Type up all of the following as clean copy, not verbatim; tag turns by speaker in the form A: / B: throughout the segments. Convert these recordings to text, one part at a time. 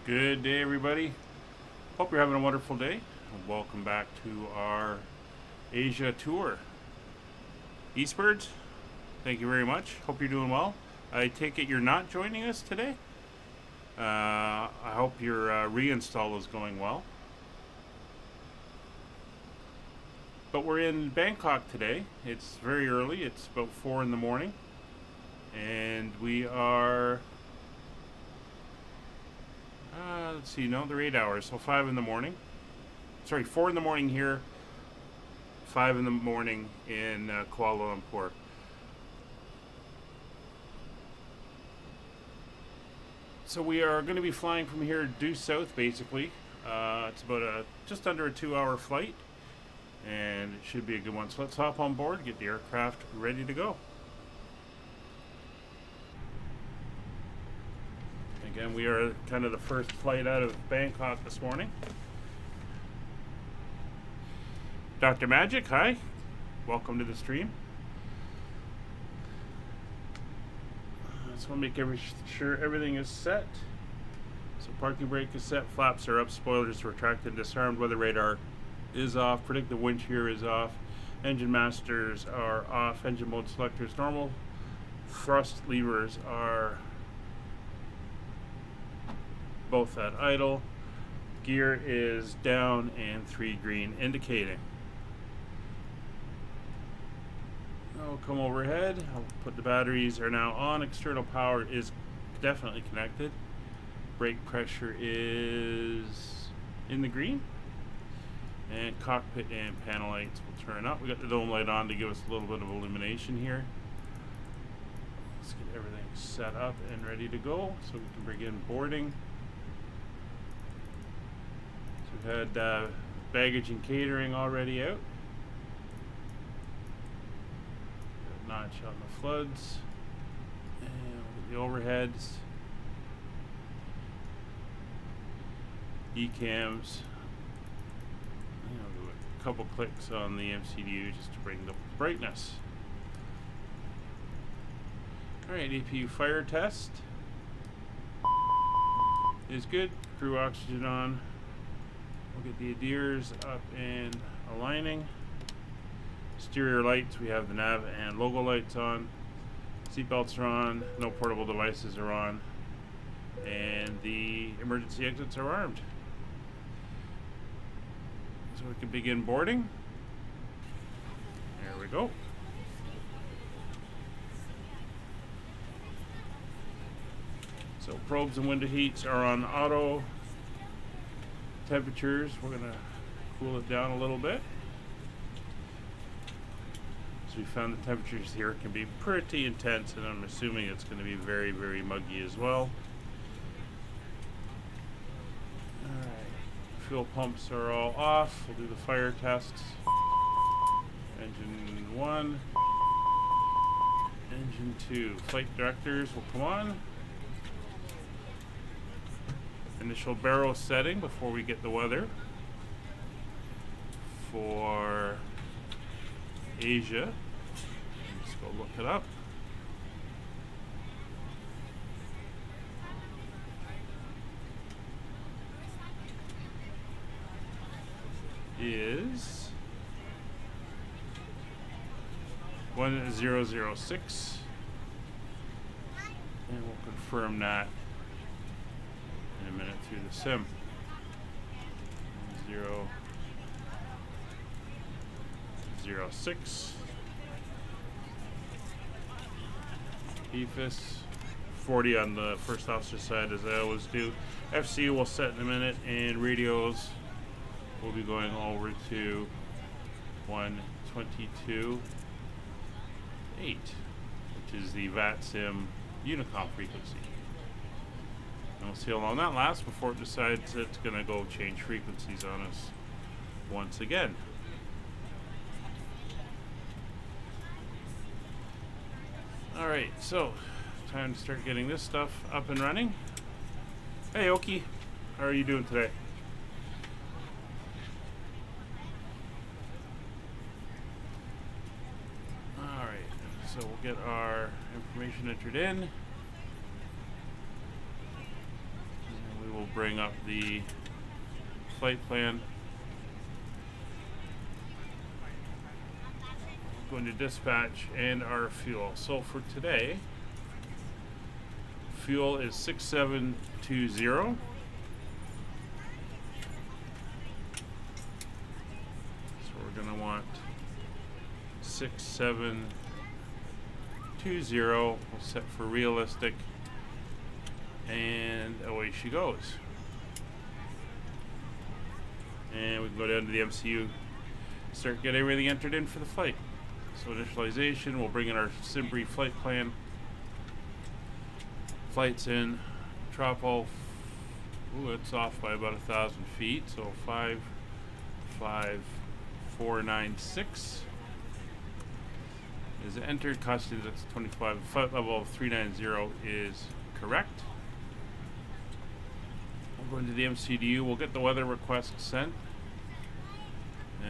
A: Good day, everybody. Hope you're having a wonderful day. Welcome back to our Asia tour. Eastbirds, thank you very much. Hope you're doing well. I take it you're not joining us today. I hope your reinstall is going well. But we're in Bangkok today. It's very early. It's about 4 in the morning. And we are... let's see, no, they're 8 hours, so 5 in the morning. Sorry, 4 in the morning here, 5 in the morning in Kuala Lumpur. So we are going to be flying from here due south, basically. It's about just under a 2-hour flight, and it should be a good one. So let's hop on board, get the aircraft ready to go. Again, we are kind of the first flight out of Bangkok this morning. Dr. Magic, hi. Welcome to the stream. Just want to make sure everything is set. So parking brake is set, flaps are up, spoilers retracted and disarmed, weather radar is off, predictive wind shear is off, engine masters are off, engine mode selectors normal, thrust levers are both at idle, gear is down and 3 green indicating. I'll come overhead, I'll put the batteries are now on, external power is definitely connected, brake pressure is in the green, and cockpit and panel lights will turn up. We got the dome light on to give us a little bit of illumination here. Let's get everything set up and ready to go so we can begin boarding. We've had baggage and catering already out. Got a notch on the floods. And the overheads. E-cams. Do a couple clicks on the MCU just to bring the brightness. Alright, APU fire test is good. Crew oxygen on. We'll get the adheres up and aligning. Exterior lights, we have the nav and logo lights on. Seatbelts are on, no portable devices are on. And the emergency exits are armed. So we can begin boarding. There we go. So probes and window heats are on auto. Temperatures, we're going to cool it down a little bit. So we found the temperatures here can be pretty intense, and I'm assuming it's going to be very, very muggy as well. Alright, fuel pumps are all off. We'll do the fire tests. Engine 1, engine 2. Flight directors will come on. Initial barrel setting before we get the weather for Asia. Let's go look it up. Is 1006, and we'll confirm that in a minute through the sim. 006. EFIS 40 on the first officer side, as I always do. FC will set in a minute, and radios will be going over to 122.8, which is the VATSim Unicom frequency. And we'll see how long that lasts before it decides it's going to go change frequencies on us once again. Alright, so time to start getting this stuff up and running. Hey Oki, how are you doing today? Alright, so we'll get our information entered in. bring up the flight plan. Going to dispatch and our fuel. So for today, fuel is 6720. So we're going to want 6720. We'll set for realistic, and away she goes. And we can go down to the MCU, start getting everything entered in for the flight. So initialization, we'll bring in our SimBrief flight plan. Flights in, Throttle. Ooh, it's off by about 1,000 feet. So 55496 is entered. Costing that's 25. Flight level of 390 is correct. We'll go into the MCDU. We'll get the weather request sent,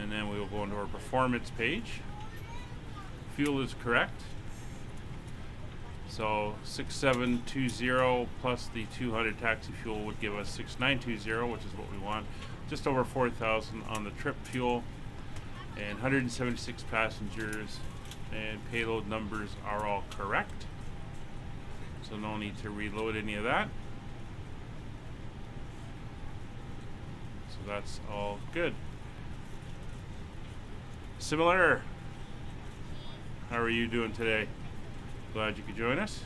A: and then we will go into our performance page. Fuel is correct. So 6720 plus the 200 taxi fuel would give us 6920, which is what we want. Just over 4,000 on the trip fuel, and 176 passengers, and payload numbers are all correct. So no need to reload any of that. So that's all good. Similar. How are you doing today? Glad you could join us.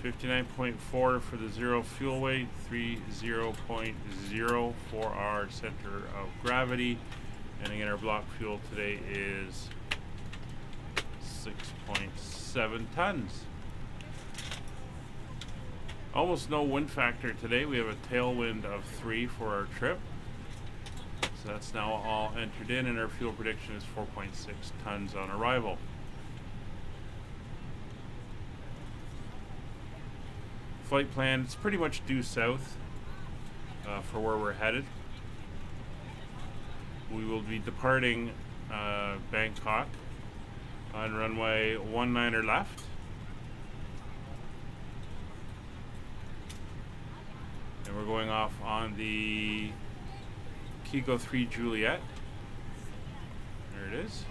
A: 59.4 for the zero fuel weight, 30.0 for our center of gravity, and again our block fuel today is 6.7 tons. Almost no wind factor today. We have a tailwind of 3 for our trip. So that's now all entered in, and our fuel prediction is 4.6 tons on arrival. Flight plan, it's pretty much due south for where we're headed. We will be departing Bangkok on runway 19 left. And we're going off on the Kiko 3 Juliet. There it is.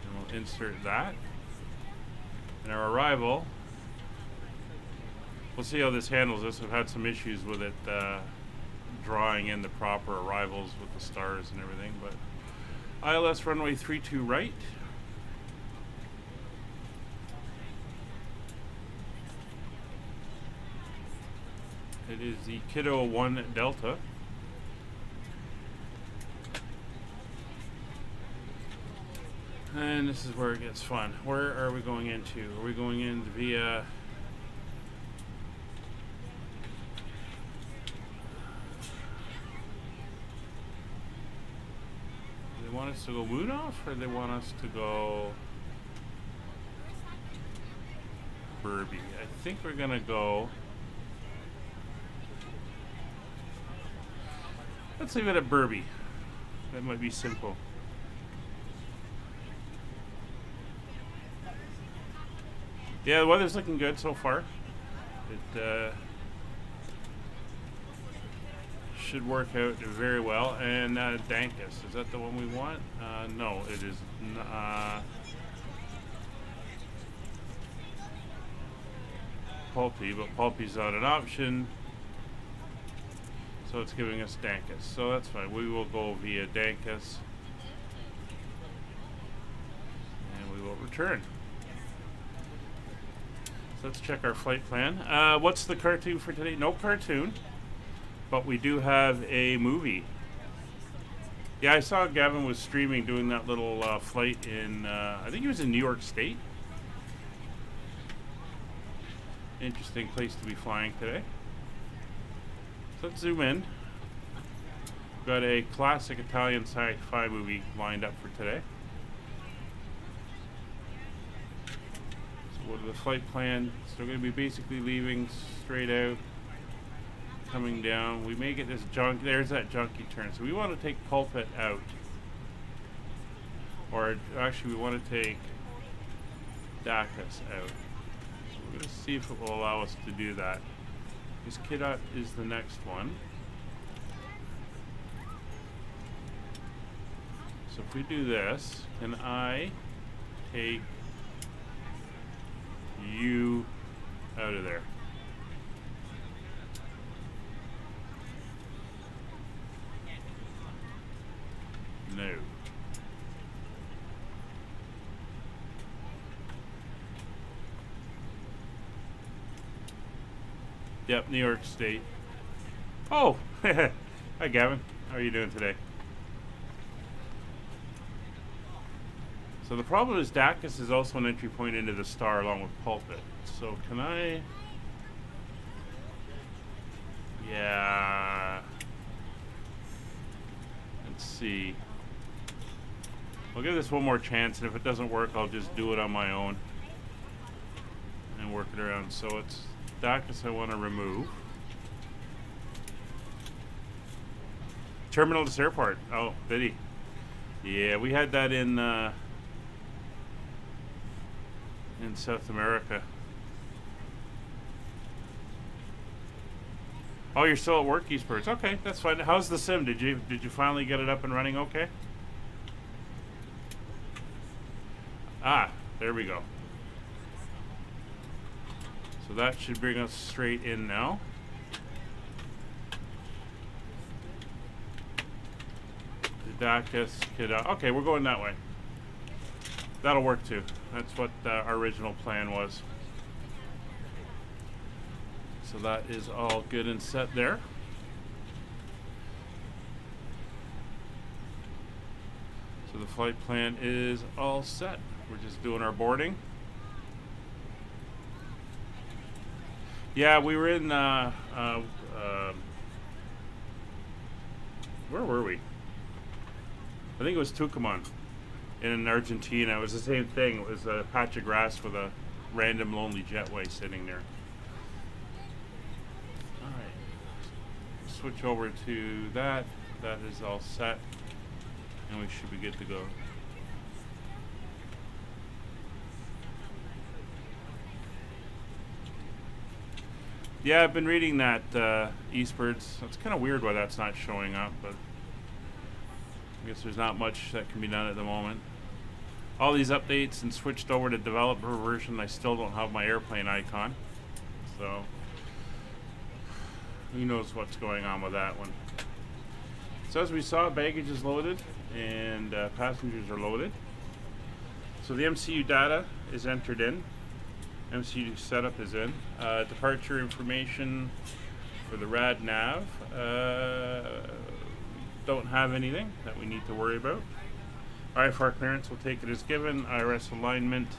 A: And we'll insert that. And our arrival, we'll see how this handles this. I've had some issues with it drawing in the proper arrivals with the stars and everything. But ILS runway 32 right. It is the Kiddo 1 Delta. And this is where it gets fun. Where are we going into? Are we going in via do they want us to go Moonoff, or they want us to go Burby? I think we're gonna go, let's leave it at Burby. That might be simple. Yeah, the weather's looking good so far. It should work out very well. And Dankus, is that the one we want? No, it is Pulpy, but Pulpy's not an option. So it's giving us Dankus. So that's fine. We will go via Dankus. And we will return. So let's check our flight plan. What's the cartoon for today? No cartoon, but we do have a movie. Yeah, I saw Gavin was streaming doing that little flight in, I think he was in New York State. Interesting place to be flying today. So let's zoom in. We've got a classic Italian sci-fi movie lined up for today. What are the flight plan? So we're going to be basically leaving straight out, coming down. We may get this junk. There's that junky turn. So we want to take Pulpit out. Or actually we want to take Dacus out. we're going to see if it will allow us to do that. This kidot is the next one. So if we do this, can I take you out of there? No. Yep, New York State. Oh, hi Gavin. How are you doing today? So the problem is Dacus is also an entry point into the star along with Pulpit. So can I... Yeah. Let's see. I'll give this one more chance, and if it doesn't work, I'll just do it on my own and work it around. So it's Dacus I want to remove. Terminal to airport. Oh, Biddy. Yeah, we had that in South America. Oh, you're still at work, Eastbirds. Okay, that's fine. How's the sim? Did you finally get it up and running okay? Ah, there we go. So that should bring us straight in now. The Dacus could, okay, we're going that way. That'll work too. That's what our original plan was. So that is all good and set there. So the flight plan is all set. We're just doing our boarding. Yeah, we were in, where were we? I think it was Tucumán in Argentina. It was the same thing. It was a patch of grass with a random lonely jetway sitting there. All right, switch over to that. That is all set, and we should be good to go. Yeah, I've been reading that Eastbirds. It's kind of weird why that's not showing up, but I guess there's not much that can be done at the moment. All these updates and switched over to developer version. I still don't have my airplane icon, so who knows what's going on with that one. So as we saw, baggage is loaded and passengers are loaded. So the MCU data is entered in. MCU setup is in. Departure information for the rad nav. Don't have anything that we need to worry about. IFR clearance, we'll take it as given. IRS alignment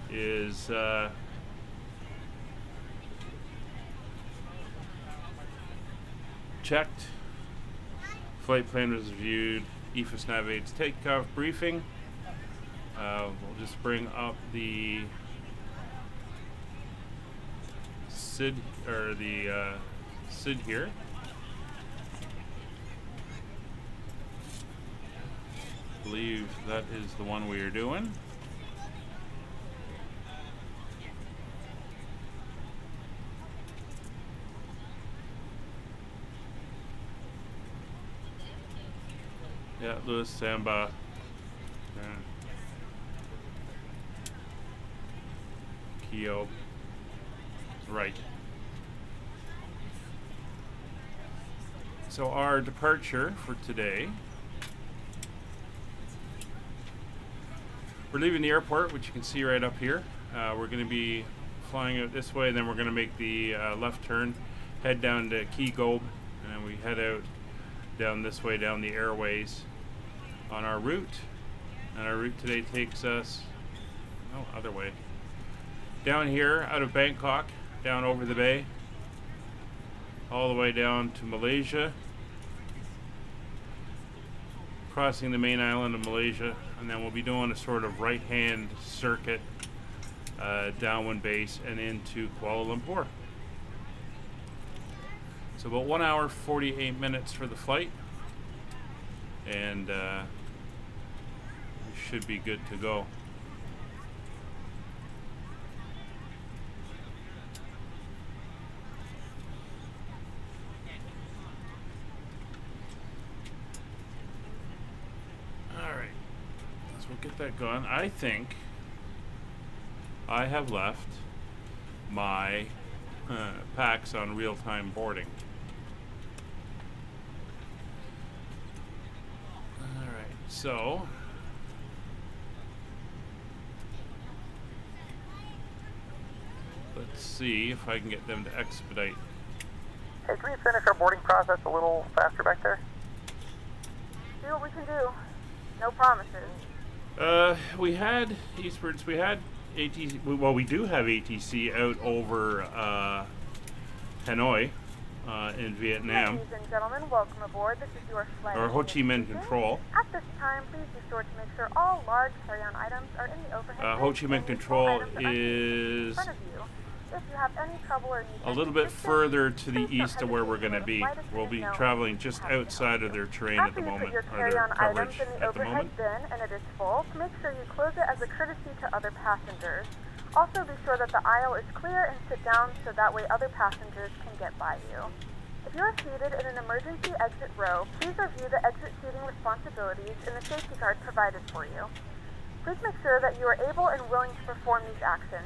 A: is checked. Flight plan was reviewed. EFIS nav aids takeoff briefing. We'll just bring up the SID or the SID here. I believe that is the one we are doing. Yeah, Louis Samba. Keo. Right. So our departure for today. We're leaving the airport, which you can see right up here. We're going to be flying out this way, and then we're going to make the left turn, head down to Key Gobe, and then we head out down this way, down the airways on our route. And our route today takes us, other way, down here out of Bangkok, down over the bay, all the way down to Malaysia, crossing the main island of Malaysia, and then we'll be doing a sort of right-hand circuit downwind base and into Kuala Lumpur. So about 1 hour 48 minutes for the flight, and we should be good to go. get that going. I think I have left my packs on real-time boarding. Alright, so let's see if I can get them to expedite.
B: Hey, can we finish our boarding process a little faster back there?
C: See what we can do. No promises.
A: We had Eastwards, we had ATC, well, we do have ATC out over Hanoi in Vietnam.
C: Ladies and gentlemen, welcome aboard. This is your flight.
A: Or Ho Chi Minh Control.
C: At this time, please be sure to make sure all large carry-on items are in the overhead.
A: Ho Chi Minh Control is
C: If you have any trouble or need
A: a little bit further to the east of where we're going to be. We'll be traveling just outside of their terrain at the moment, or their coverage at the moment.
C: Bin and it is full, make sure you close it as a courtesy to other passengers. Also be sure that the aisle is clear and sit down so that way other passengers can get by you. If you are seated in an emergency exit row, please review the exit seating responsibilities in the safety card provided for you. Please make sure that you are able and willing to perform these actions.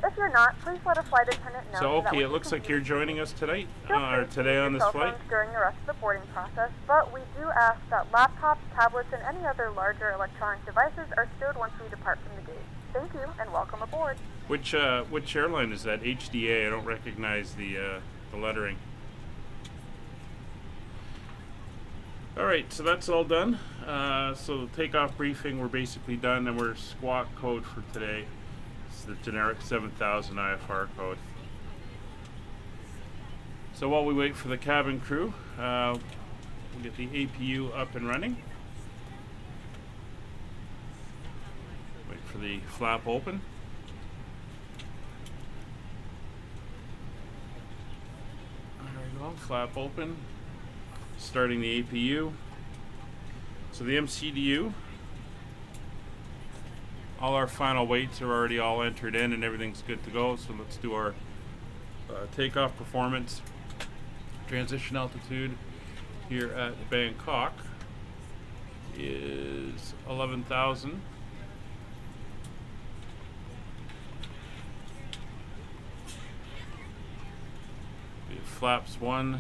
C: If you're not, please let a flight attendant know.
A: So, okay, it looks like you're joining us tonight, or today on this flight.
C: During the rest of the boarding process, but we do ask that laptops, tablets, and any other larger electronic devices are stowed once we depart from the gate. Thank you, and welcome aboard.
A: Which airline is that? HDA. I don't recognize the lettering. All right, so that's all done. So the takeoff briefing, we're basically done, and we're squawk code for today. The generic 7000 IFR code. So while we wait for the cabin crew, we'll get the APU up and running. Wait for the flap open. There we go, flap open. Starting the APU. So the MCDU, all our final weights are already all entered in and everything's good to go. So let's do our takeoff performance. Transition altitude here at Bangkok is 11,000. We have flaps 1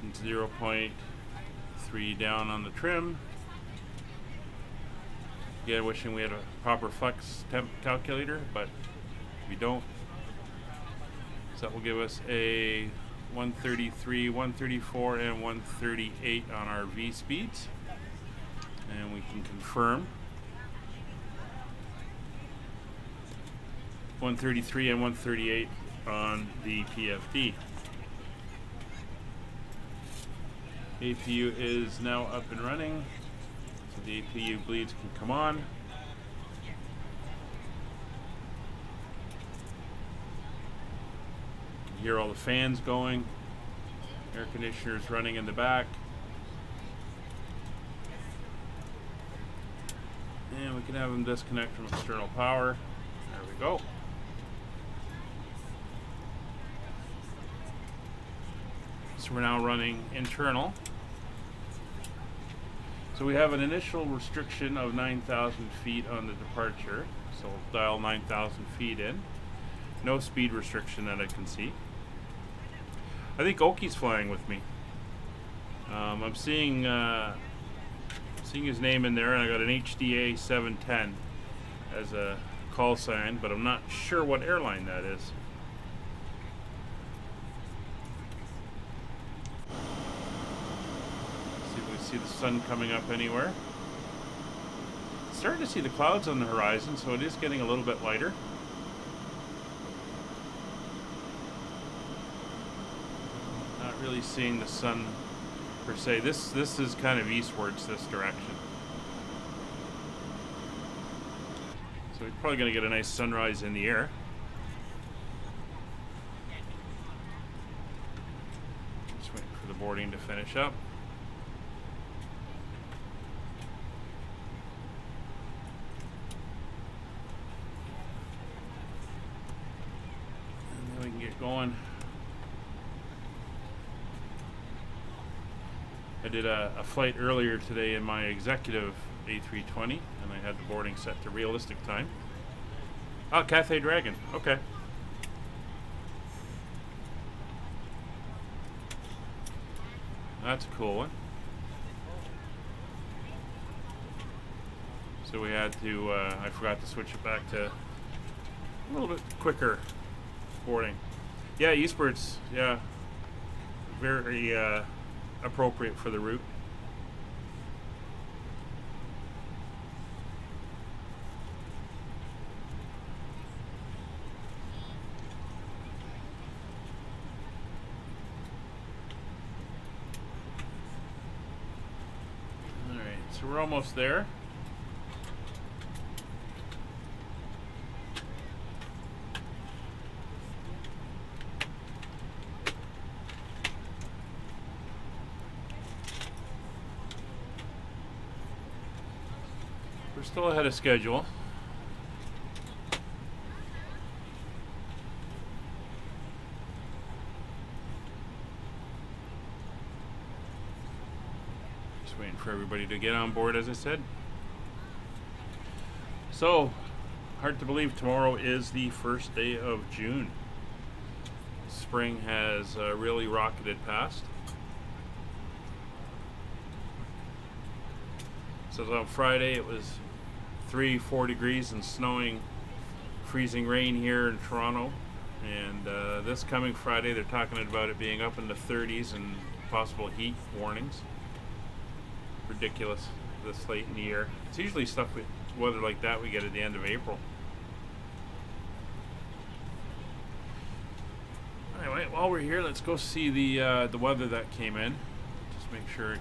A: and 0.3 down on the trim. Again, wishing we had a proper flex temp calculator, but we don't. So that will give us a 133, 134, and 138 on our V speeds. And we can confirm 133 and 138 on the PFD. APU is now up and running. So the APU bleeds can come on. You can hear all the fans going. Air conditioners running in the back. And we can have them disconnect from external power. There we go. So we're now running internal. So we have an initial restriction of 9,000 feet on the departure. So we'll dial 9,000 feet in. No speed restriction that I can see. I think Oki's flying with me. I'm seeing his name in there, and I got an HDA 710 as a call sign, but I'm not sure what airline that is. See if we see the sun coming up anywhere. Starting to see the clouds on the horizon, so it is getting a little bit lighter. Not really seeing the sun per se. This is kind of eastwards, this direction. So we're probably going to get a nice sunrise in the air. Just waiting for the boarding to finish up. And then we can get going. I did a flight earlier today in my executive A320, and I had the boarding set to realistic time. Oh, Cathay Dragon. Okay. That's a cool one. So we had to, I forgot to switch it back to a little bit quicker boarding. Yeah, Eastbird's, yeah, very appropriate for the route. Alright, so we're almost there. We're still ahead of schedule. Just waiting for everybody to get on board, as I said. So, hard to believe tomorrow is the first day of June. Spring has really rocketed past. So on Friday it was 3-4 degrees and snowing, freezing rain here in Toronto, and this coming Friday they're talking about it being up in the 30s and possible heat warnings. Ridiculous this late in the year. It's usually stuff with weather like that we get at the end of April. Anyway, while we're here, let's go see the weather that came in. Just make sure it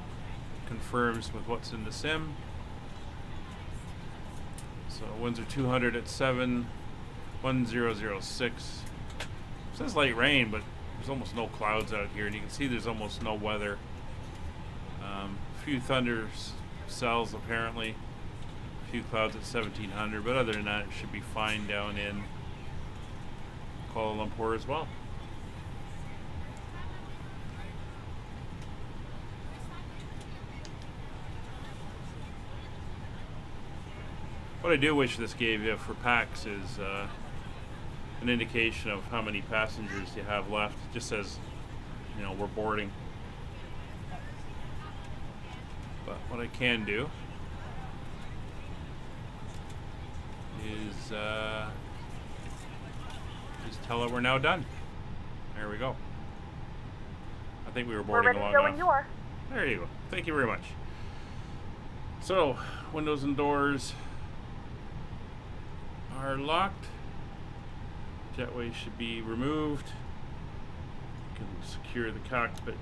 A: confirms with what's in the sim. So winds are 200 at 7, 1006. It says light rain, but there's almost no clouds out here, and you can see there's almost no weather. A few thunder cells apparently, a few clouds at 1700, but other than that, it should be fine down in Kuala Lumpur as well. What I do wish this gave you for packs is an indication of how many passengers you have left. It just says, you know, we're boarding. But what I can do is just tell it we're now done. There we go. I think we were boarding
C: We're ready
A: long
C: to go
A: enough.
C: when you are.
A: There you go. Thank you very much. So, windows and doors are locked. Jetway should be removed. You can secure the cockpit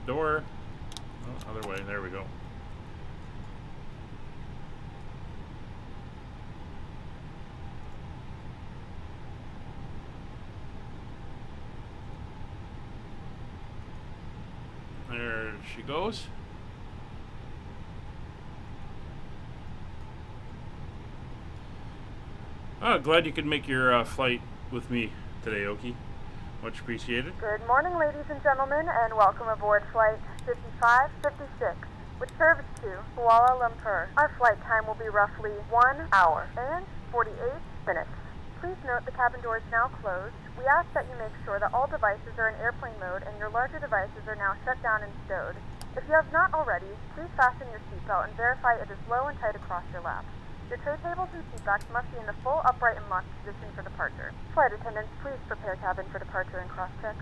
A: door. Oh, other way. There we go. There she goes. Oh, glad you could make your flight with me today, Oki. Much appreciated.
C: Good morning, ladies and gentlemen, and welcome aboard Flight 5556, which serves to Kuala Lumpur. Our flight time will be roughly 1 hour and 48 minutes. Please note the cabin door is now closed. We ask that you make sure that all devices are in airplane mode and your larger devices are now shut down and stowed. If you have not already, please fasten your seatbelt and verify it is low and tight across your lap. Your tray tables and seatbacks must be in the full upright and locked position for departure. Flight attendants, please prepare cabin for departure and cross-check.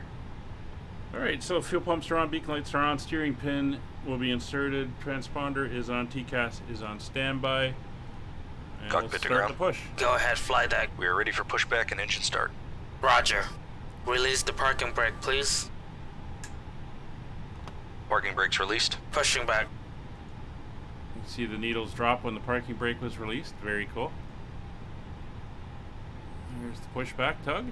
A: Alright, so fuel pumps are on, beacon lights are on, steering pin will be inserted, transponder is on, TCAS is on standby. And
D: Cockpit
A: we'll
D: to
A: start
D: ground.
A: the push.
E: Go ahead, fly deck.
D: We are ready for pushback and engine start.
E: Roger. Release the parking brake, please.
D: Parking brakes released.
E: Pushing back.
A: You can see the needles drop when the parking brake was released. Very cool. Here's the pushback tug.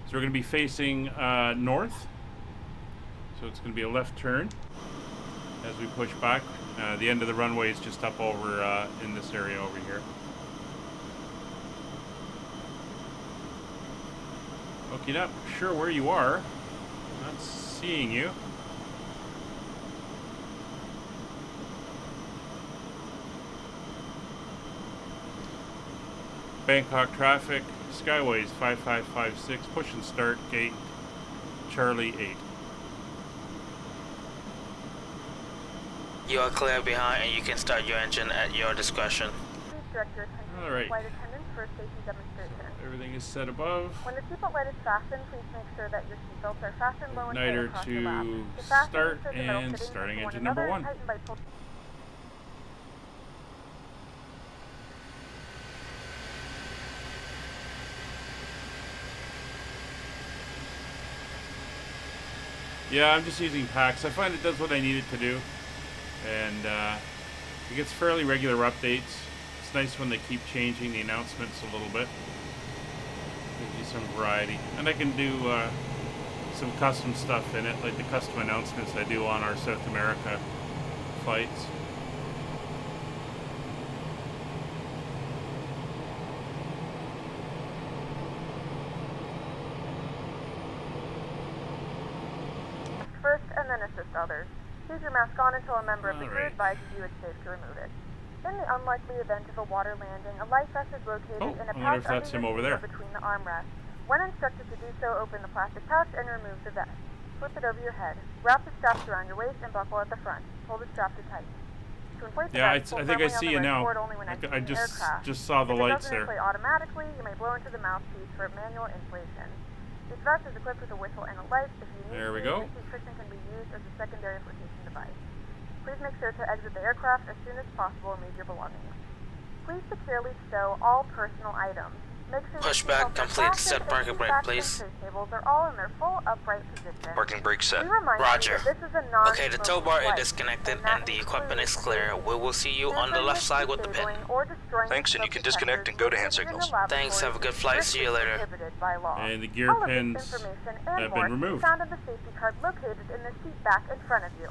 A: So we're going to be facing north. So it's going to be a left turn as we push back. The end of the runway is just up over in this area over here. Okay, not sure where you are. Not seeing you. Bangkok traffic, Skyways 5556, push and start, gate Charlie 8.
E: You are clear behind and you can start your engine at your discretion.
C: Please direct your attention
A: All
C: to
A: right.
C: flight attendants for a safety demonstration.
A: Everything is set above.
C: When the seatbelt light is fastened, please make sure that your seatbelts are fastened low and tight
A: Igniter
C: across your lap.
A: to
C: The fastenings
A: start
C: of the metal
A: and
C: fittings
A: starting
C: into
A: engine
C: one
A: number
C: another
A: 1.
C: tighten by pull-
A: Yeah, I'm just using packs. I find it does what I need it to do, and it gets fairly regular updates. It's nice when they keep changing the announcements a little bit. Gives you some variety, and I can do some custom stuff in it, like the custom announcements I do on our South America flights.
C: first and then assist others. Keep your mask on until a member of the crew
A: Alright.
C: advises you it's safe to remove it. In the unlikely event of a water landing, a life vest is located
A: Oh,
C: in a
A: I wonder if
C: pouch
A: that's
C: under
A: him over
C: your seat
A: there.
C: or between the armrests. When instructed to do so, open the plastic pouch and remove the vest. Flip it over your head. Wrap the straps around your waist and buckle at the front. Pull the strap to tighten. To inflate the
A: Yeah,
C: vest, pull
A: I think I
C: firmly on
A: see
C: the
A: you
C: right
A: now.
C: cord only when
A: I
C: exiting the aircraft.
A: just saw the
C: If it
A: lights
C: doesn't
A: there.
C: inflate automatically, you may blow into the mouthpiece for manual inflation. This vest is equipped with a whistle and a light. If you need
A: There we
C: to,
A: go.
C: the seat cushion can be used as a secondary flotation device. Please make sure to exit the aircraft as soon as possible and leave your belongings. Please securely stow all personal items. Make sure
E: Push
C: your
E: back,
C: seatbelts are
E: complete,
C: fastened
E: set
C: and
E: parking
C: seat
E: brake,
C: backs
E: please.
C: and tray tables are all in their full upright position.
D: Parking brake set.
C: We remind
E: Roger.
C: you that this is a non
E: Okay, the tow bar is disconnected and the equipment is clear. We will see you on the left side with the pin.
D: Thanks, and you can disconnect and go to hand signals.
E: Thanks, have a good flight. See you later.
A: And the gear pins have been removed.
C: Found in the safety card located in the seat back in front of you.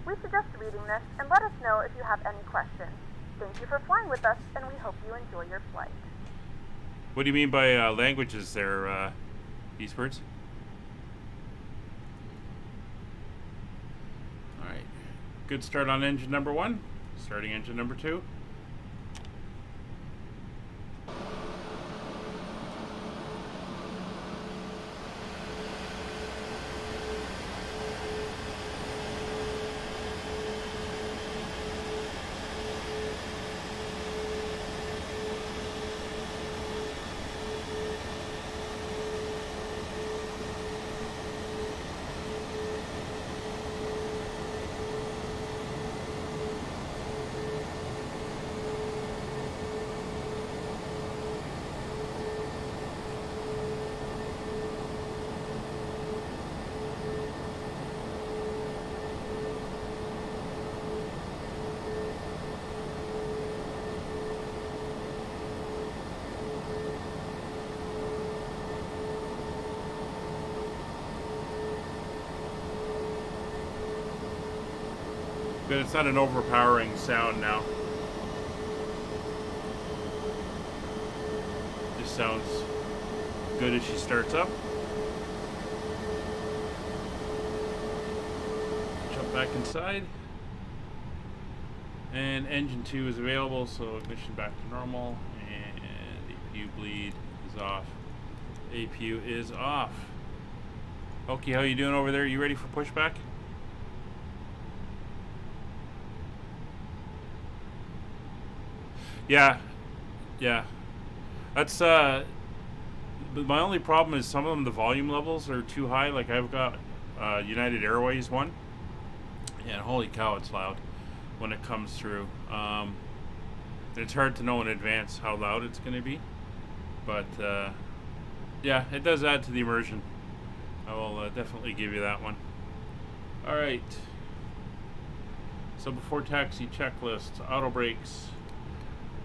C: We suggest reading this and let us know if you have any questions. Thank you for flying with us, and we hope you enjoy your flight.
A: What do you mean by languages there, Eastwards? Alright. Good start on engine number 1. Starting engine number 2. But it's not an overpowering sound now. Just sounds good as she starts up. Jump back inside. And engine 2 is available, so ignition back to normal. And APU bleed is off. APU is off. Okay, how you doing over there? You ready for pushback? Yeah. That's but my only problem is some of them, the volume levels are too high. Like I've got United Airways one, and holy cow, it's loud when it comes through. It's hard to know in advance how loud it's going to be, but yeah, it does add to the immersion. I will definitely give you that one. All right. So before taxi checklists, auto brakes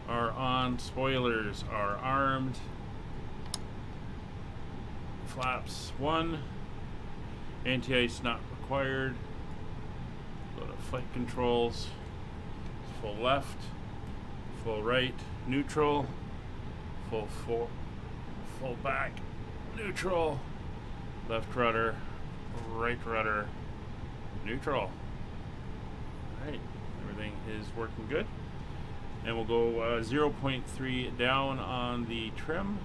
A: are on, spoilers are armed, flaps 1, anti-ice not required, load of flight controls, full left, full right, neutral, full back, neutral, left rudder, right rudder, neutral. Alright, everything is working good. And we'll go 0.3 down on the trim.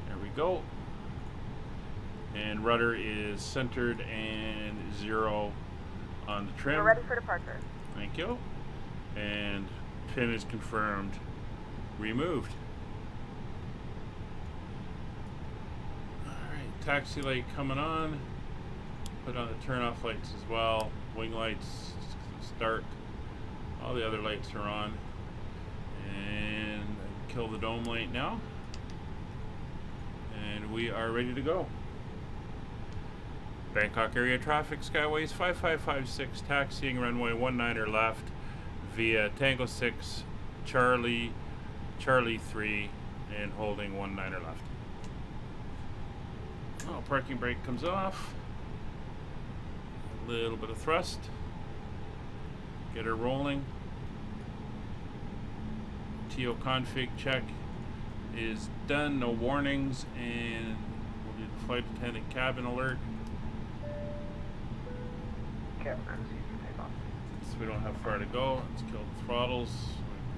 A: There we go. And rudder is centered and 0 on the trim.
C: We're ready for departure.
A: Thank you. And pin is confirmed. Removed. Alright, taxi light coming on. Put on the turn off lights as well. Wing lights, start. All the other lights are on. And kill the dome light now. And we are ready to go. Bangkok area traffic, Skyways 5556, taxiing runway 19er left via Tango 6, Charlie 3, and holding 19er left. Oh, parking brake comes off. A little bit of thrust. Get her rolling. TO config check is done, no warnings, and we'll do the flight attendant cabin alert.
B: Cabin crew, see if you take off.
A: So we don't have far to go. Let's kill the throttles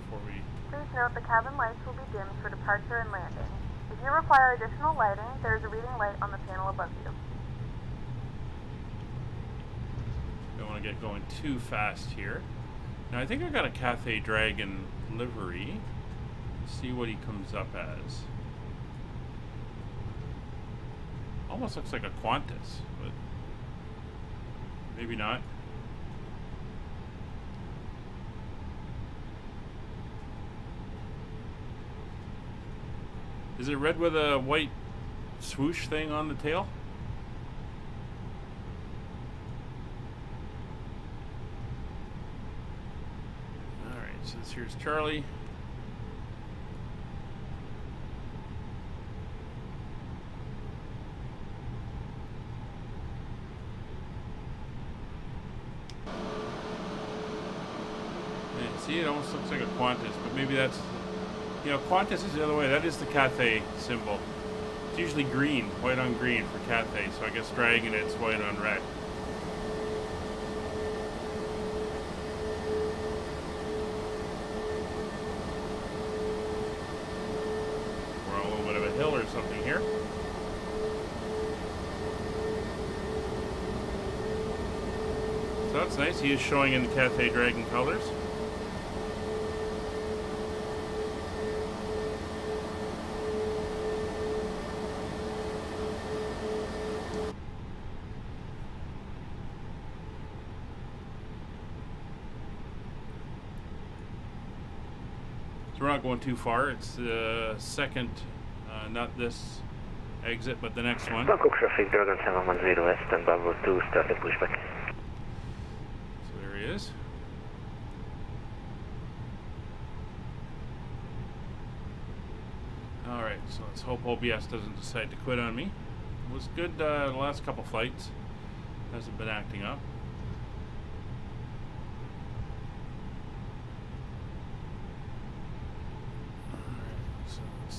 A: before we...
C: Please note the cabin lights will be dimmed for departure and landing. If you require additional lighting, there is a reading light on the panel above you.
A: Don't want to get going too fast here. Now I think I got a Cathay Dragon livery. Let's see what he comes up as. Almost looks like a Qantas, but maybe not. Is it red with a white swoosh thing on the tail? Alright, so this here's Charlie. See, it almost looks like a Qantas, but maybe that's, you know, Qantas is the other way. That is the Cathay symbol. It's usually green, white on green for Cathay, so I guess Dragon it's white on red. We're on a little bit of a hill or something here. So that's nice. He is showing in the Cathay Dragon colors. We're not going too far. It's the second, not this exit, but the next one.
F: Bangkok traffic, Dragon 710 West and Bravo 2, starting pushback.
A: So there he is. Alright, so let's hope OBS doesn't decide to quit on me. It was good the last couple flights. Hasn't been acting up.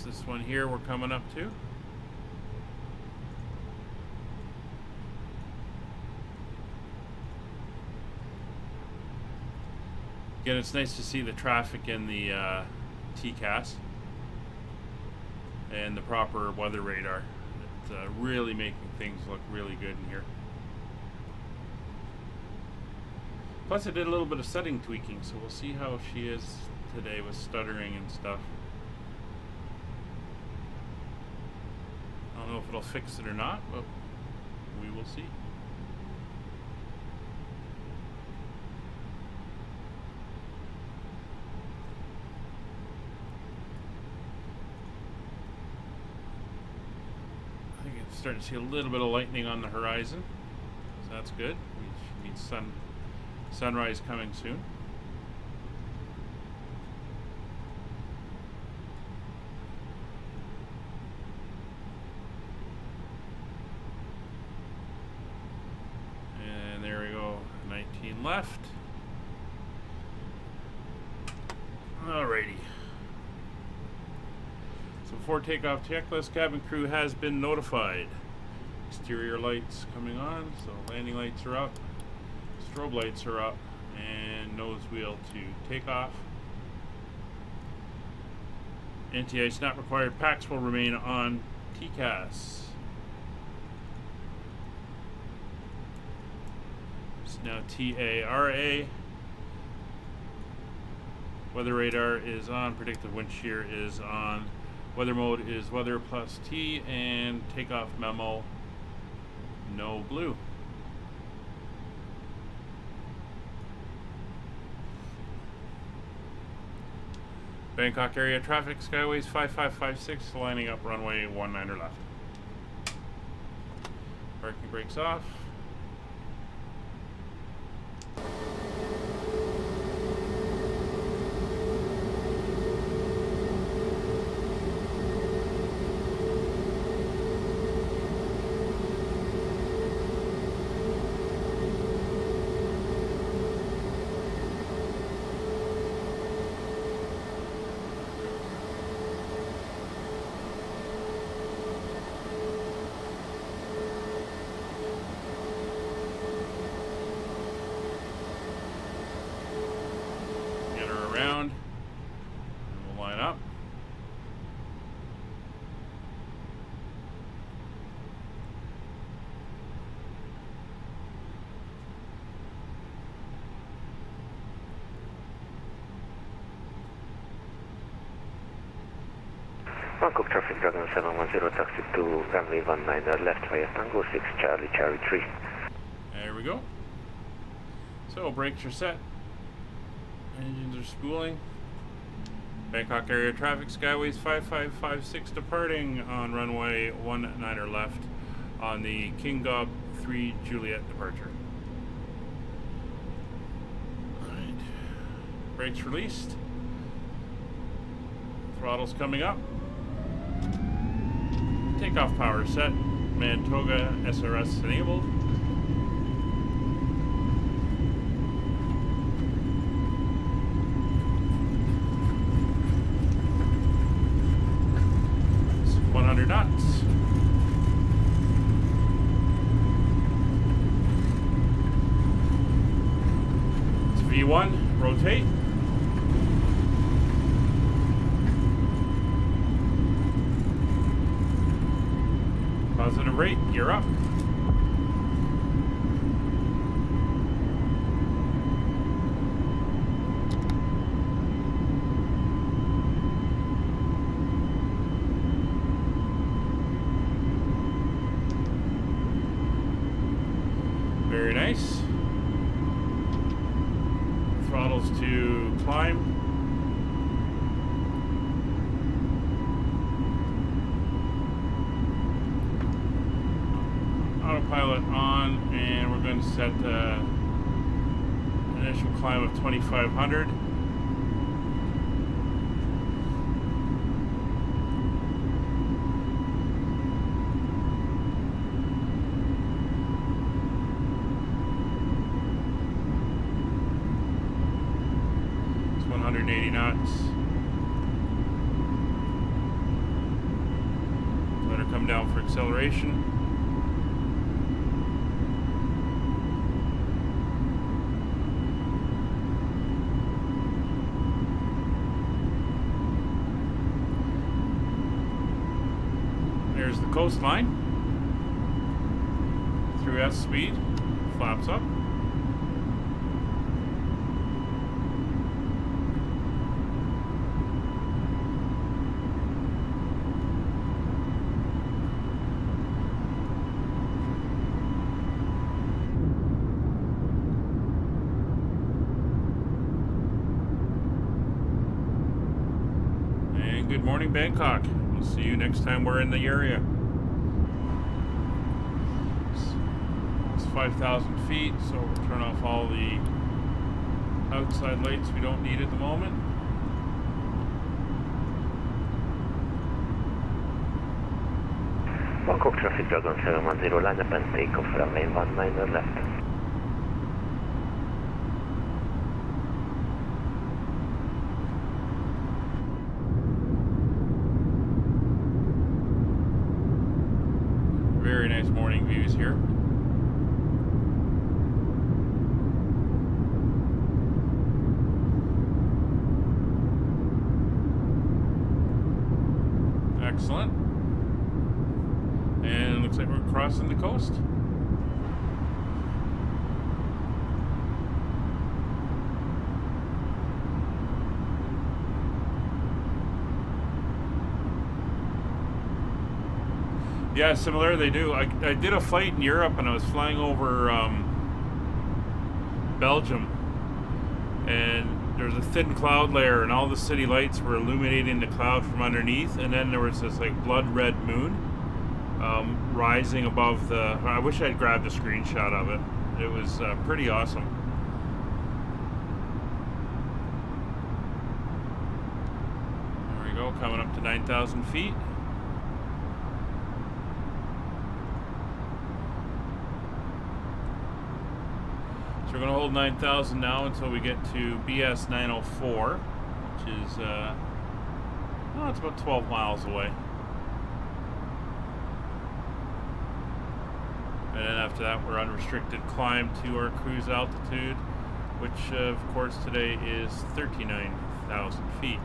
A: This one here we're coming up to. Again, it's nice to see the traffic in the TCAS and the proper weather radar. It's really making things look really good in here. Plus I did a little bit of setting tweaking, so we'll see how she is today with stuttering and stuff. I don't know if it'll fix it or not, but we will see. I think it's starting to see a little bit of lightning on the horizon, so that's good. We should need sunrise coming soon. Left. Alrighty. So before takeoff checklist, cabin crew has been notified. Exterior lights coming on, so landing lights are up, strobe lights are up, and nose wheel to takeoff. Anti-ice not required. Packs will remain on TCAS. It's now TARA. Weather radar is on. Predictive wind shear is on. Weather mode is weather plus T, and takeoff memo, no blue. Bangkok area traffic, Skyways 5556, lining up runway 19 left. Parking brakes off. Around, and we'll line up.
F: Bangkok traffic, Dragon 710, taxi to runway 19 left via Tango 6, Charlie, Charlie 3.
A: There we go. So brakes are set. Engines are spooling. Bangkok area traffic, Skyways 5556 departing on runway 19 left on the King Gob 3 Juliet departure. Alright. Brakes released. Throttle's coming up. Takeoff power set. Mantoga SRS enabled. It's 100 knots. It's V1, rotate. Positive rate, gear up. Very nice. Throttles to climb. Autopilot on, and we're going to set the initial climb of 2,500. It's 180 knots. Let her come down for acceleration. There's the coastline. Through S speed, flaps up. And good morning, Bangkok. We'll see you next time we're in the area. It's 5,000 feet, so we'll turn off all the outside lights we don't need at the moment.
F: Bangkok traffic, Dragon 710, line up and take off runway 19 left.
A: Very nice morning views here. Excellent. And it looks like we're crossing the coast. Yeah, similar, they do. I did a flight in Europe and I was flying over Belgium, and there was a thin cloud layer and all the city lights were illuminating the cloud from underneath, and then there was this like blood red moon rising above the... I wish I'd grabbed a screenshot of it. It was pretty awesome. There we go, coming up to 9,000 feet. We're going to hold 9,000 now until we get to BS 904, which is, well, it's about 12 miles away. And then after that, we're unrestricted climb to our cruise altitude, which, of course, today is 39,000 feet.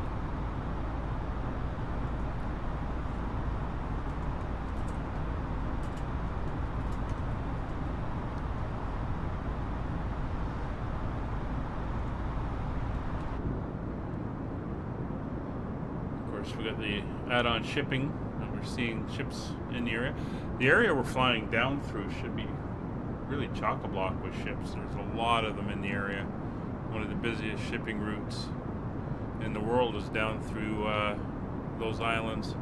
A: We got the add-on shipping, and we're seeing ships in the area. The area we're flying down through should be really chock-a-block with ships. There's a lot of them in the area. One of the busiest shipping routes in the world is down through those islands.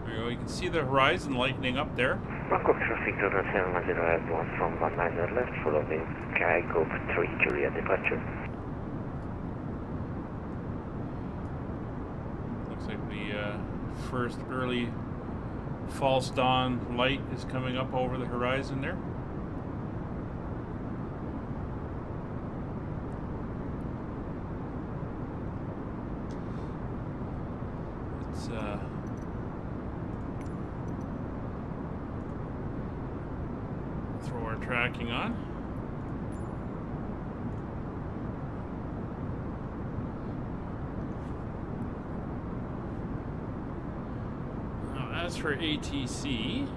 A: There you go. You can see the horizon lightening up there.
F: Bangkok traffic 710 Add-Ons from 19 left, following Group 3 Julia departure.
A: Looks like the first early false dawn light is coming up over the horizon there. It's throw our tracking on. Now, as for ATC,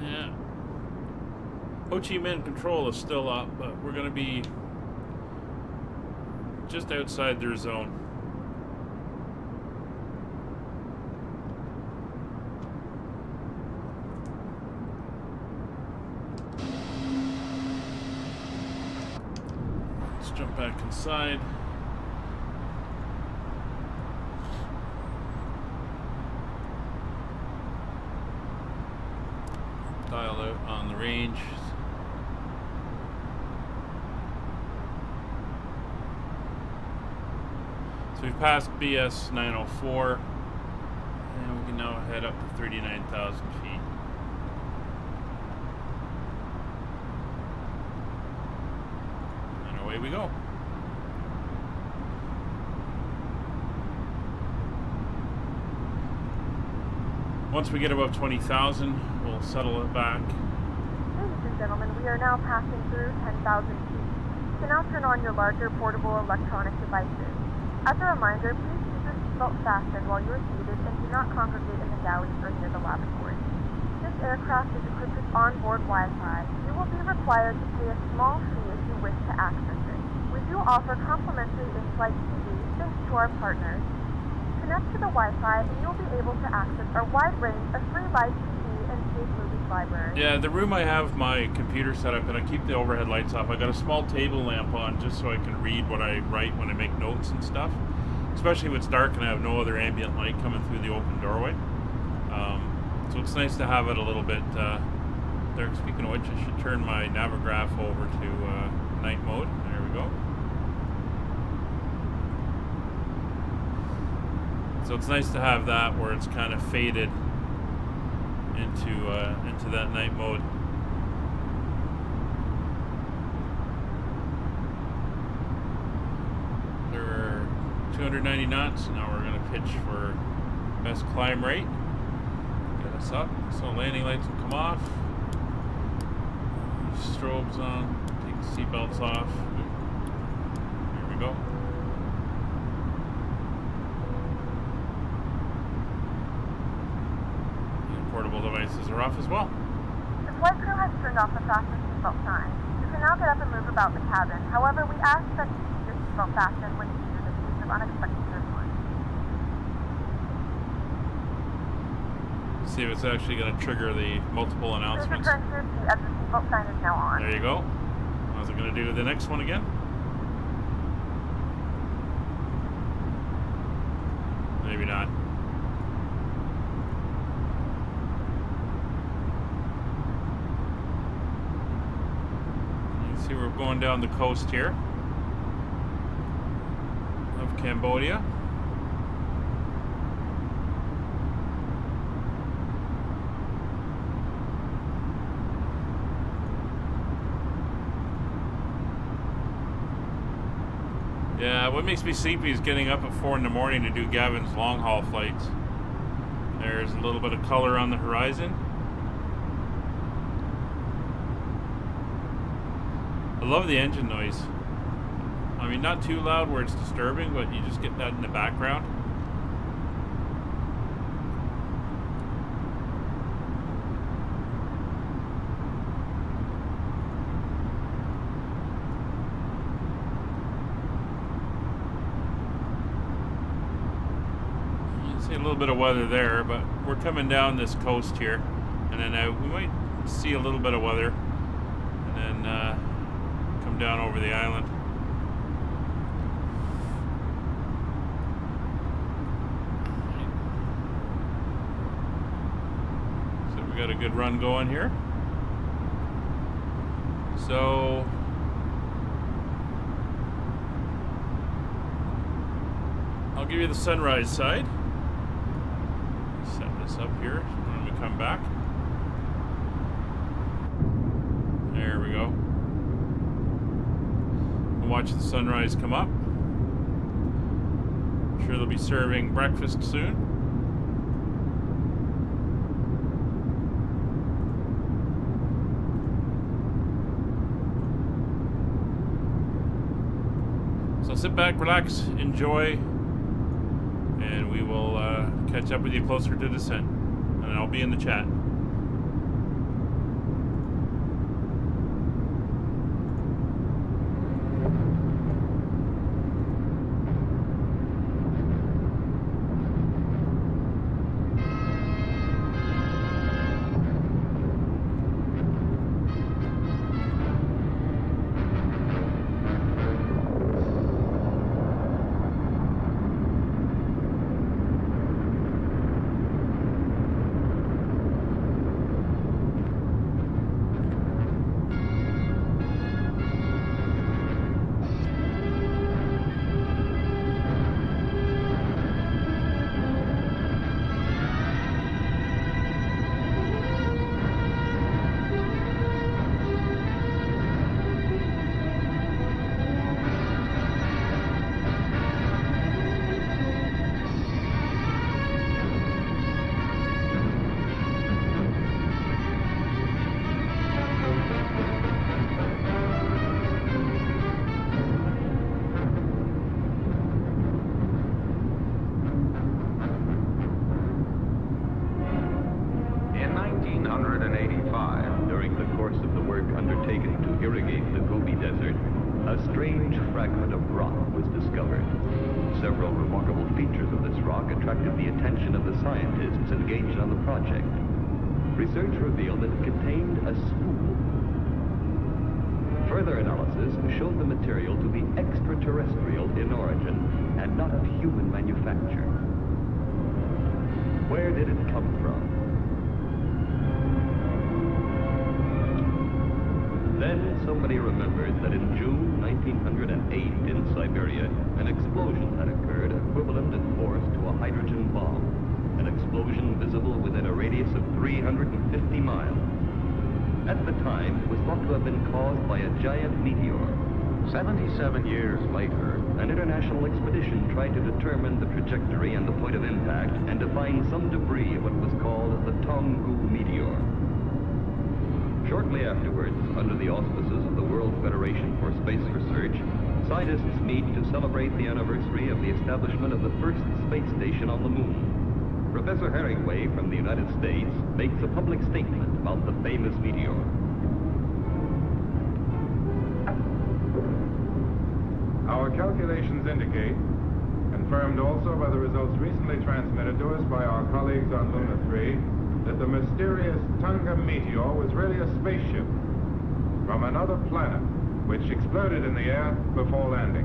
A: yeah, Ho Chi Minh control is still up, but we're going to be just outside their zone. Jump back inside. Dial out on the range. So we've passed BS 904, and we can now head up to 39,000 feet. Away we go. Once we get above 20,000, we'll settle it back.
C: Ladies and gentlemen, we are now passing through 10,000 feet. You can now turn on your larger portable electronic devices. As a reminder, please keep your seatbelt fastened while you are seated and do not congregate in the galleys or near the lavatory. This aircraft is equipped with onboard Wi-Fi. You will be required to pay a small fee if you wish to access it. We do offer complimentary in-flight TV thanks to our partners. Connect to the Wi-Fi and you'll be able to access our wide range of free live TV and paid movies library.
A: Yeah, the room I have my computer set up and I keep the overhead lights off. I got a small table lamp on just so I can read what I write when I make notes and stuff. Especially if it's dark and I have no other ambient light coming through the open doorway. So it's nice to have it a little bit there. Speaking of which, I should turn my Navigraph over to night mode. There we go. So it's nice to have that where it's kind of faded into that night mode. There are 290 knots. Now we're going to pitch for best climb rate. Got this up. So landing lights will come off. Strobes on. Take the seatbelts off. Here we go. And portable devices are off as well.
C: The flight crew has turned off the fasten seatbelt sign. You can now get up and move about the cabin. However, we ask that you keep your seatbelt fastened when you use in case of unexpected turbulence.
A: See if it's actually going to trigger the multiple
C: Please
A: announcements.
C: return to your seat as the seatbelt sign is now on.
A: There you go. How's it going to do the next one again? Maybe not. You can see we're going down the coast here of Cambodia. Yeah, what makes me sleepy is getting up at 4 in the morning to do Gavin's long haul flights. There's a little bit of color on the horizon. I love the engine noise. I mean, not too loud where it's disturbing, but you just get that in the background. A little bit of weather there, but we're coming down this coast here, and then we might see a little bit of weather, and then come down over the island. So we got a good run going here. So I'll give you the sunrise side. Set this up here when we come back. There we go. We'll watch the sunrise come up. I'm sure they'll be serving breakfast soon. So sit back, relax, enjoy, and we will catch up with you closer to descent, and I'll be in the chat.
G: Several remarkable features of this rock attracted the attention of the scientists engaged on the project. Research revealed that it contained a spool. Further analysis showed the material to be extraterrestrial in origin and not of human manufacture. Where did it come from? Then somebody remembered that in June 1908 in Siberia, an explosion had occurred equivalent in force to a hydrogen bomb. An explosion visible within a radius of 350 miles. At the time, it was thought to have been caused by a giant meteor. 77 years later, an international expedition tried to determine the trajectory and the point of impact and to find some debris of what was called the Tonggu meteor. Shortly afterwards, under the auspices of the World Federation for Space Research, scientists meet to celebrate the anniversary of the establishment of the first space station on the moon. Professor Herringway from the United States makes a public statement about the famous meteor.
H: Our calculations indicate, confirmed also by the results recently transmitted to us by our colleagues on Luna 3, that the mysterious Tunga meteor was really a spaceship from another planet, which exploded in the air before landing.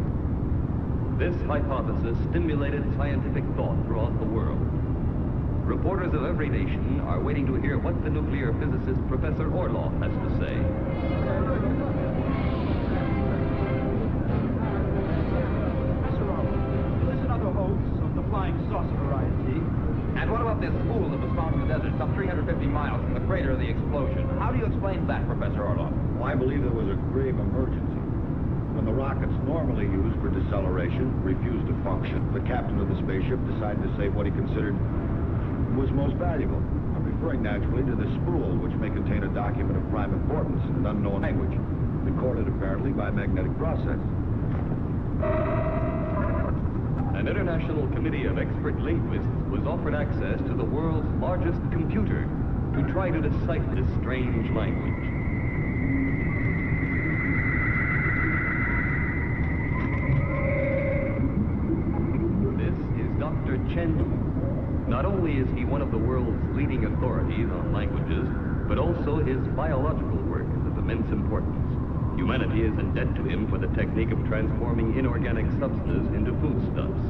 G: This hypothesis stimulated scientific thought throughout the world. Reporters of every nation are waiting to hear what the nuclear physicist Professor Orloff has to say.
I: Flying saucer variety.
J: And what about this pool that was found in the desert some 350 miles from the crater of the explosion? How do you explain that, Professor Orloff?
K: Well, I believe there was a grave emergency. When the rockets normally used for deceleration refused to function, the captain of the spaceship decided to save what he considered was most valuable. I'm referring naturally to this spool, which may contain a document of prime importance in an unknown language, recorded apparently by a magnetic process.
G: An international committee of expert linguists was offered access to the world's largest computer to try to decipher this strange language. This is Dr. Chen. Not only is he one of the world's leading authorities on languages, but also his biological work is of immense importance. Humanity is in debt to him for the technique of transforming inorganic substances into foodstuffs.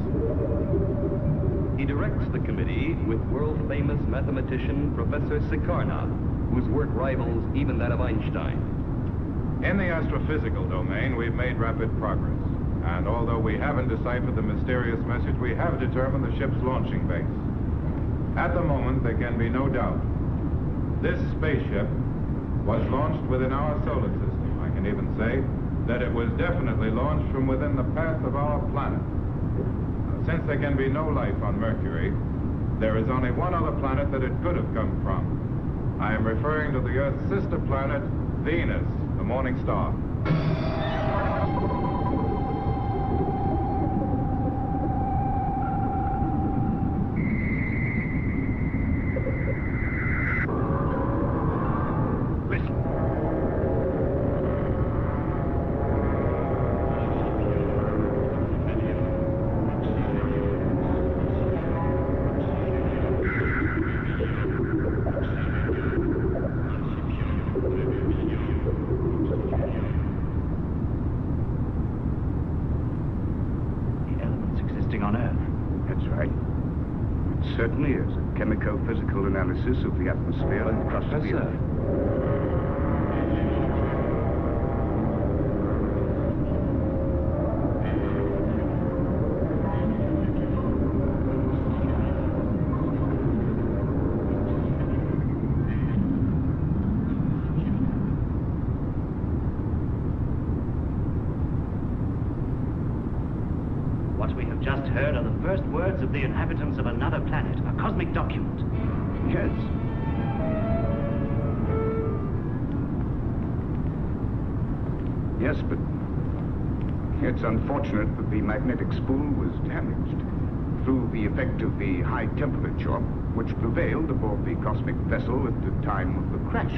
G: He directs the committee with world-famous mathematician Professor Sikarna, whose work rivals even that of Einstein.
H: In the astrophysical domain, we've made rapid progress. And although we haven't deciphered the mysterious message, we have determined the ship's launching base. At the moment, there can be no doubt. This spaceship was launched within our solar system. I can even say that it was definitely launched from within the path of our planet. Since there can be no life on Mercury, there is only one other planet that it could have come from. I am referring to the Earth's sister planet, Venus, the morning star.
L: Certainly is a chemico-physical analysis of the atmosphere and crust of the Earth.
M: What we have just heard are the first words of the inhabitants of another planet, a cosmic document.
L: Yes. Yes, but it's unfortunate that the magnetic spool was damaged through the effect of the high temperature which prevailed aboard the cosmic vessel at the time of the crash.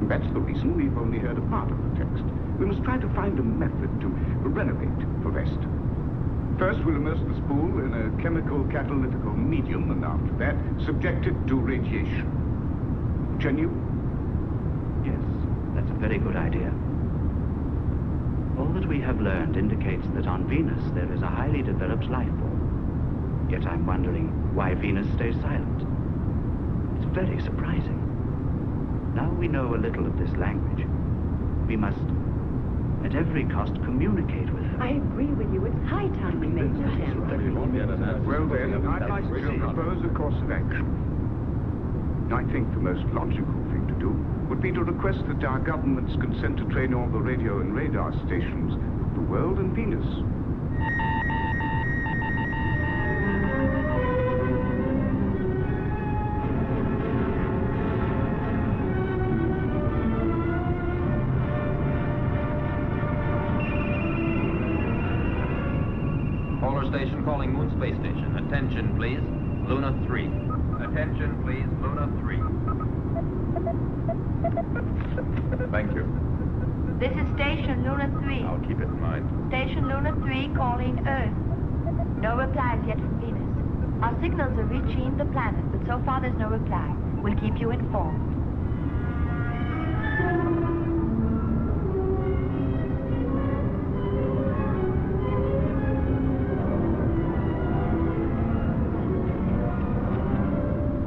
L: That's the reason we've only heard a part of the text. We must try to find a method to renovate the rest. First, we'll immerse the spool in a chemical catalytical medium, and after that, subject it to radiation. Can you?
M: Yes, that's a very good idea. All that we have learned indicates that on Venus there is a highly developed life form. Yet I'm wondering why Venus stays silent. It's very surprising. Now we know a little of this language. We must, at every cost, communicate with her.
N: I agree with you. It's high time we make an attempt.
L: Well then, I'd like to propose a course of action. I think the most logical thing to do would be to request that our governments consent to train all the radio and radar stations world and Venus.
J: Polar station calling Moon Space Station. Attention, please. Luna 3. Attention, please. Luna 3.
H: Thank you.
N: This is Station Luna 3.
H: I'll keep it in mind.
N: Station Luna 3 calling Earth. No replies yet from Venus. Our signals are reaching the planet, but so far there's no reply. We'll keep you informed.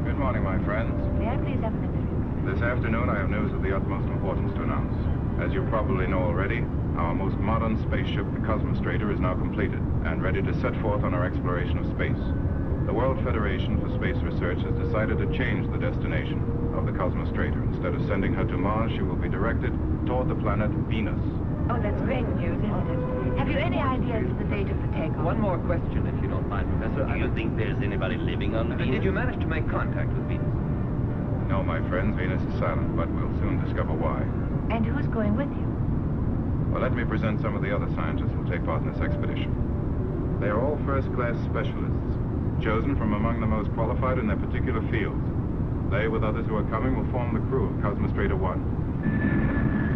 H: Good morning, my friends.
N: May I please have an interview?
H: This afternoon, I have news of the utmost importance to announce. As you probably know already, our most modern spaceship, the Cosmostrator, is now completed and ready to set forth on our exploration of space. The World Federation for Space Research has decided to change the destination of the Cosmostrator. Instead of sending her to Mars, she will be directed toward the planet Venus.
N: Oh, that's great news, isn't it? Have you any idea as to the date of the takeoff?
J: One more question, if you don't mind, Professor.
E: Do you think there's anybody living on Venus?
J: Did you manage to make contact with Venus?
H: No, my friends, Venus is silent, but we'll soon discover why.
N: And who's going with you?
H: Well, let me present some of the other scientists who'll take part in this expedition. They are all first-class specialists, chosen from among the most qualified in their particular fields. They, with others who are coming, will form the crew of Cosmostrator 1.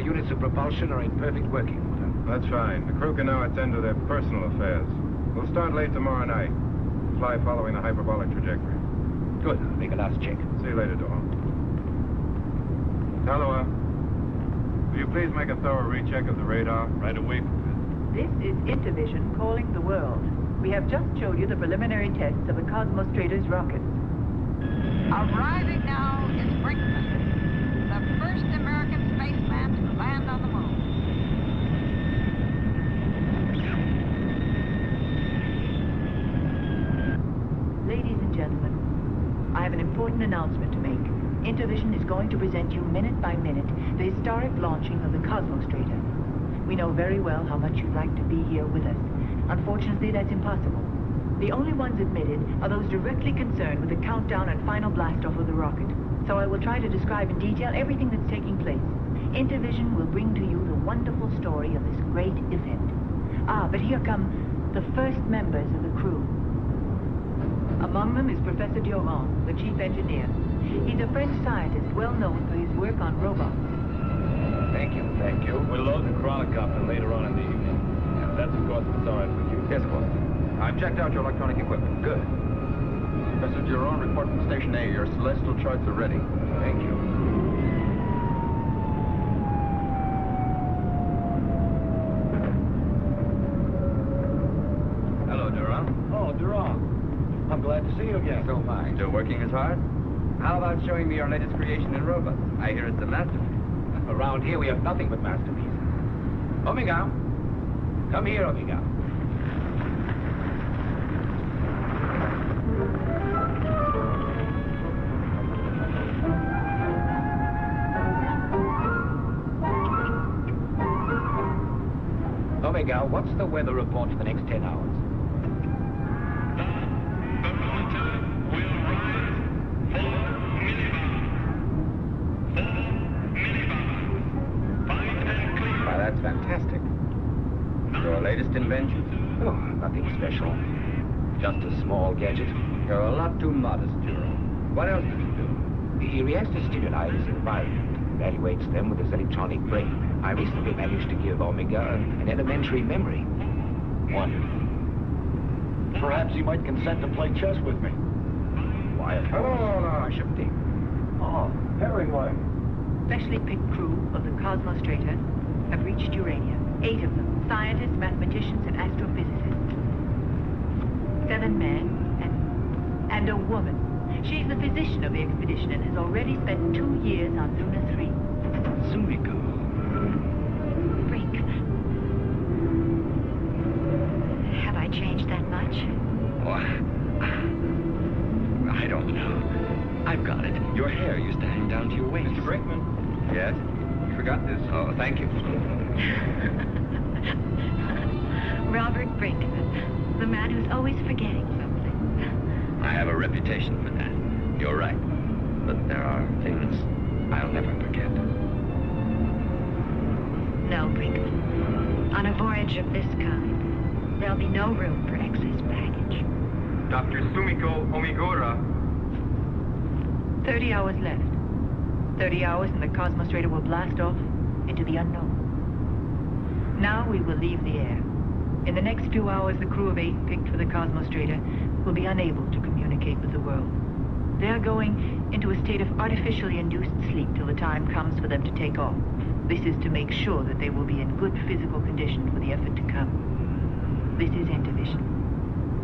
O: Units of propulsion are in perfect working order.
H: That's fine. The crew can now attend to their personal affairs. We'll start late tomorrow night. Fly following the hyperbolic trajectory.
O: Good. I'll make a last check.
H: See you later, Dawn. Talua, will you please make a thorough recheck of the radar? Right away,
P: This is Intervision calling the world. We have just showed you the preliminary tests of the Cosmostrator's rockets.
Q: Arriving now is Brinkman, the first American spaceman to land on the moon.
P: Ladies and gentlemen, I have an important announcement to make. Intervision is going to present you minute by minute the historic launching of the Cosmostrator. We know very well how much you'd like to be here with us. Unfortunately, that's impossible. The only ones admitted are those directly concerned with the countdown and final blast-off of the rocket. So I will try to describe in detail everything that's taking place. Intervision will bring to you the wonderful story of this great event. But here come the first members of the crew. Among them is Professor Durand, the chief engineer. He's a French scientist well known for his work on robots.
O: Thank you, thank you.
R: We'll load the chronocopter later on in the evening. And that's, of course, what's all right with you.
J: Yes, of course. I've checked out your electronic equipment. Good.
R: Professor Durand, report from Station A. Your celestial charts are ready.
O: Thank you.
R: Hello, Durand.
O: Oh, Durand. I'm glad to see you again.
R: So am I. Still working as hard? How about showing me your latest creation in robots? I hear it's a masterpiece.
O: Around here, we have nothing but masterpieces. Omega. Come here, Omega. Omega, what's the weather report for the next 10 hours?
R: Why, that's fantastic. Your latest invention?
O: Oh, nothing special. Just a small gadget.
R: You're a lot too modest, Durand. What else does it do?
O: He reacts to stimuli in his environment, evaluates them with his electronic brain. I recently managed to give Omega an elementary memory. Wonderful.
K: Perhaps he might consent to play chess with me.
O: Why, of course.
K: Hello.
O: I shouldn't he?
K: Oh, Hemingway.
P: Specially picked crew of the Cosmostrator have reached Urania. 8 of them, scientists, mathematicians, and astrophysicists. 7 men and a woman. She's the physician of the expedition and has already spent 2 years on Luna 3.
O: Sumiko. Thank you.
N: Robert Brinkman, the man who's always forgetting something.
O: I have a reputation for that. You're right. But there are things I'll never forget.
N: No, Brinkman. On a voyage of this kind, there'll be no room for excess baggage.
R: Dr. Sumiko Omigura.
P: 30 hours left. 30 hours and the Cosmostrator will blast off into the unknown. Now we will leave the air. In the next few hours, the crew of 8 picked for the Cosmostrator will be unable to communicate with the world. They are going into a state of artificially induced sleep till the time comes for them to take off. This is to make sure that they will be in good physical condition for the effort to come. This is Intervision.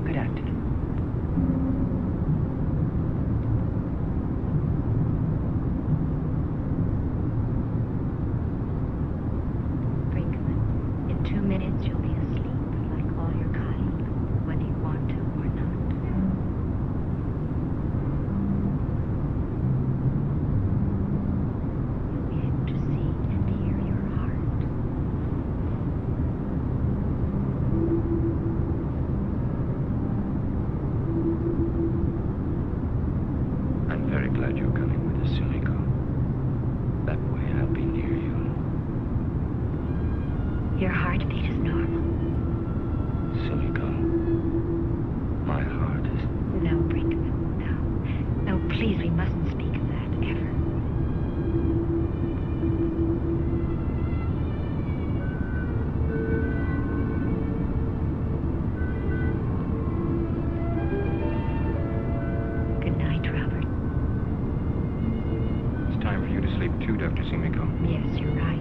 P: Good afternoon.
N: Brinkman, in 2 minutes you'll be asleep, like all your colleagues, whether you want to or not. You'll be able to see and hear your heart.
O: I'm very glad you're coming with us, Sumiko. That way I'll be near you.
N: Your heartbeat is normal.
O: Sumiko, my heart is...
N: No, Brinkman, no. No, please, we mustn't speak of that, ever. Good night, Robert.
O: It's time for you to sleep too, Dr. Sumiko.
N: Yes, you're right.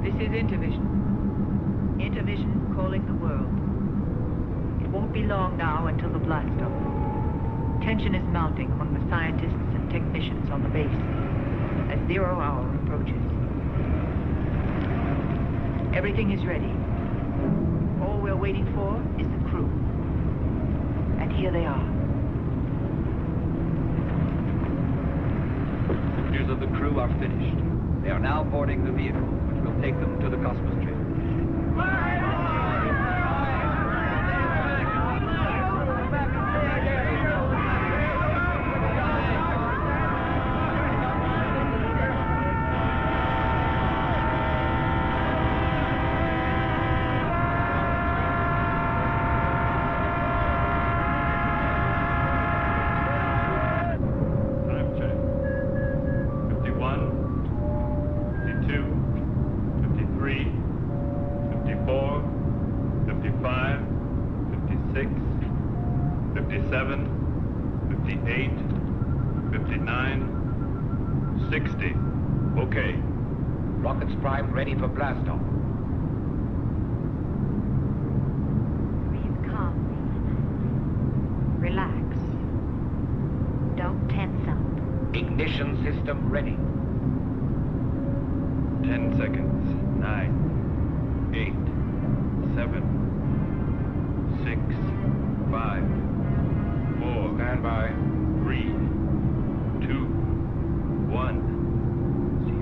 P: This is Intervision. Intervision calling the world. It won't be long now until the blast-off. Tension is mounting among the scientists and technicians on the base as 0 hour approaches. Everything is ready. All we're waiting for is the crew. And here they are.
J: News of the crew are finished. They are now boarding the vehicle, which will take them to the Cosmostrator.
A: Time check. 51, 52, 53, 54, 55, 56, 57, 58, 59, 60. Okay.
O: Rockets primed, ready for blast-off.
N: Breathe calmly. Relax. Don't tense up.
O: Ignition system ready.
A: 10 seconds. 9, 8, 7, 6, 5, 4.
H: Stand by.
A: 3, 2, 1, 0.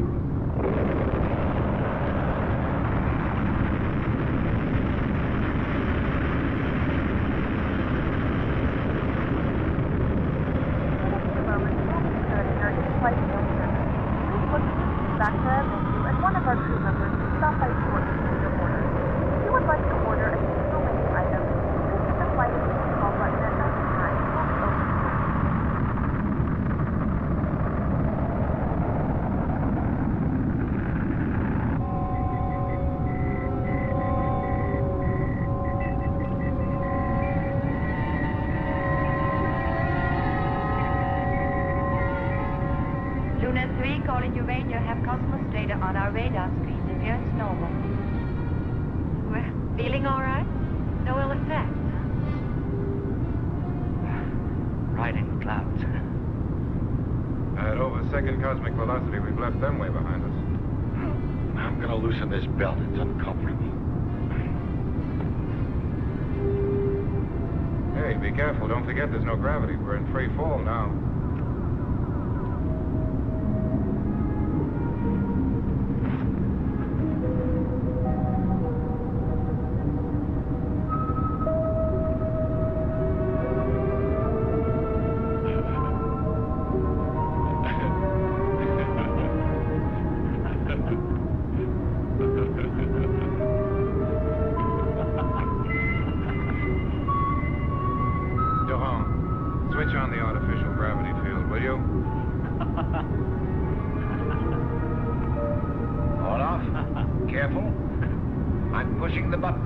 C: Flight filter. Please look back to our menu, and one of our crew members will stop by shortly with your order. If you would like to order a single menu item, please hit the flight attendant call button at any time. It will be open.
N: Luna 3 calling Urania, have Cosmostrator on our radar screens. Appearance normal. We're feeling all right? No ill effects, huh?
M: clouds.
H: At over second cosmic velocity, we've left them way behind us.
K: I'm gonna loosen this belt. It's uncomfortable.
H: Hey, be careful. Don't forget there's no gravity. We're in free fall now. Switch on the artificial gravity field, will you?
O: Hold off. Careful. I'm pushing the button.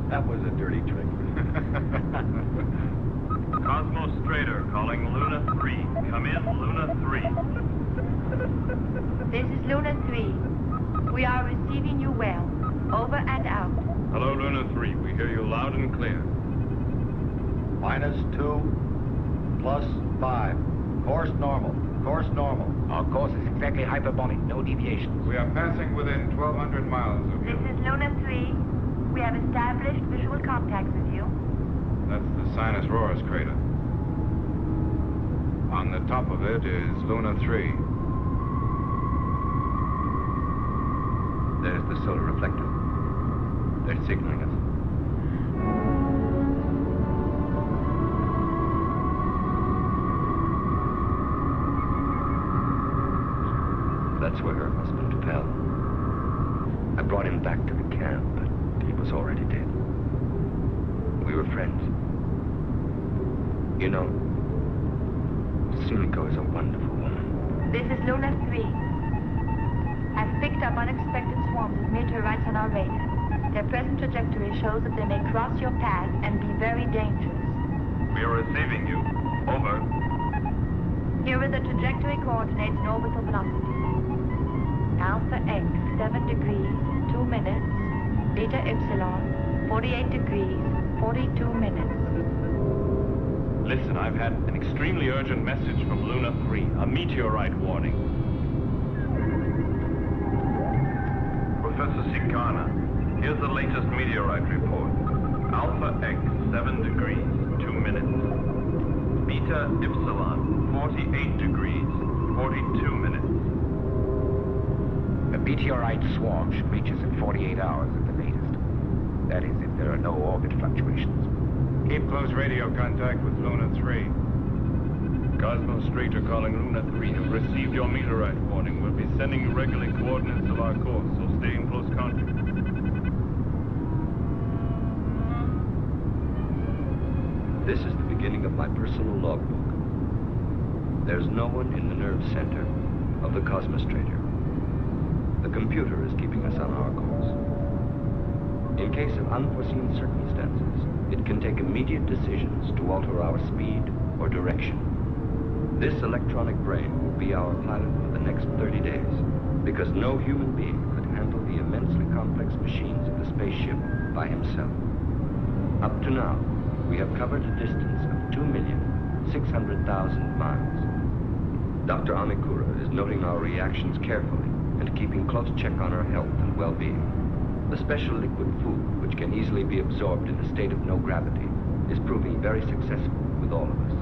K: That was a dirty trick.
S: Cosmos Strader calling Luna 3. Come in, Luna 3.
N: This is Luna 3. We are receiving you well. Over and out.
S: Hello, Luna 3. We hear you loud and clear.
K: -2, +5. Course normal. Course normal.
O: Our course is exactly hyperbolic. No deviations.
H: We are passing within 1,200 miles of you.
N: This is Luna 3. We have established visual contact with you.
H: That's the Sinus Roris crater. On the top of it is Luna 3.
G: There's the solar reflector. They're signaling us. That's where her husband fell. I brought him back to the camp, but he was already dead. We were friends. You know, Sumiko is a wonderful woman.
N: This is Luna 3. I've picked up unexpected swarms of meteorites on our radar. Their present trajectory shows that they may cross your path and be very dangerous.
S: We are receiving you. Over.
N: Here are the trajectory coordinates and orbital velocity. Alpha X, 7 degrees, 2 minutes. Beta Epsilon, 48 degrees, 42 minutes.
S: Listen, I've had an extremely urgent message from Luna 3. A meteorite warning. Professor Sikana, here's the latest meteorite report. Alpha X, 7 degrees, 2 minutes. Beta Epsilon, 48 degrees, 42 minutes.
O: The meteorite swarm should reach us in 48 hours at the latest. That is, if there are no orbit fluctuations.
H: Keep close radio contact with Luna 3.
S: Cosmos Strader calling Luna 3. Have received your meteorite warning. We'll be sending you regularly coordinates of our course, so stay in close contact.
G: This is the beginning of my personal logbook. There's no one in the nerve center of the Cosmos Strader. The computer is keeping us on our course. In case of unforeseen circumstances, it can take immediate decisions to alter our speed or direction. This electronic brain will be our pilot for the next 30 days, because no human being could handle the immensely complex machines of the spaceship by himself. Up to now, we have covered a distance of 2,600,000 miles. Dr. Amikura is noting our reactions carefully and keeping close check on our health and well-being. The special liquid food, which can easily be absorbed in a state of no gravity, is proving very successful with all of us.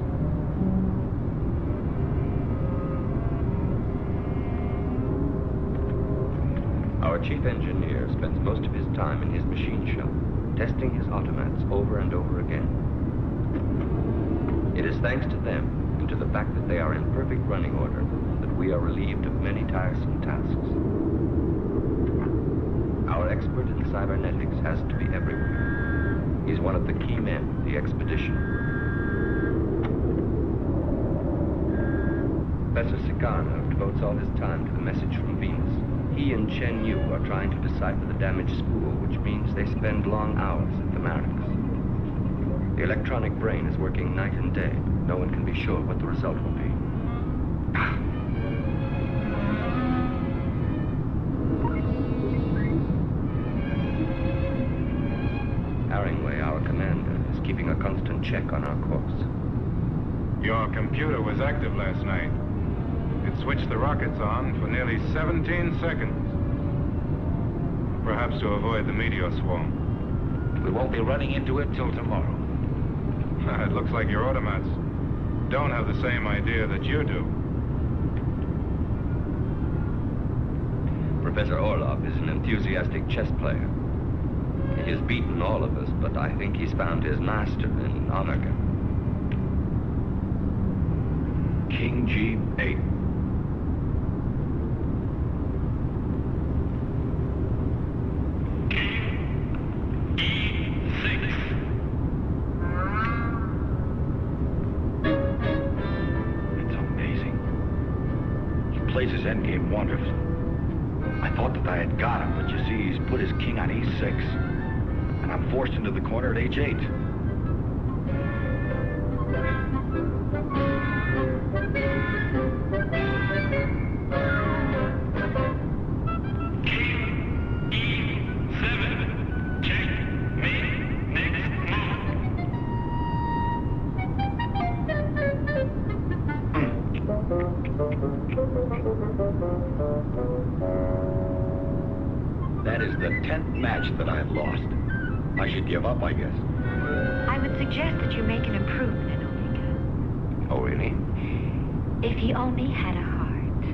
G: Our chief engineer spends most of his time in his machine shop, testing his automats over and over again. It is thanks to them and to the fact that they are in perfect running order that we are relieved of many tiresome tasks. Our expert in cybernetics has to be everywhere. He's one of the key men of the expedition. Professor Sikana devotes all his time to the message from Venus. He and Chen Yu are trying to decipher the damaged spool, which means they spend long hours at the Marix. The electronic brain is working night and day. No one can be sure what the result will be. Haringway, our commander, is keeping a constant check on our course.
H: Your computer was active last night. It switched the rockets on for nearly 17 seconds. Perhaps to avoid the meteor swarm.
O: We won't be running into it till tomorrow.
H: It looks like your automats don't have the same idea that you do.
G: Professor Orlov is an enthusiastic chess player. He has beaten all of us, but I think he's found his master in Omega.
K: King G8. Plays his endgame wonderfully. I thought that I had got him, but you see, he's put his king on E6. And I'm forced into the corner at H8. That is the 10th match that I've lost. I should give up, I guess.
N: I would suggest that you make an improvement in Omega.
O: Oh, really?
N: If he only had a heart,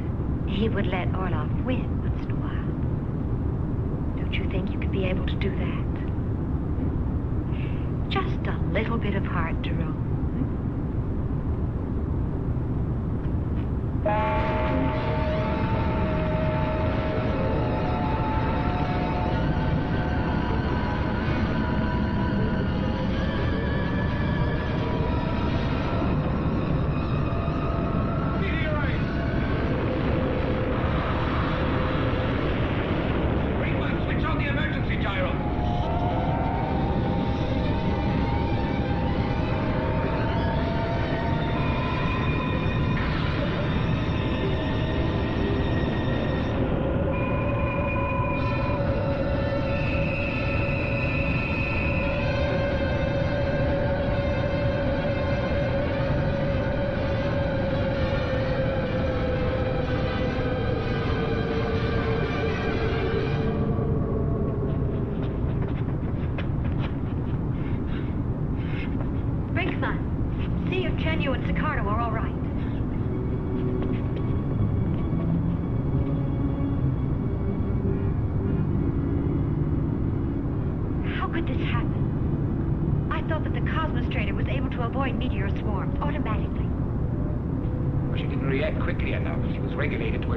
N: he would let Orlov win once in a while. Don't you think you could be able to do that? Just a little bit of heart, Jerome.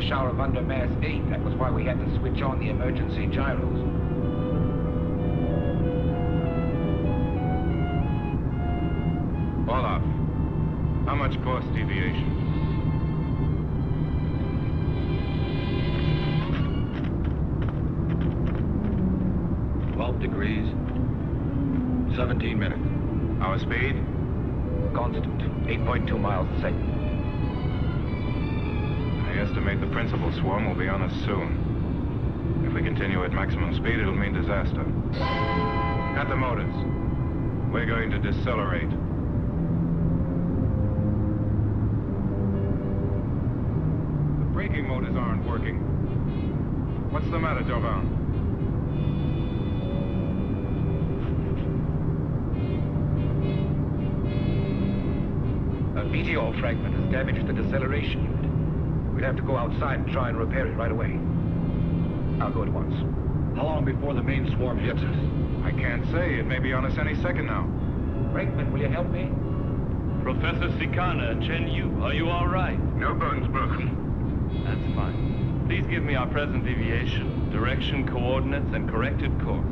O: Shower of undermass heat. That was why we had to switch on the emergency gyros.
H: Olaf, how much course deviation?
K: degrees, 17 minutes.
H: Our speed?
O: Constant, 8.2 miles a second.
H: I estimate the principal swarm will be on us soon. If we continue at maximum speed, it'll mean disaster. At the motors. We're going to decelerate. The braking motors aren't working. What's the matter, Jovan?
O: A meteor fragment has damaged the deceleration unit. We'd have to go outside and try and repair it right away. I'll go at once.
K: How long before the main swarm hits us?
H: I can't say. It may be on us any second now.
O: Brakeman, will you help me?
S: Professor Sikana and Chen Yu, are you all right?
L: No bones broken.
S: That's fine. Please give me our present deviation, direction, coordinates, and corrected course.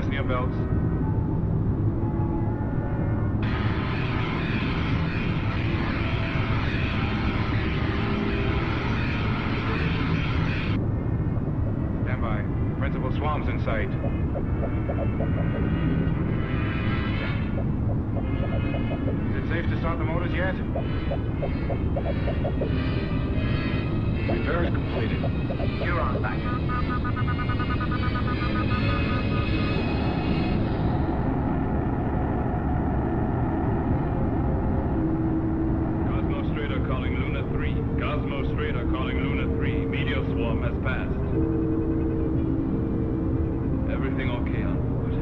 H: Fasten your belts. Stand by. Principal Swarm's in sight. Is it safe to start the motors yet? Repairs completed.
J: You're on back.
S: Cosmos Strader calling Luna 3. Cosmos Strader calling Luna 3. Meteor swarm has passed. Everything okay on board?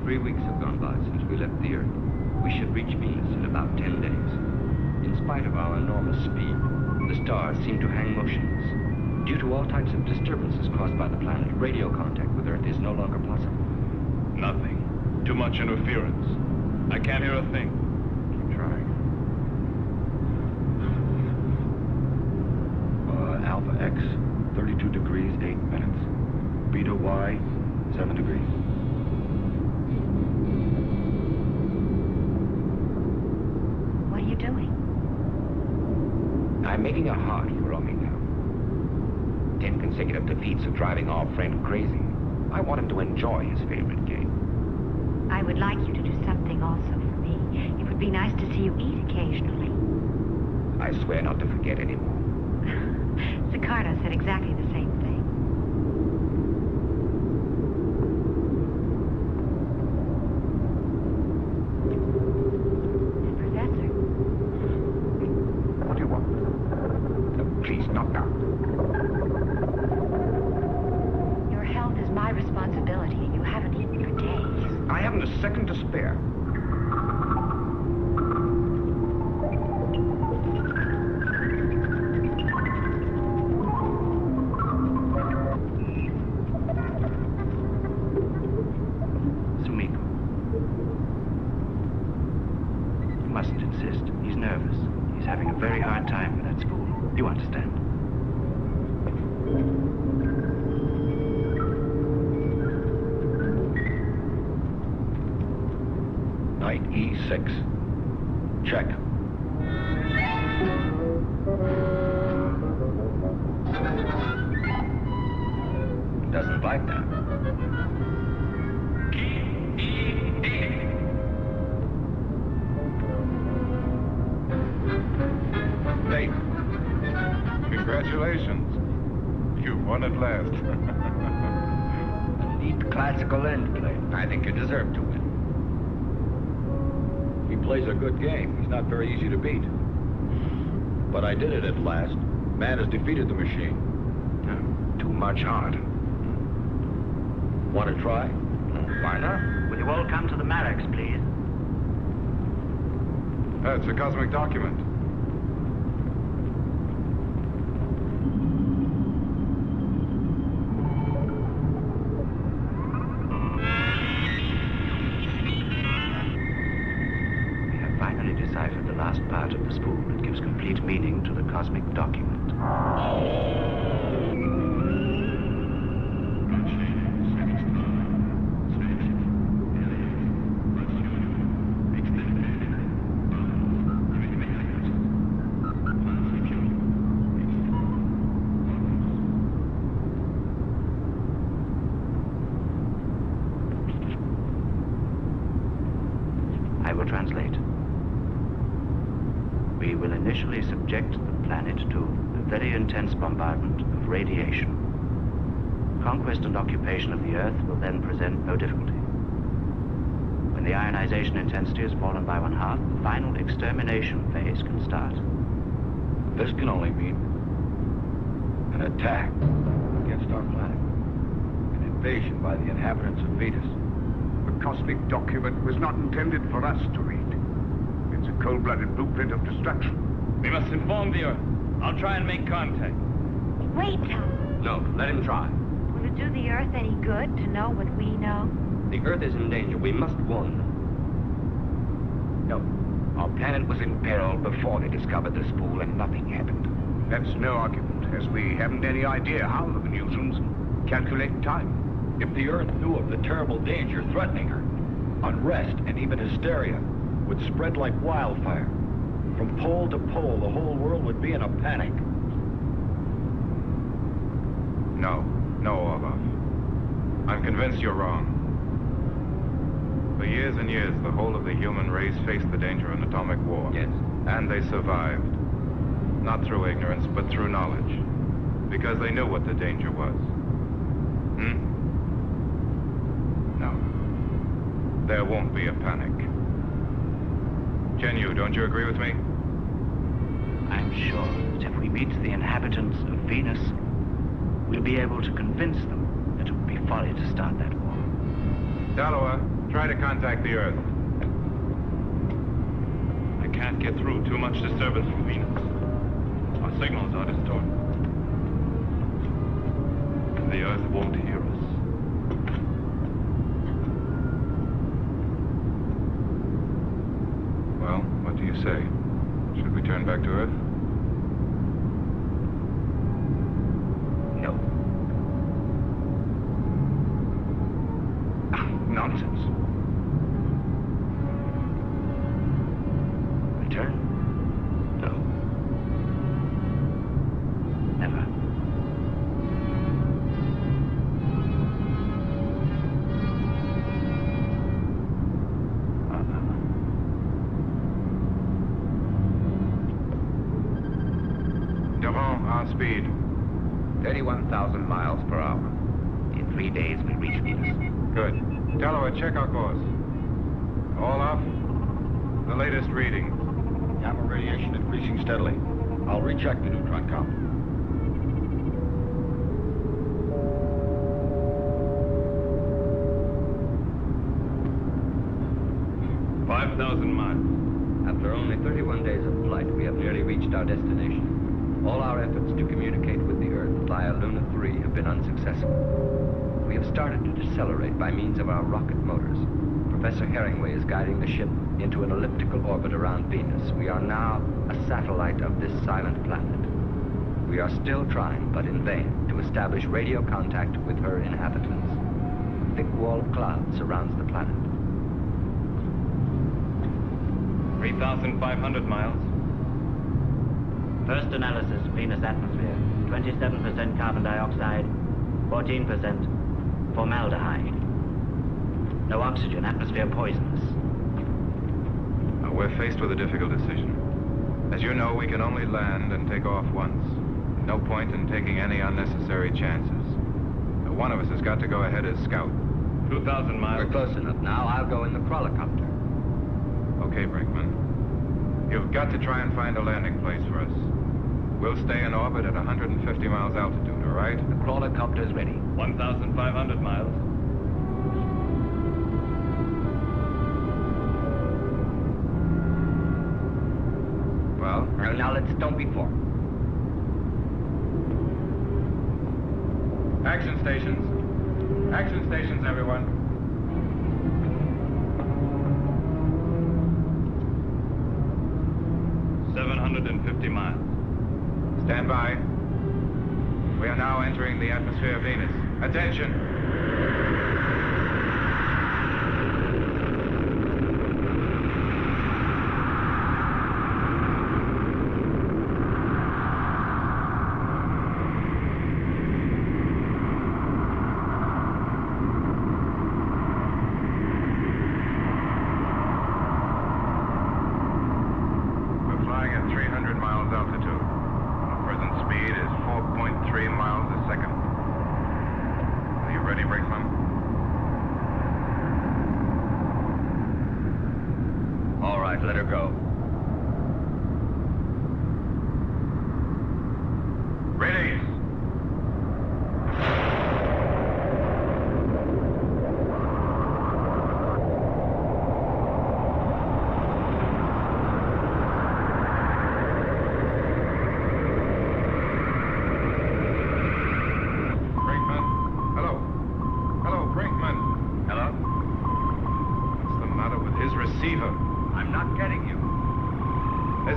O: 3 weeks have gone by since we left the Earth. We should reach Venus in about 10 days. In spite of our enormous speed, the stars seem to hang motionless. Due to all types of disturbances caused by the planet, radio contact with Earth is no longer possible.
S: Nothing. Too much interference. I can't hear a thing.
O: Keep trying.
K: Alpha X, 32 degrees, 8 minutes. Beta Y, 7 degrees.
N: What are you doing?
O: I'm making a heart for Omega. 10 consecutive defeats are driving our friend crazy. I want him to enjoy his favorite game.
N: I would like you to do something also for me. It would be nice to see you eat occasionally.
O: I swear not to forget anymore.
N: Sicardo said exactly the same thing. Professor.
L: What do you want? Please, not now.
N: Your health is my responsibility, and you haven't eaten for days.
L: I haven't a second to spare.
M: Sumiko. You mustn't insist. He's nervous. He's having a very hard time with that spool. You understand?
K: Night E6. Check.
O: Doesn't like that.
H: Nate. Congratulations. You won at last.
J: Neat classical end play.
O: I think you deserve to win.
K: He plays a good game. He's not very easy to beat. But I did it at last. Man has defeated the machine.
O: Too much heart.
K: Want to try?
O: Why not?
M: Will you all come to the Mareks, please?
H: That's a cosmic document.
M: We have finally deciphered the last part of the spool that gives complete meaning to the cosmic document. I will translate. We will initially subject the planet to a very intense bombardment of radiation. Conquest and occupation of the Earth will then present no difficulty. When the ionization intensity has fallen by 1/2, the final extermination phase can start.
K: This can only mean an attack against our planet. An invasion by the inhabitants of Venus.
L: The cosmic document was not intended for us to read. It's a cold-blooded blueprint of destruction.
R: We must inform the Earth. I'll try and make contact.
N: Wait, Tom.
O: No, let him try.
N: Will it do the Earth any good to know what we know?
O: The Earth is in danger. We must warn them. No,
L: Our planet was in peril before they discovered the spool, and nothing happened. That's no argument, as we haven't any idea how the Venusians calculate time.
K: If the Earth knew of the terrible danger threatening her, unrest and even hysteria would spread like wildfire. From pole to pole, the whole world would be in a panic.
H: No, Orlov. I'm convinced you're wrong. For years and years, the whole of the human race faced the danger of an atomic war.
L: Yes.
H: And they survived. Not through ignorance, but through knowledge. Because they knew what the danger was. No. There won't be a panic. Chen Yu, don't you agree with me?
M: I'm sure that if we meet the inhabitants of Venus, we'll be able to convince them that it would be folly to start that war.
H: Dalawa, try to contact the Earth.
S: I can't get through. Too much disturbance from Venus. Our signals are distorted. The Earth won't hear us.
H: Well, what do you say? Should we turn back to Earth?
L: No. Nonsense.
M: Return? No. Never.
H: Devant, our speed.
L: 31,000 miles per hour.
M: In 3 days, we'll reach Venus.
H: Good. Dalawa, check our course. All off? The latest reading.
K: Gamma radiation increasing steadily. I'll recheck the neutron count.
O: After only 31 days of flight, we have nearly reached our destination. All our efforts to communicate with the Earth via Luna 3 have been unsuccessful. We have started to decelerate by means of our rocket motors. Professor Herringway is guiding the ship into an elliptical orbit around Venus. We are now a satellite of this silent planet. We are still trying, but in vain, to establish radio contact with her inhabitants. A thick wall of cloud surrounds the planet.
S: 3,500 miles.
M: First analysis, Venus atmosphere. 27% carbon dioxide, 14% formaldehyde. No oxygen, atmosphere poisonous.
H: We're faced with a difficult decision. As you know, we can only land and take off once. No point in taking any unnecessary chances. One of us has got to go ahead as scout.
S: 2,000 miles.
O: We're close enough now. I'll go in the crawlercopter.
H: Okay, Brinkman. You've got to try and find a landing place for us. We'll stay in orbit at 150 miles altitude, all right?
O: The crawlercopter's ready.
S: 1,500 miles.
H: Well?
O: Now let's don't be forward.
H: Action stations. Action stations, everyone.
S: Miles.
H: Stand by. We are now entering the atmosphere of Venus. Attention! Ready, Brinkman?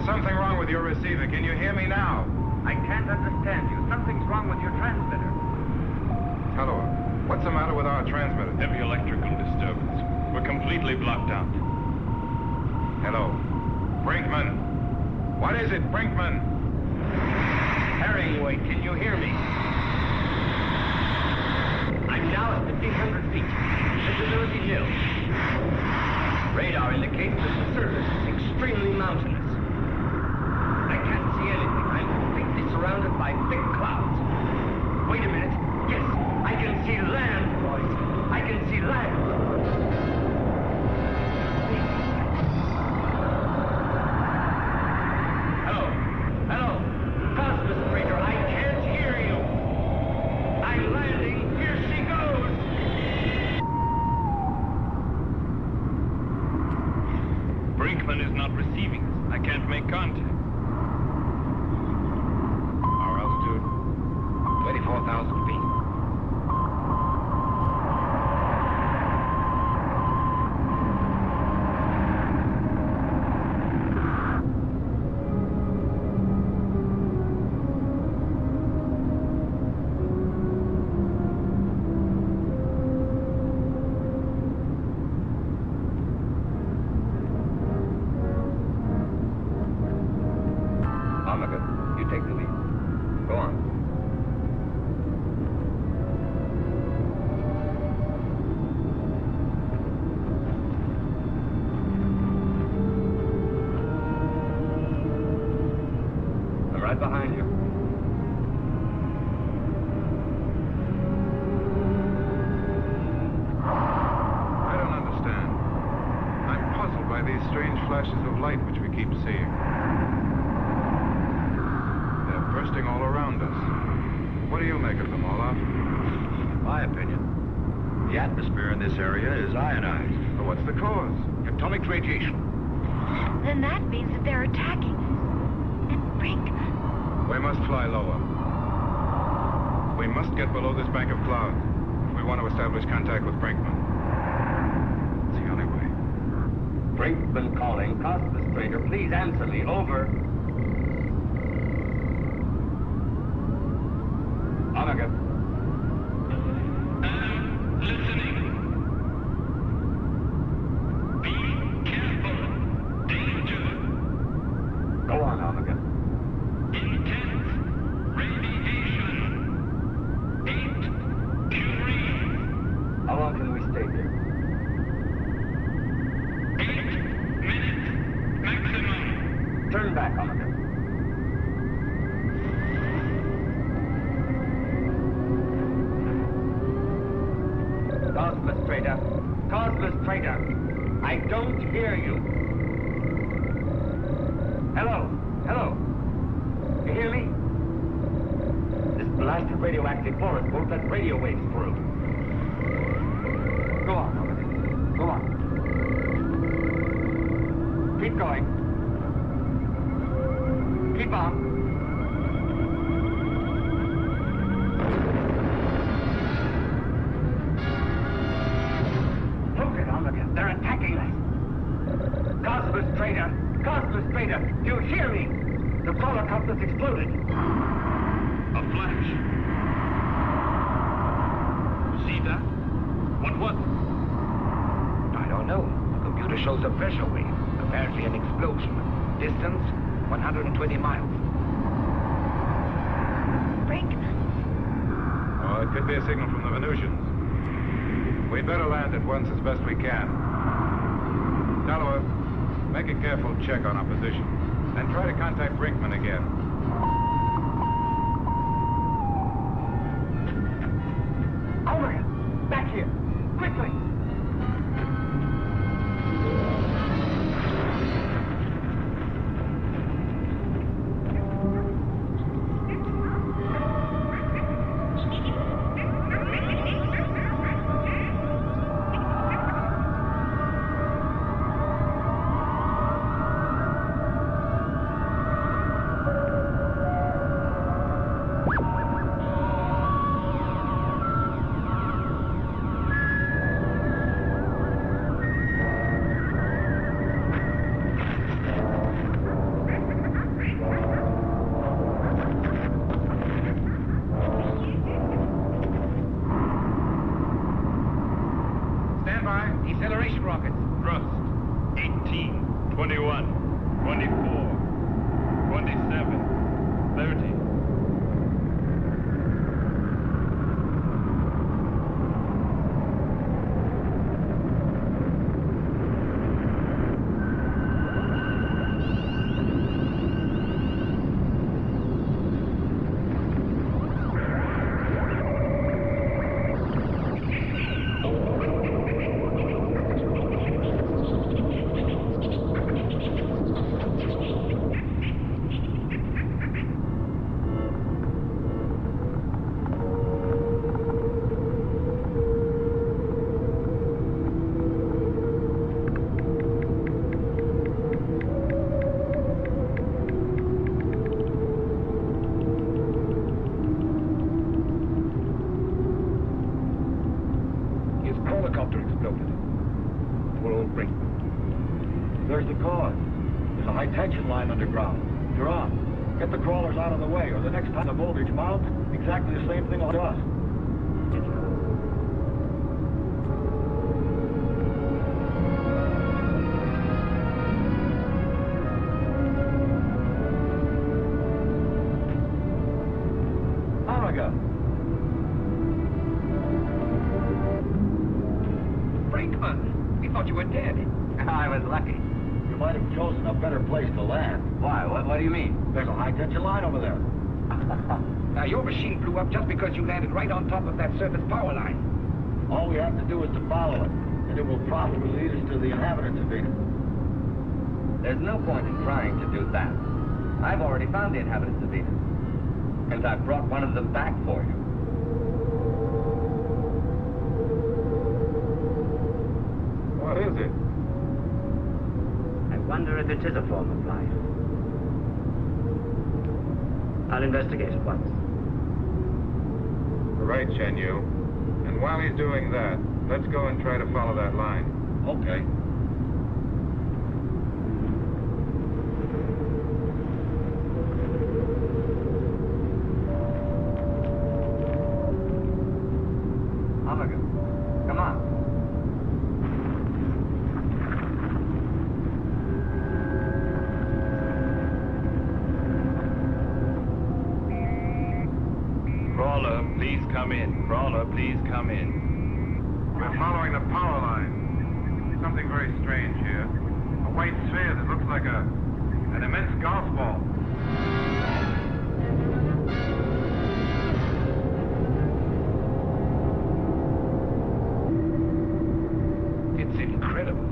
H: something wrong with your receiver. Can you hear me now?
R: I can't understand you. Something's wrong with your transmitter.
H: Hello. What's the matter with our transmitter?
S: Heavy electrical disturbance. We're completely blocked out.
H: Hello. Brinkman. What is it, Brinkman?
R: Herringway, can you hear me? I'm now at 1,500 feet. Visibility nil. Radar indicates that the surface is extremely mountainous. I can't see anything. I'm completely surrounded by thick clouds. Wait a minute. Yes, I can see land, boys. I can see land. Hello. Hello. Cosmos Freighter, I can't hear you. I'm landing. Here she goes.
S: Brinkman is not receiving us. I can't make contact.
H: Our altitude?
R: 24,000 feet.
J: You take the lead. Go on. I'm right behind you.
H: I don't understand. I'm puzzled by these strange flashes of light which we keep seeing. They're bursting all around us. What do you make of them, Olaf?
K: In my opinion, the atmosphere in this area is ionized.
H: But what's the cause?
K: Atomic radiation.
N: Then that means that they're attacking us. And Brinkman.
H: We must fly lower. We must get below this bank of clouds if we want to establish contact with Brinkman. It's the only way.
R: Brinkman calling. Cosmos Freighter, please answer me. Over.
J: Omega.
S: Listening. Be careful. Danger.
J: Go on, Omega.
S: Intense radiation. 8 degrees.
J: How long can we stay there?
S: 8 minutes maximum.
J: Turn back, Omega. Cosmos Freighter. Cosmos Freighter. I don't hear you. Hello. Hello. You hear me? This blasted radioactive forest won't let radio waves through. Go on, Omega. Go on. Keep going. Keep on. They're attacking us. Cosmos Freighter! Cosmos Freighter! Do you hear me? The quadricopter's exploded.
S: A flash. See that? What was it?
J: I don't know. The computer shows a pressure wave. Apparently an explosion. Distance, 120 miles.
N: Brinkman.
H: Oh, it could be a signal from the Venusians. We'd better land at once as best we can. Tallow, make a careful check on our position. Then try to contact Brinkman again.
R: Omega! Back here! Quickly!
J: deceleration rockets.
S: Thrust. 18, 21, 24, 27, 30.
K: There's the cause. There's a high-tension line underground. You're on. Get the crawlers out of the way, or the next time the voltage mounts, exactly the same thing will do us.
J: Brinkman, we thought you were dead. I was lucky.
K: You might have chosen a better place to land.
J: Why? What do you mean?
K: There's a high-tension line over there.
J: Now, your machine blew up just because you landed right on top of that surface power line.
K: All we have to do is to follow it, and it will probably lead us to the inhabitants of Venus.
O: There's no point in trying to do that. I've already found the inhabitants of Venus. And I've brought one of them back for you.
H: What is it?
M: I wonder if it is a form of life. I'll investigate at once.
H: Right, Chen Yu. And while he's doing that, let's go and try to follow that line.
K: Okay.
O: Come on.
S: Crawler, please come in. Crawler, please come in.
H: We're following the power line. Something very strange here. A white sphere that looks like an immense golf ball.
J: It's incredible.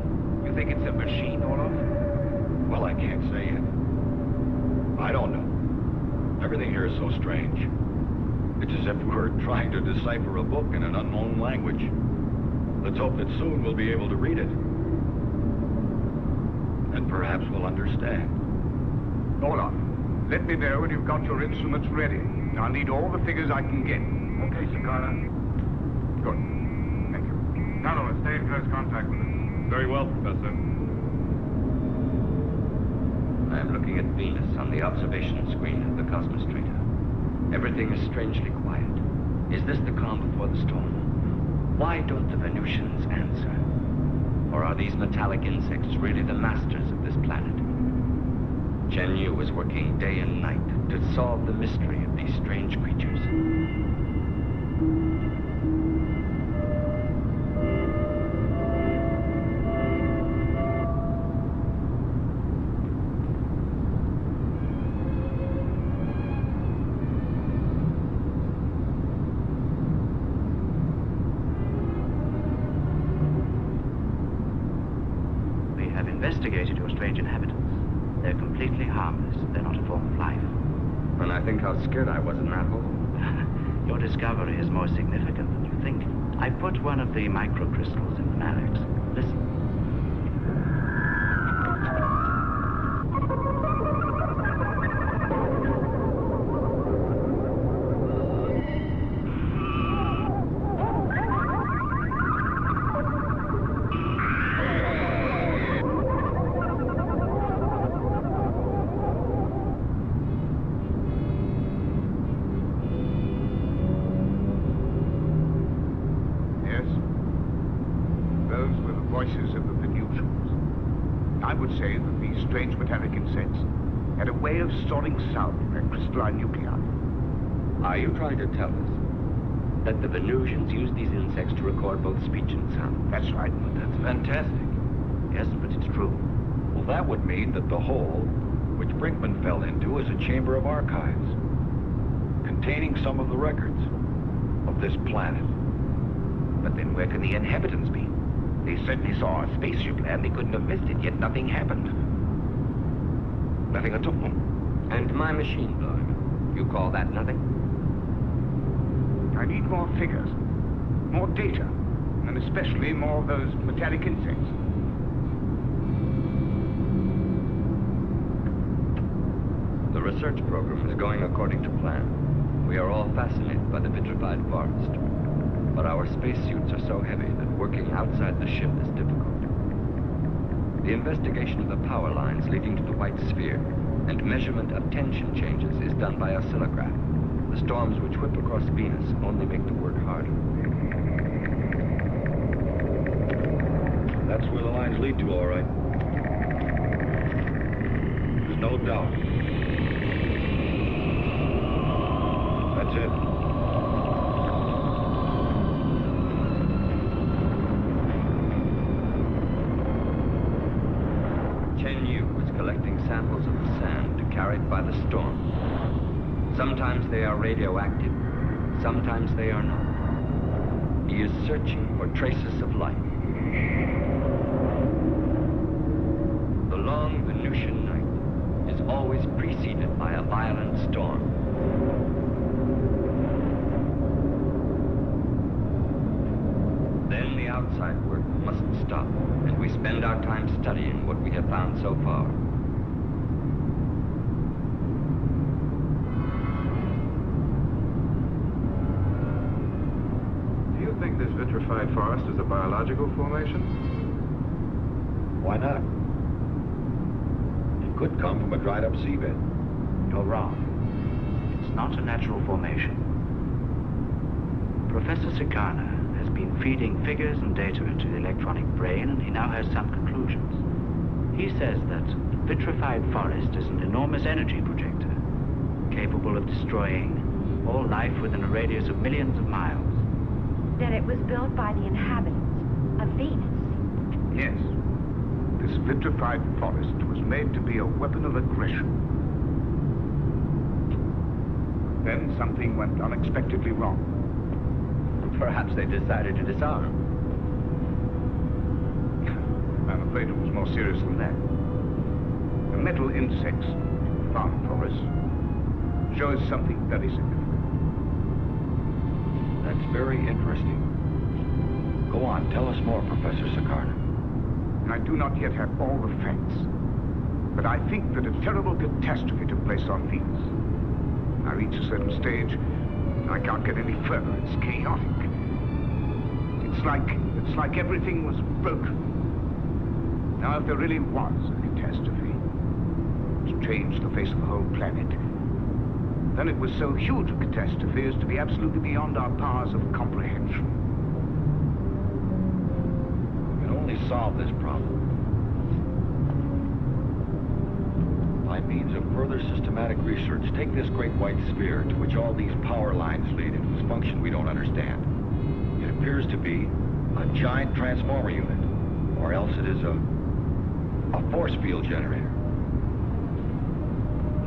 J: You think it's a machine, Olaf?
K: Well, I can't say yet. I don't know. Everything here is so strange. It's as if we're trying to decipher a book in an unknown language. Let's hope that soon we'll be able to read it. And perhaps we'll understand.
L: Olaf, let me know when you've got your instruments ready. I'll need all the figures I can get.
H: Okay, Sakana.
L: Good. Thank you.
H: Nalo, stay in close contact with us.
S: Very well, Professor.
O: I am looking at Venus on the observation screen of the Cosmos Trader. Everything is strangely quiet. Is this the calm before the storm? Why don't the Venusians answer? Or are these metallic insects really the masters of this planet? Chen Yu is working day and night to solve the mystery of these strange creatures.
M: Investigated your strange inhabitants. They're completely harmless. They're not a form of life.
O: When I think how scared I was in that hole.
M: Your discovery is more significant than you think. I put one of the microcrystals in the Marex. Listen.
L: voices of the Venusians. I would say that these strange metallic insects had a way of storing sound in their crystalline nuclei.
O: Are you trying to tell us that the Venusians use these insects to record both speech and sound?
L: That's right.
O: But that's fantastic.
K: Yes, but it's true. Well, that would mean that the hole, which Brinkman fell into, is a chamber of archives, containing some of the records of this planet.
L: But then where can the inhabitants be? They certainly saw a spaceship land. They couldn't have missed it, yet nothing happened. Nothing at all.
O: And my machine blowing. You call that nothing?
L: I need more figures, more data, and especially more of those metallic insects.
O: The research program is going according to plan. We are all fascinated by the vitrified forest. But our spacesuits are so heavy that working outside the ship is difficult. The investigation of the power lines leading to the white sphere and measurement of tension changes is done by oscillograph. The storms which whip across Venus only make the work harder.
K: That's where the lines lead to, all right. There's no doubt. That's it.
O: Collecting samples of the sand carried by the storm. Sometimes they are radioactive, sometimes they are not. He is searching for traces of life. The long Venusian night is always preceded by a violent storm. Then the outside work must stop, and we spend our time studying what we have found so far.
H: This vitrified forest is a biological formation?
K: Why not? It could come from a dried up seabed.
M: You're wrong. It's not a natural formation. Professor Sikana has been feeding figures and data into the electronic brain, and he now has some conclusions. He says that the vitrified forest is an enormous energy projector, capable of destroying all life within a radius of millions of miles.
N: Then it was built by the inhabitants of Venus.
L: Yes. This vitrified forest was made to be a weapon of aggression. Then something went unexpectedly wrong.
O: Perhaps they decided to disarm.
L: I'm afraid it was more serious than that. The metal insects found for us shows something very significant.
K: That's very interesting. Go on, tell us more, Professor Sikarna.
L: I do not yet have all the facts, but I think that a terrible catastrophe took place on Venus. I reach a certain stage, I can't get any further. It's chaotic. It's like everything was broken. Now, if there really was a catastrophe to change the face of the whole planet, then it was so huge a catastrophe as to be absolutely beyond our powers of comprehension.
K: We can only solve this problem by means of further systematic research. Take this great white sphere to which all these power lines lead and whose function we don't understand. It appears to be a giant transformer unit, or else it is a force field generator.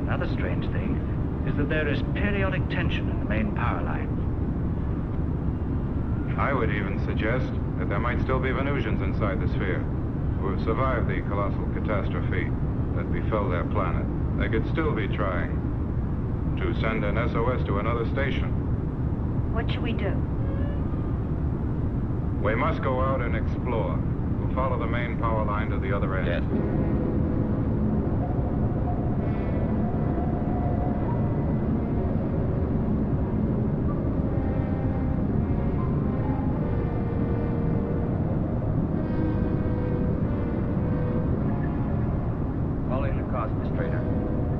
M: Another strange thing is that there is periodic tension in the main power line.
H: I would even suggest that there might still be Venusians inside the sphere who have survived the colossal catastrophe that befell their planet. They could still be trying to send an SOS to another station.
N: What should we do?
H: We must go out and explore. We'll follow the main power line to the other end.
K: Yes.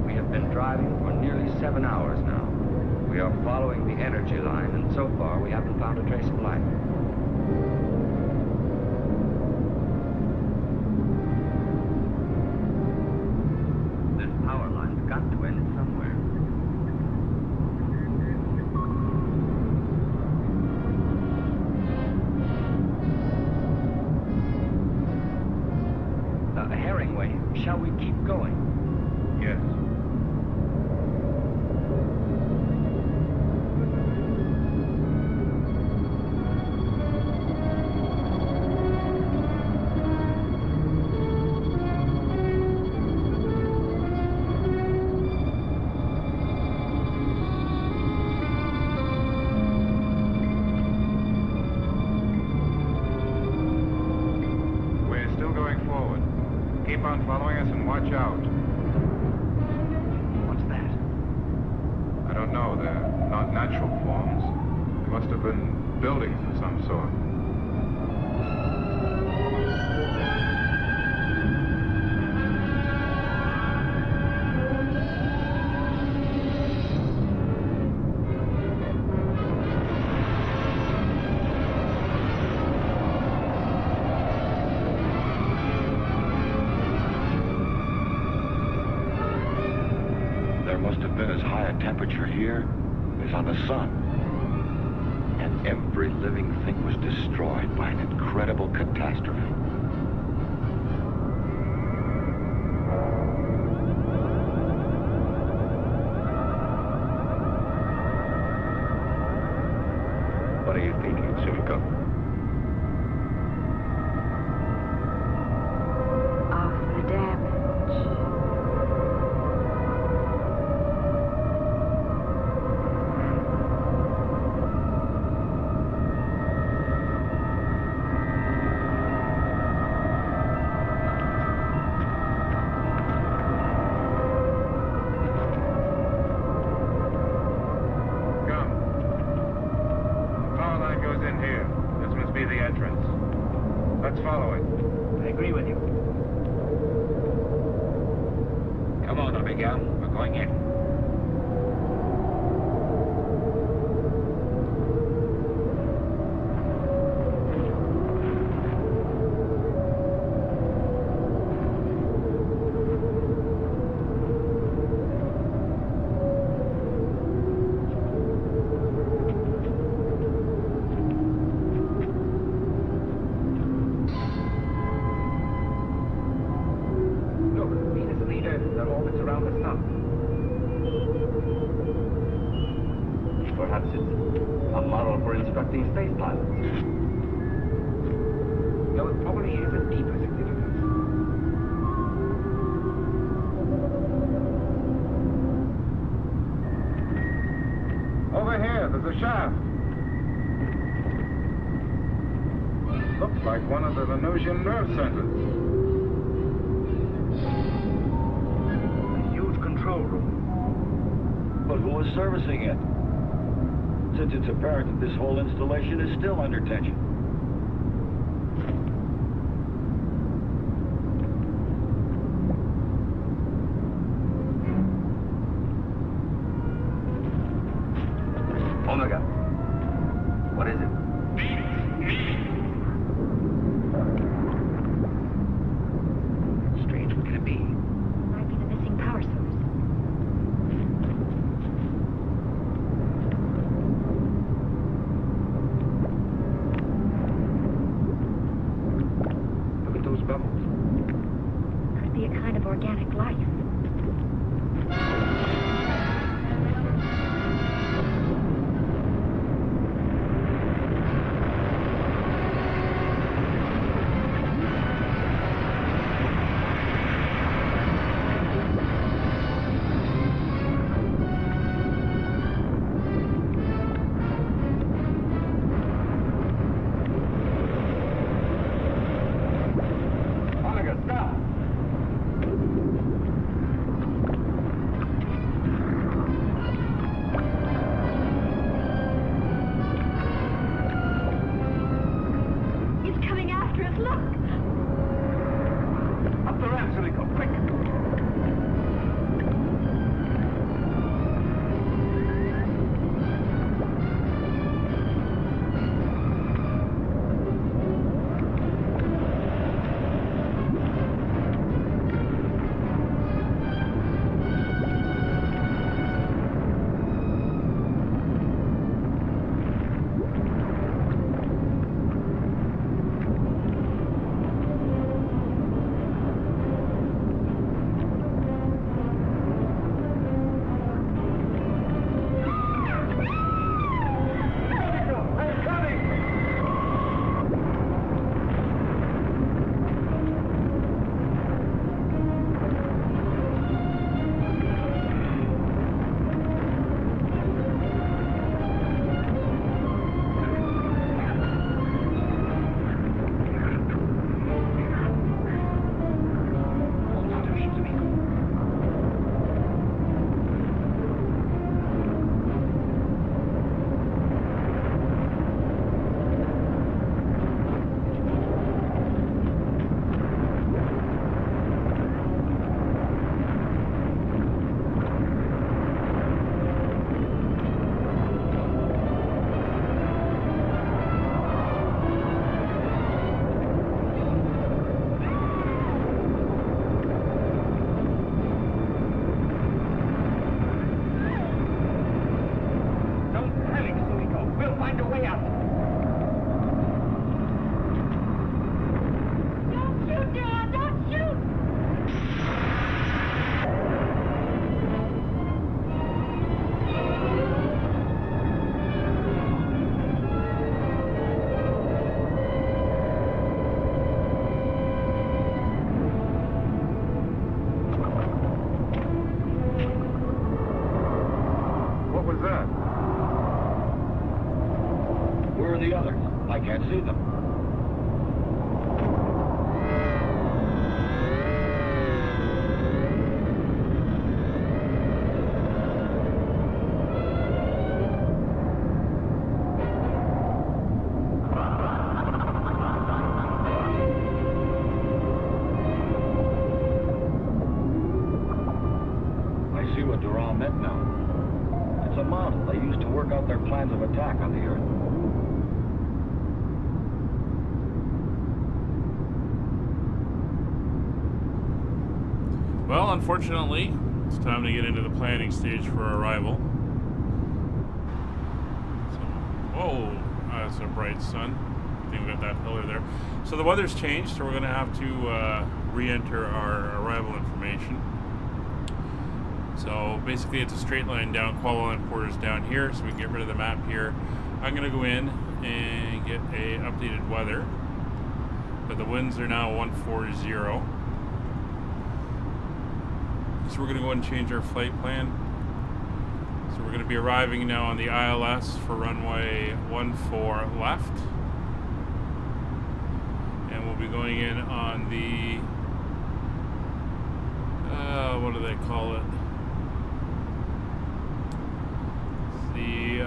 O: We have been driving for nearly 7 hours now. We are following the energy line, and so far we haven't found a trace of life. Shall we keep going?
H: Yes. Keep on following us and watch out.
O: What's that?
H: I don't know. They're not natural forms. They must have been buildings of some sort.
K: Temperature here is on the sun. And every living thing was destroyed by an incredible catastrophe. What are you thinking, Sumiko?
N: Of the damage.
H: Let's follow it.
O: I agree with you.
K: Come on, Abigail. We're going in.
O: Space pilots. Though it probably is a deeper significance.
H: Over here, there's a shaft. Looks like one of the Venusian nerve centers.
O: A huge control room.
K: But who is servicing it? Since it's apparent that this whole installation is still under tension.
O: Omega. What is it? Strange, what can it be?
N: Might be the missing power source. Could be a kind of organic life.
K: are the others? I can't see them. Plans of attack on the Earth.
A: Well, unfortunately, it's time to get into the planning stage for our arrival. So, whoa, that's a bright sun. I think we got that pillar there. So the weather's changed, so we're going to have to re-enter our arrival information. So basically it's a straight line down. Kuala Lumpur is down here, so we can get rid of the map here. I'm going to go in and get a updated weather. But the winds are now 140. So we're going to go and change our flight plan. So we're going to be arriving now on the ILS for runway 14 left. And we'll be going in on the, what do they call it? The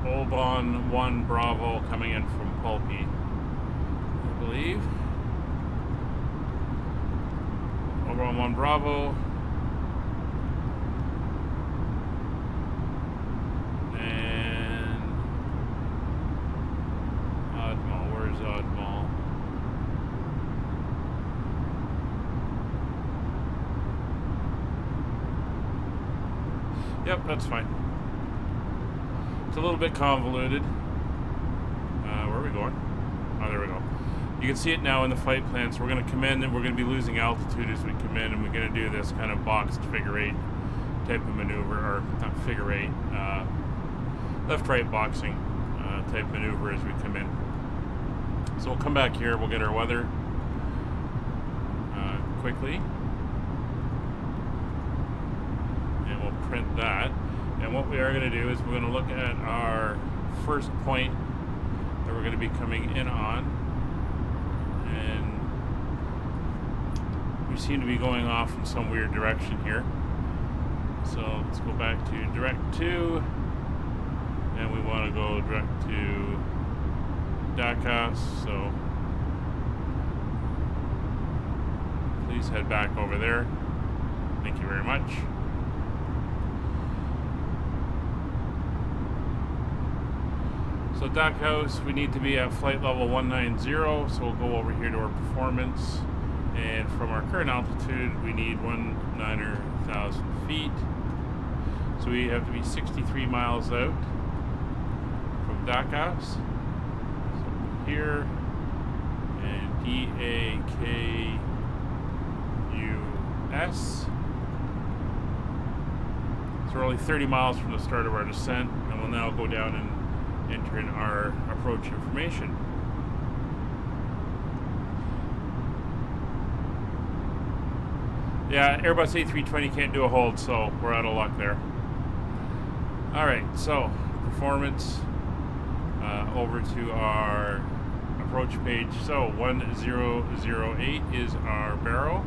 A: Oban 1 Bravo coming in from Pulpy, I believe. Oban 1 Bravo. And Oddmall, where's Oddmall? Yep, that's fine. It's a little bit convoluted. Where are we going? Oh, there we go. You can see it now in the flight plan. So we're going to come in and we're going to be losing altitude as we come in, and we're going to do this kind of boxed figure 8 type of maneuver, or not figure 8, left-right boxing type maneuver as we come in. So we'll come back here, we'll get our weather quickly. And we'll print that. And what we are going to do is we're going to look at our first point that we're going to be coming in on. And we seem to be going off in some weird direction here. So let's go back to direct to, and we want to go direct to Dakar. So please head back over there. Thank you very much. So Dock House, we need to be at flight level 190, so we'll go over here to our performance, and from our current altitude we need 19,000 feet. So we have to be 63 miles out from Dock House. So here, and DAKUS. So we're only 30 miles from the start of our descent, and we'll now go down and enter in our approach information. Yeah, Airbus A320 can't do a hold, so we're out of luck there. Alright, so performance, over to our approach page. So 1008 is our baro.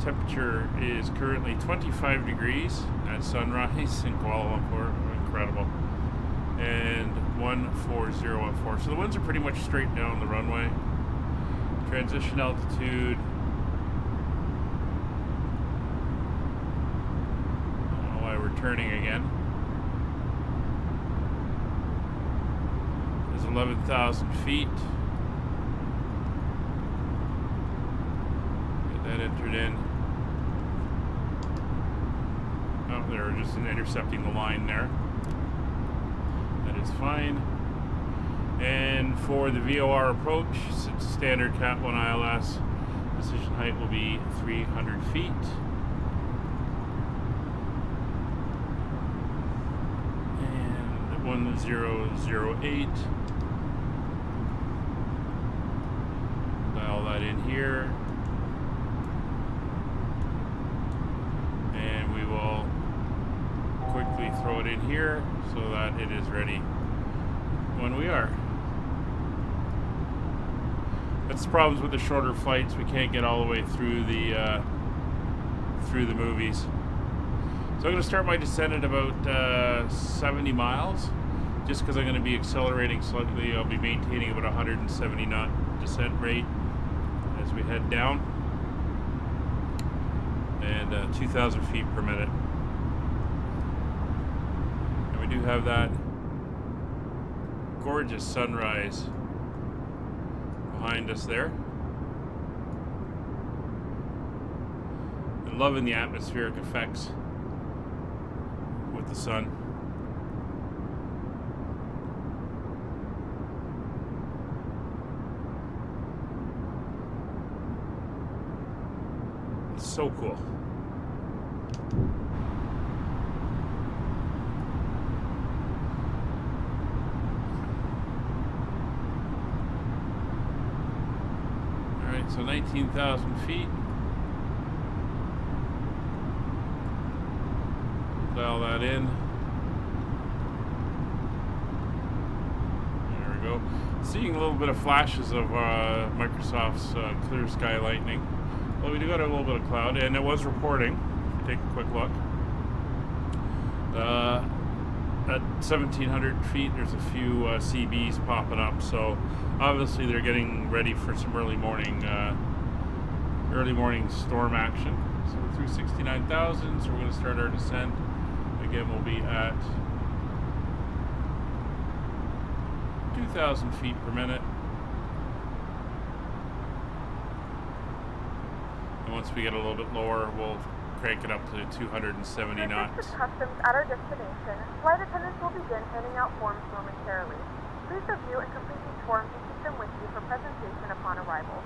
A: Temperature is currently 25 degrees at sunrise in Kuala Lumpur. Incredible. And 14014. So the winds are pretty much straight down the runway. Transition altitude, I don't know why we're turning again, is 11,000 feet. Get that entered in. Oh, they're just intercepting the line there. Is fine. And for the VOR approach, it's standard Cat 1 ILS. Decision height will be 300 feet. And 1008. Dial that in here. we throw it in here so that it is ready when we are. That's the problems with the shorter flights. We can't get all the way through the movies. So I'm going to start my descent at about 70 miles, just because I'm going to be accelerating slightly. I'll be maintaining about 170 knot descent rate as we head down, and 2,000 feet per minute. And we do have that gorgeous sunrise behind us there. And loving the atmospheric effects with the sun. It's so cool. So 19,000 feet. Dial that in. There we go. Seeing a little bit of flashes of Microsoft's Clear Sky Lightning. Well, we do got a little bit of cloud, and it was reporting. Take a quick look. At 1,700 feet, there's a few CBs popping up, so obviously they're getting ready for some early morning storm action. So we're through 69,000, so we're going to start our descent. Again, we'll be at 2,000 feet per minute. And once we get a little bit lower, we'll crank it up to 270 knots.
C: For customs at our destination, flight attendants will begin handing out forms momentarily. Please review and complete these forms and keep them with you for presentation upon arrival.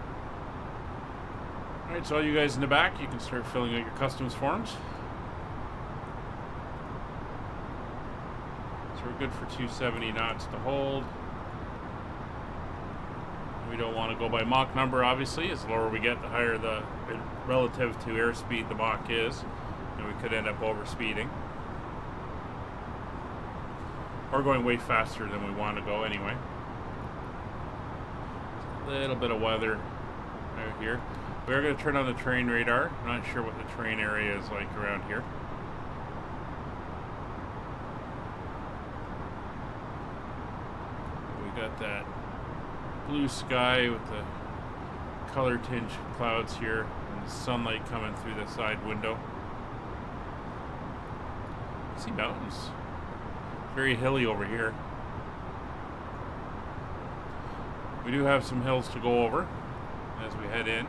A: Alright, so all you guys in the back, you can start filling out your customs forms. So we're good for 270 knots to hold. We don't want to go by Mach number, obviously. As the lower we get, the higher the relative to airspeed the Mach is, and we could end up overspeeding or going way faster than we want to go anyway. A little bit of weather out here. We're going to turn on the terrain radar. I'm not sure what the terrain area is like around here. We got that blue sky with the color tinge clouds here and the sunlight coming through the side window. See mountains. Very hilly over here. We do have some hills to go over as we head in.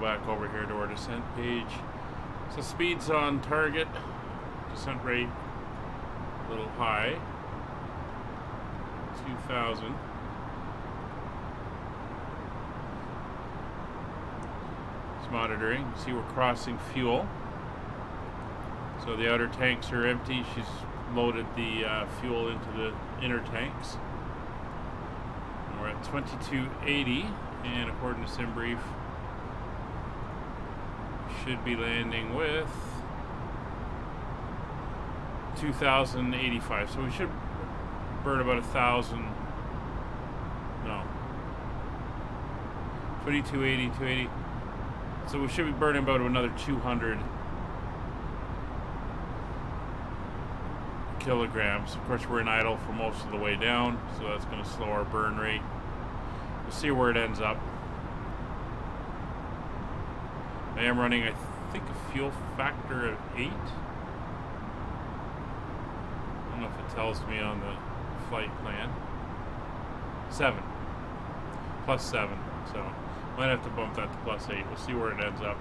A: Back over here to our descent page. So speed's on target. Descent rate a little high. 2,000. It's monitoring. See, we're crossing fuel. So the outer tanks are empty. She's loaded the fuel into the inner tanks. And we're at 2280, and according to SimBrief, should be landing with 2,085. So we should burn about 1,000. No. 2280, 280. So we should be burning about another 200 kilograms. Of course, we're in idle for most of the way down, so that's going to slow our burn rate. We'll see where it ends up. I am running, I think, a fuel factor of 8. I don't know if it tells me on the flight plan. 7. Plus 7. So, might have to bump that to plus 8. We'll see where it ends up.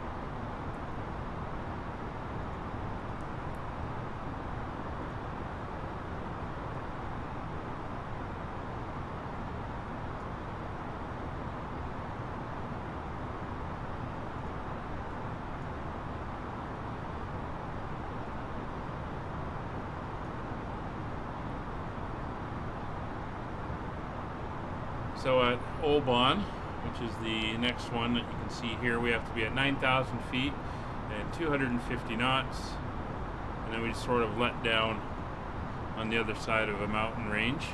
A: So at Oban, which is the next one that you can see here, we have to be at 9,000 feet and 250 knots. And then we just sort of let down on the other side of a mountain range.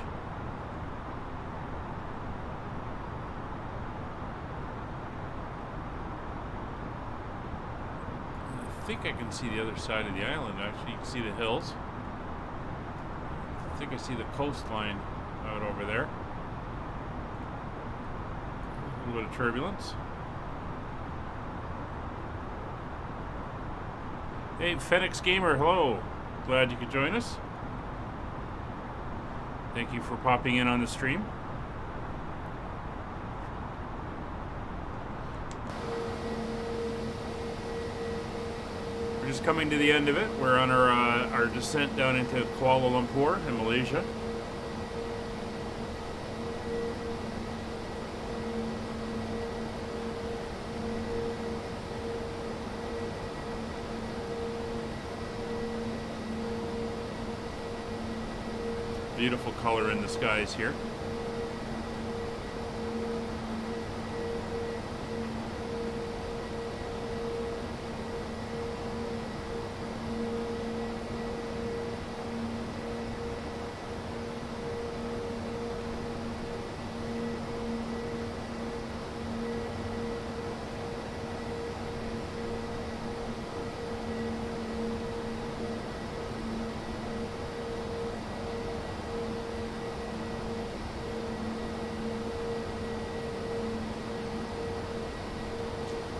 A: I think I can see the other side of the island, actually. You can see the hills. I think I see the coastline out over there. A little bit of turbulence. Hey, Phoenix Gamer, hello. Glad you could join us. Thank you for popping in on the stream. We're just coming to the end of it. We're on our descent down into Kuala Lumpur in Malaysia. Beautiful color in the skies here.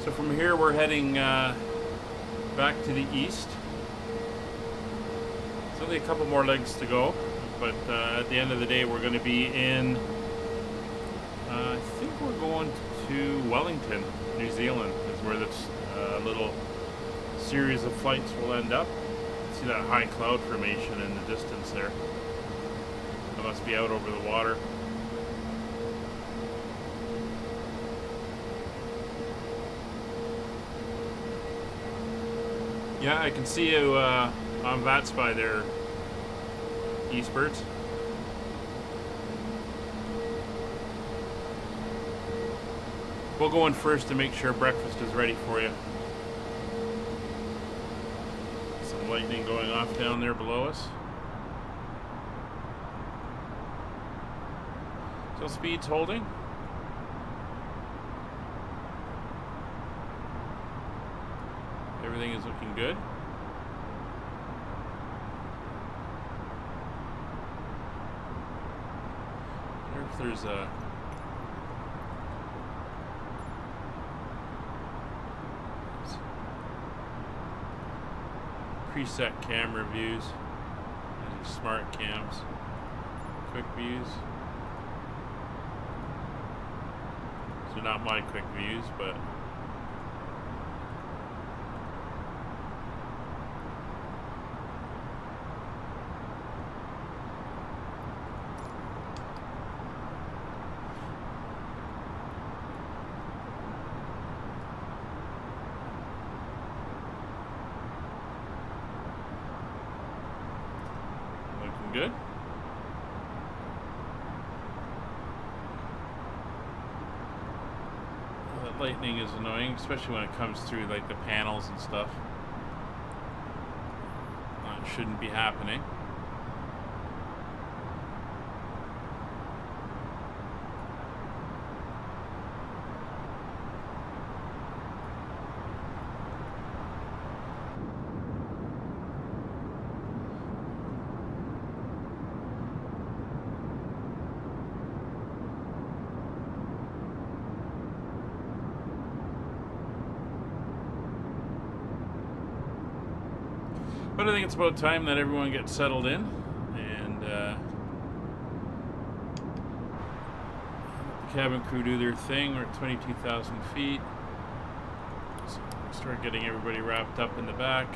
A: So from here we're heading back to the east. It's only a couple more legs to go, but at the end of the day we're going to be in, I think we're going to Wellington, New Zealand, is where this little series of flights will end up. See that high cloud formation in the distance there. That must be out over the water. Yeah, I can see you on VATSim there, Eastbirds. We'll go in first to make sure breakfast is ready for you. Some lightning going off down there below us. So speed's holding. Everything is looking good. I wonder if there's a preset camera views. These are smart cams. Quick views. So not my quick views, but good. Well, that lightning is annoying, especially when it comes through like the panels and stuff. It shouldn't be happening. But I think it's about time that everyone gets settled in and the cabin crew do their thing. We're at 22,000 feet. So start getting everybody wrapped up in the back.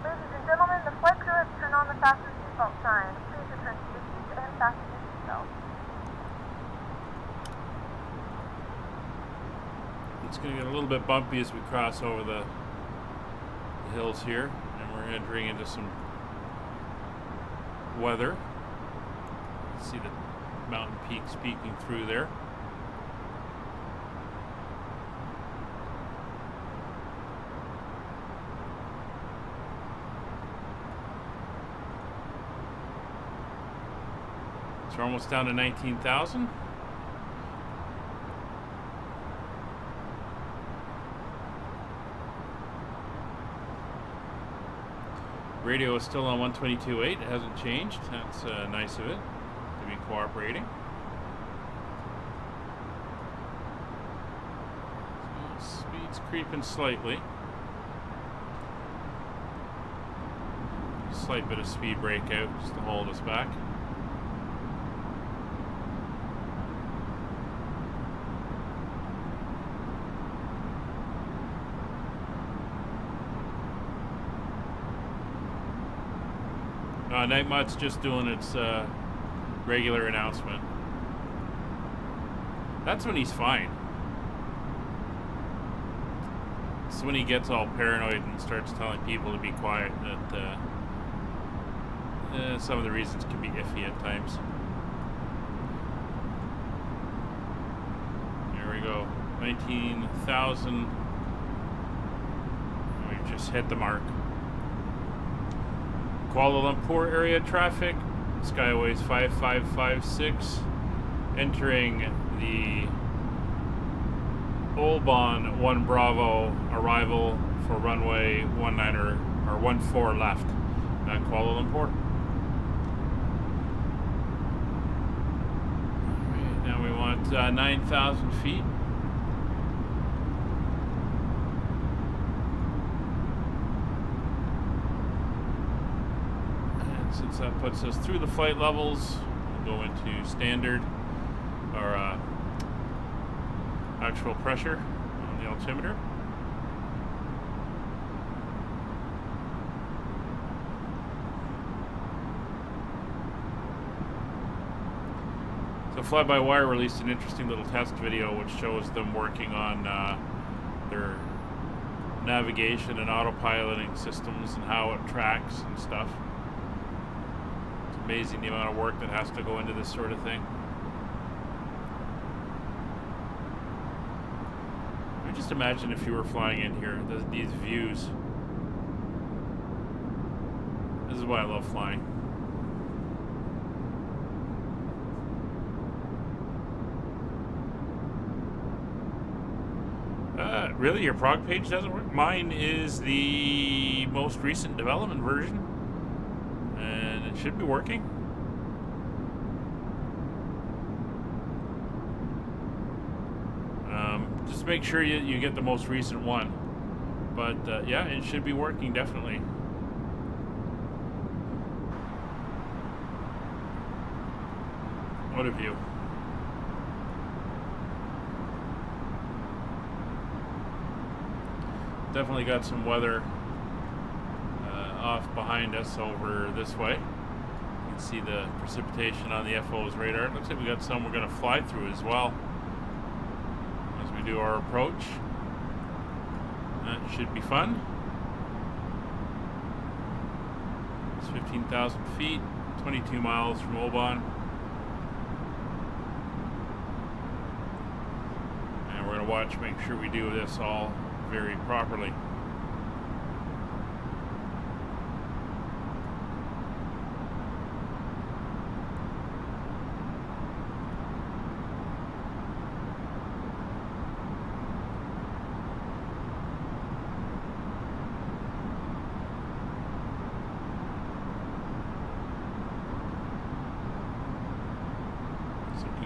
C: Ladies and gentlemen, the flight crew has turned on the fasten seatbelt sign. Please return to your seats and fasten your seatbelt.
A: It's going to get a little bit bumpy as we cross over the hills here, and we're entering into some weather. See the mountain peaks peeking through there. So we're almost down to 19,000. Radio is still on 122.8. It hasn't changed. That's nice of it to be cooperating. So speed's creeping slightly. Slight bit of speed breakout just to hold us back. Night Mod's just doing its regular announcement. That's when he's fine. It's when he gets all paranoid and starts telling people to be quiet that some of the reasons can be iffy at times. There we go. 19,000. We just hit the mark. Kuala Lumpur area traffic, Skyways 5556, entering the Olbon 1 Bravo arrival for runway 14 left at Kuala Lumpur. Alright, now we want 9,000 feet. Since that puts us through the flight levels, we'll go into standard, or actual pressure on the altimeter. So Fly-by-Wire released an interesting little test video which shows them working on their navigation and autopiloting systems and how it tracks and stuff. Amazing the amount of work that has to go into this sort of thing. I mean, just imagine if you were flying in here, these views. This is why I love flying. Really, your prog page doesn't work? Mine is the most recent development version. Should be working. Just make sure you get the most recent one. But yeah, it should be working definitely. What a view. Definitely got some weather off behind us over this way. You can see the precipitation on the FO's radar. It looks like we got some we're going to fly through as well as we do our approach. That should be fun. It's 15,000 feet, 22 miles from Oban. And we're going to watch, make sure we do this all very properly.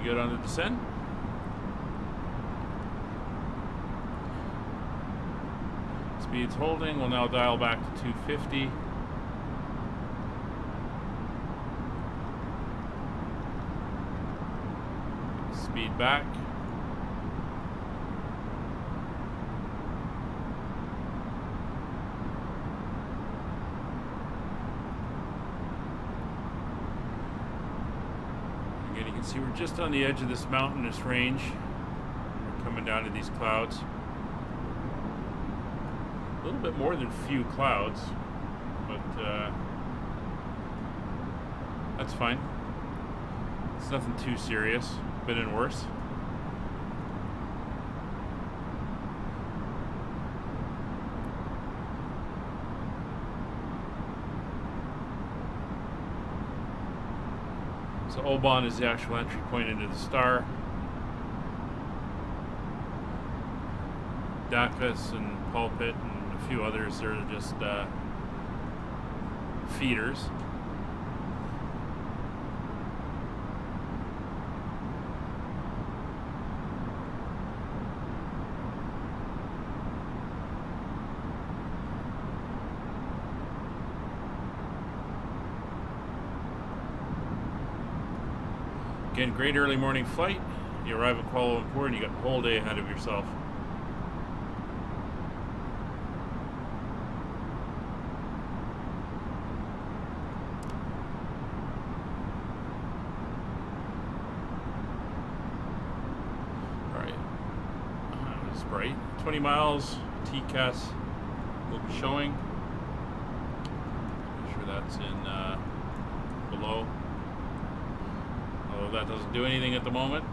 A: Good on the descent. Speed's holding. We'll now dial back to 250. Speed back. See, we're just on the edge of this mountainous range. We're coming down to these clouds. A little bit more than few clouds, but That's fine. It's nothing too serious. Been in worse. So Oban is the actual entry point into the star. Dakas and Pulpit and a few others are just feeders. Again, great early morning flight. You arrive at Kuala Lumpur and you got the whole day ahead of yourself. Alright. It's bright. 20 miles. TCAS will be showing. Make sure that's in below. Although that doesn't do anything at the moment.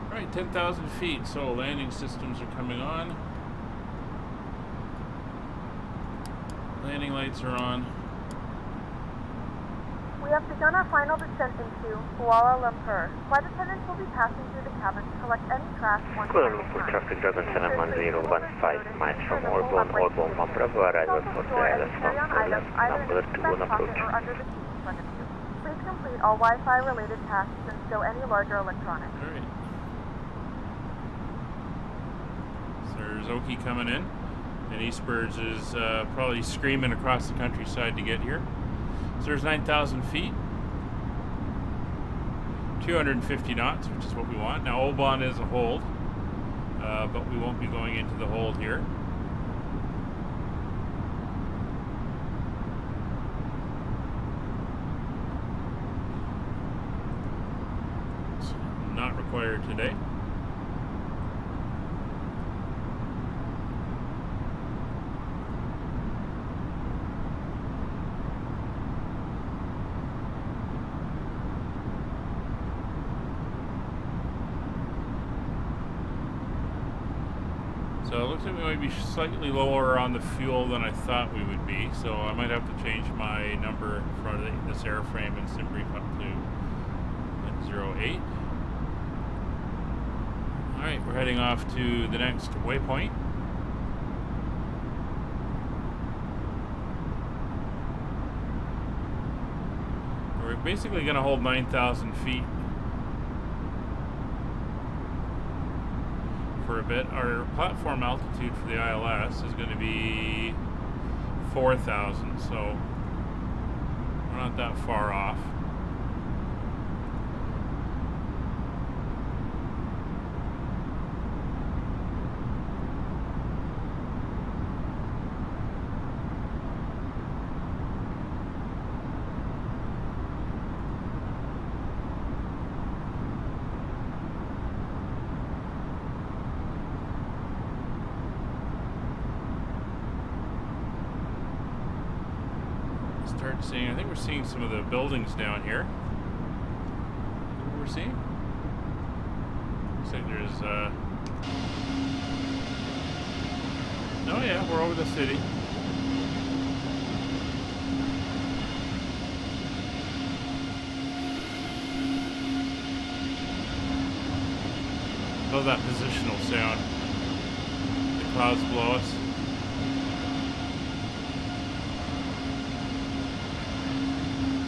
A: Alright, 10,000 feet, so landing systems are coming on. Landing lights are on.
C: We have begun our final descent into Kuala Lumpur. Flight attendants will be passing through the cabin to collect any trash once
F: Kuala Lumpur traffic Dragon 71015 miles from Orborn from Bravo, arrival for the LS number 2 on approach.
C: Please complete all Wi-Fi related tasks and stow any larger electronics.
A: Alright. So there's Oki coming in, and Eastbirds is probably screaming across the countryside to get here. So there's 9,000 feet, 250 knots, which is what we want. Now Oban is a hold, but we won't be going into the hold here. It's not required today. So it looks like we might be slightly lower on the fuel than I thought we would be, so I might have to change my number for this airframe and sim brief up to 08. Alright, we're heading off to the next waypoint. We're basically going to hold 9,000 feet for a bit. Our platform altitude for the ILS is going to be 4,000, so we're not that far off. I think we're seeing some of the buildings down here. What we're seeing? Looks like there's oh yeah, we're over the city. Love that positional sound. The clouds below us.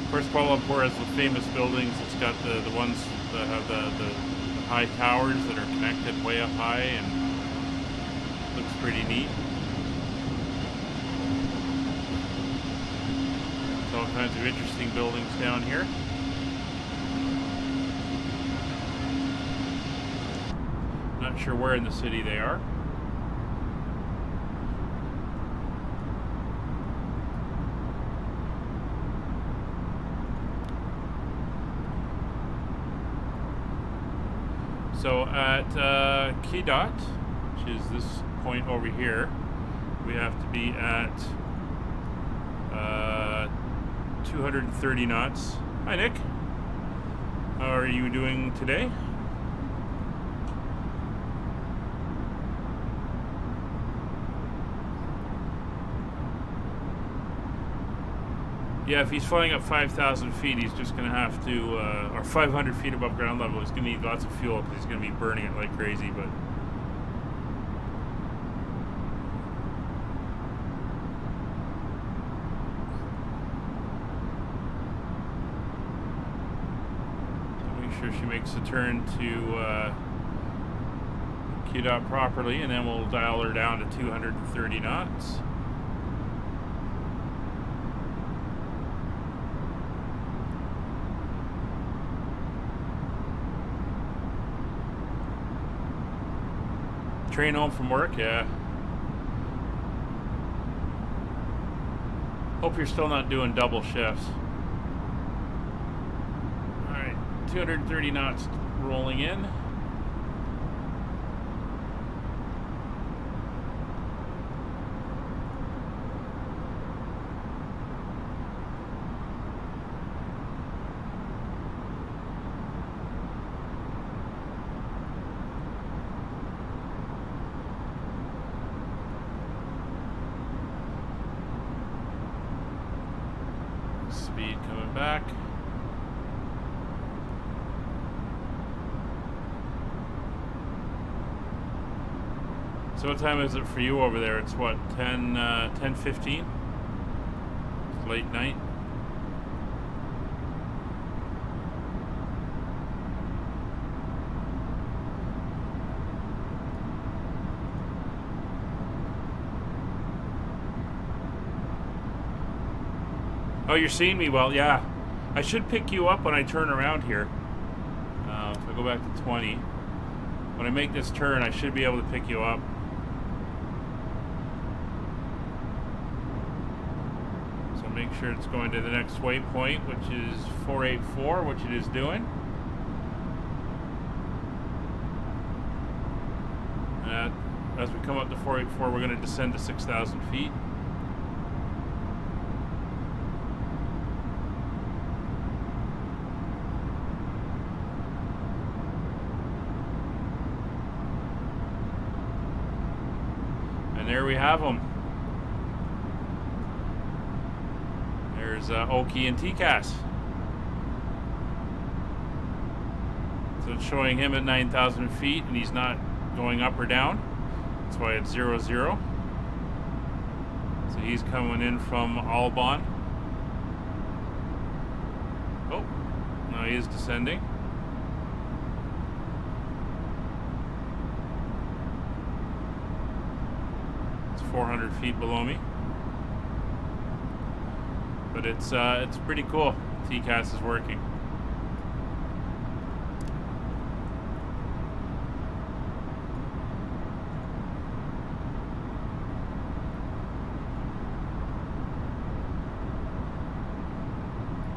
A: Of course, Kuala Lumpur has the famous buildings. It's got the ones that have the high towers that are connected way up high, and looks pretty neat. There's all kinds of interesting buildings down here. Not sure where in the city they are. So at Kedat, which is this point over here, we have to be at 230 knots. Hi, Nick. How are you doing today? Yeah, if he's flying up 5,000 feet, he's just going to have to, or 500 feet above ground level, he's going to need lots of fuel because he's going to be burning it like crazy, but... make sure she makes the turn to QDOT properly, and then we'll dial her down to 230 knots. Train home from work, yeah. Hope you're still not doing double shifts. Alright, 230 knots rolling in. Speed coming back. So what time is it for you over there? It's what, 10:15? It's late night. Oh, you're seeing me well, yeah. I should pick you up when I turn around here. If I go back to 20. When I make this turn, I should be able to pick you up. So make sure it's going to the next waypoint, which is 484, which it is doing. As we come up to 484, we're going to descend to 6,000 feet. There we have them. There's Oke and TCAS. So it's showing him at 9,000 feet, and he's not going up or down. That's why it's 00. So he's coming in from Albon. Oh, now he is descending. 400 feet below me, but it's pretty cool. TCAS is working.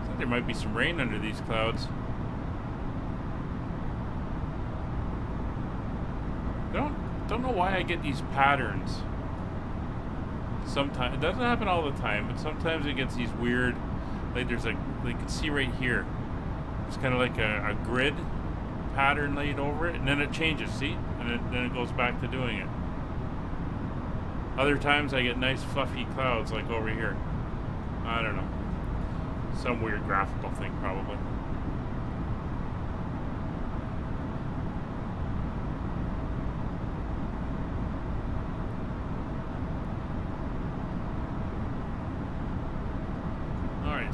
A: I think there might be some rain under these clouds. Don't know why I get these patterns. Sometimes it doesn't happen all the time, but sometimes it gets these weird, like there's like you can see right here, it's kind of like a grid pattern laid over it, and then it changes, see, and then it goes back to doing it. Other times I get nice fluffy clouds like over here. I don't know, some weird graphical thing probably.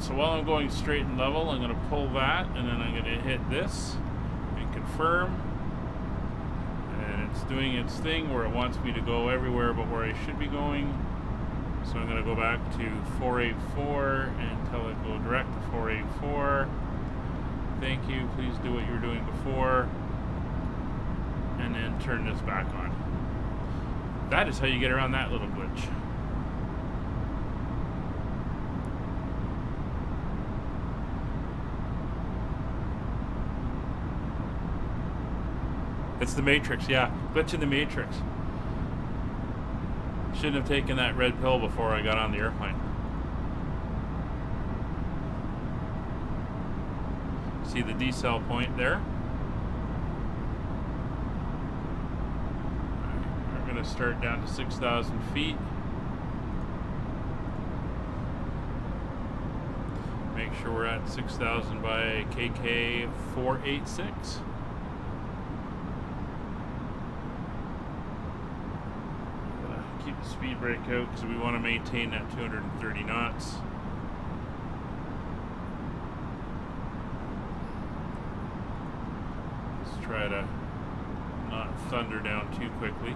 A: So while I'm going straight and level, I'm going to pull that, and then I'm going to hit this and confirm. And it's doing its thing where it wants me to go everywhere but where I should be going. So I'm going to go back to 484 and tell it go direct to 484. Thank you, please do what you were doing before. And then turn this back on. That is how you get around that little glitch. It's the Matrix, yeah. Glitch in the Matrix. Shouldn't have taken that red pill before I got on the airplane. See the decel point there. We're going to start down to 6,000 feet. Make sure we're at 6,000 by KK 486. Keep the speed brake out because we want to maintain that 230 knots. Let's try to not thunder down too quickly.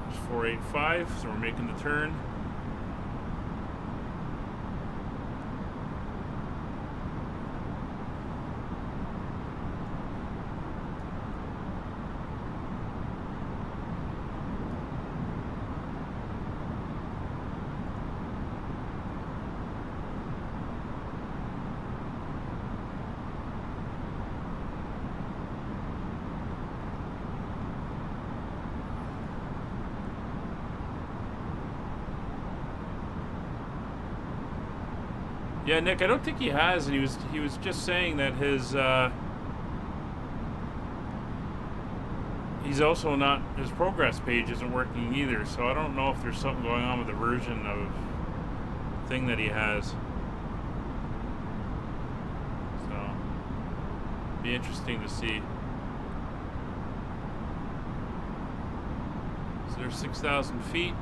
A: There's 485, so we're making the turn. Yeah, Nick, I don't think he has, and he was just saying that his he's also not, his progress page isn't working either, so I don't know if there's something going on with the version of thing that he has. So be interesting to see. So there's 6,000 feet.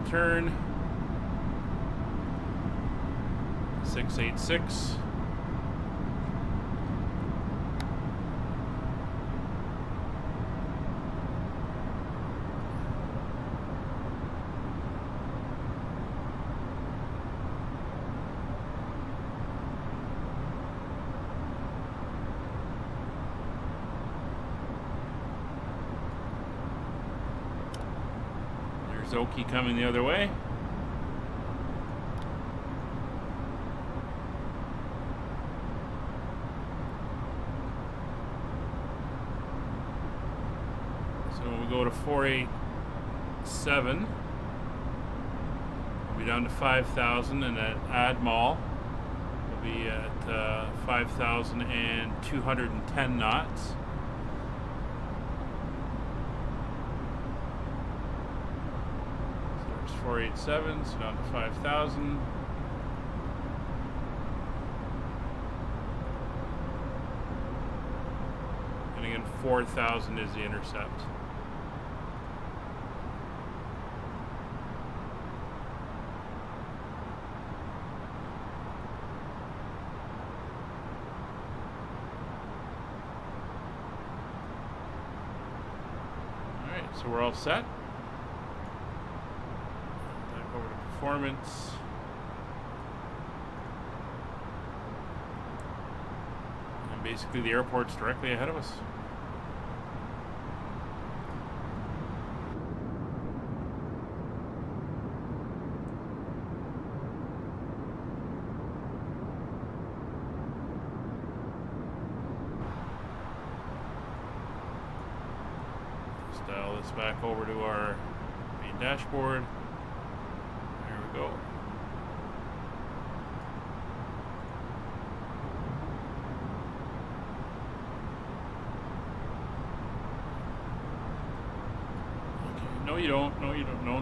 A: Turn 686. There's Oki coming the other way. So when we go to 487, we'll be down to 5,000, and at Add Mall, we'll be at 5,210 knots. 487, so down to 5,000. And again, 4,000 is the intercept. All right, so we're all set. Performance. And basically the airport's directly ahead of us. Let's dial this back over to our main dashboard. Go. Okay. No, you don't. No, you don't. No.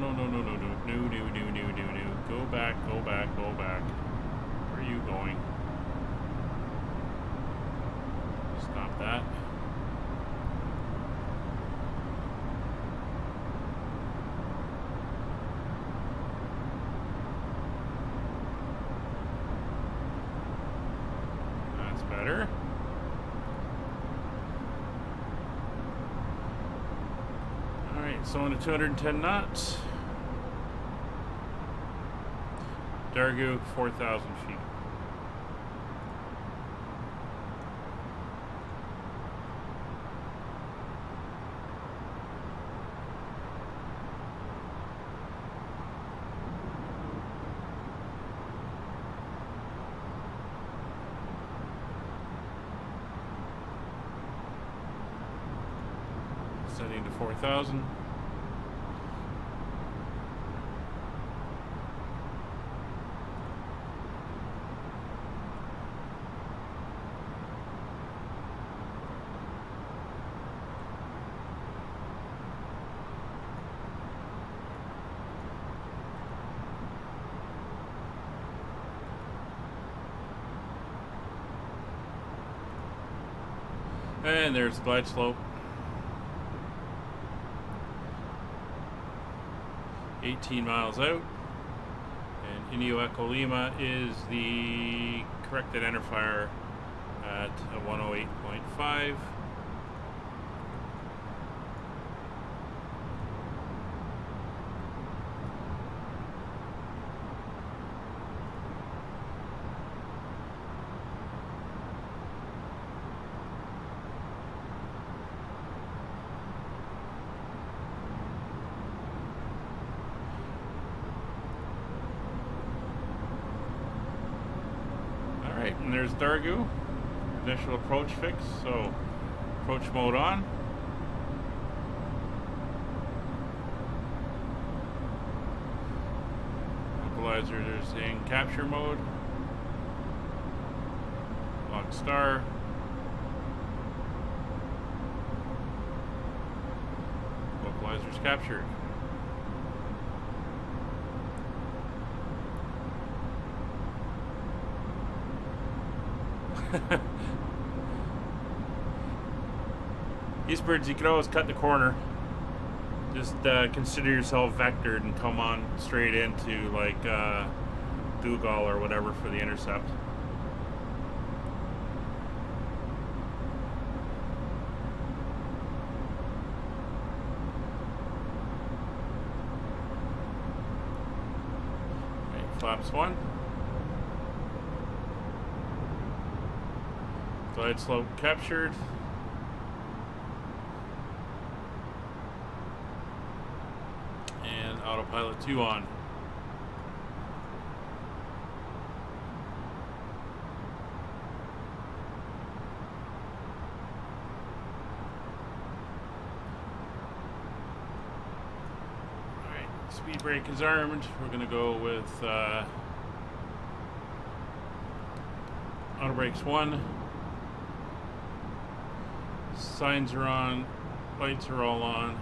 A: Go back. Where are you going? Stop that. Better. So on to 210 knots. Dargu, 4,000 feet. Setting to 4,000. And there's the glide slope. 18 miles out. And Indio Echo Lima is the corrected enterfire at 108.5. And there's Dargu, initial approach fix, so approach mode on. Localizers in capture mode. Lock star. Localizers captured. These birds, you can always cut the corner. Just consider yourself vectored and come on straight into like Dougal or whatever for the intercept. Okay, flaps 1. Glide slope captured. And autopilot 2 on. Alright, speed brake is armed. We're going to go with auto brakes 1. Signs are on, lights are all on.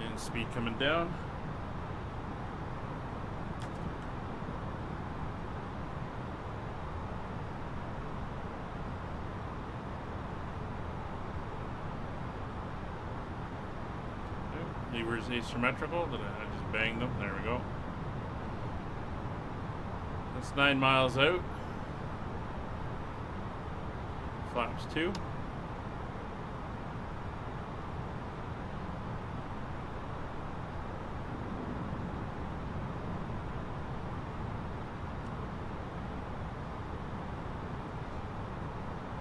A: And speed coming down. Levers asymmetrical, I just banged them, there we go. That's 9 miles out. Flaps 2.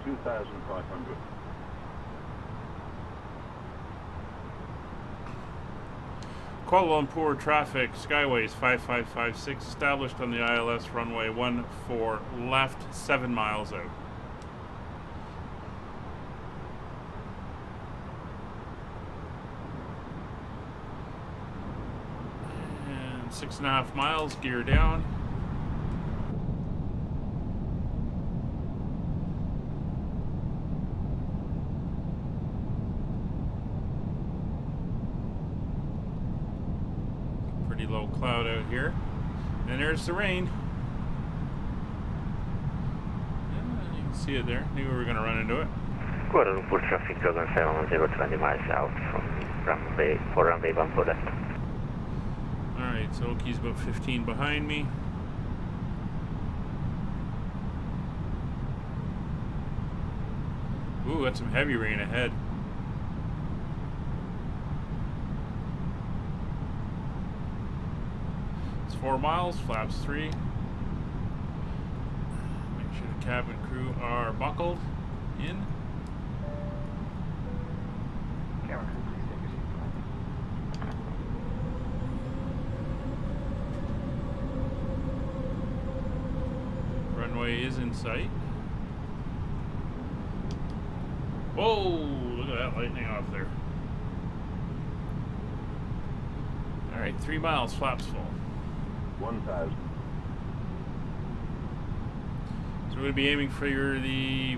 K: $2,500.
A: Kuala Lumpur traffic, Skyways 5556, established on the ILS runway 14 left, 7 miles out. And 6.5 miles, gear down. Low cloud out here, and there's the rain. Yeah, you can see it there. Knew we were going to run into it.
F: Kuala Lumpur traffic, Logan 710, 20 miles out from runway 1 for left.
A: Alright, so Oki's about 15 behind me. Ooh, got some heavy rain ahead. It's 4 miles, flaps 3. Make sure the cabin crew are buckled in. Runway is in sight. Whoa, look at that lightning off there. Alright, 3 miles, flaps full.
K: 1,000.
A: So we're going to be aiming for the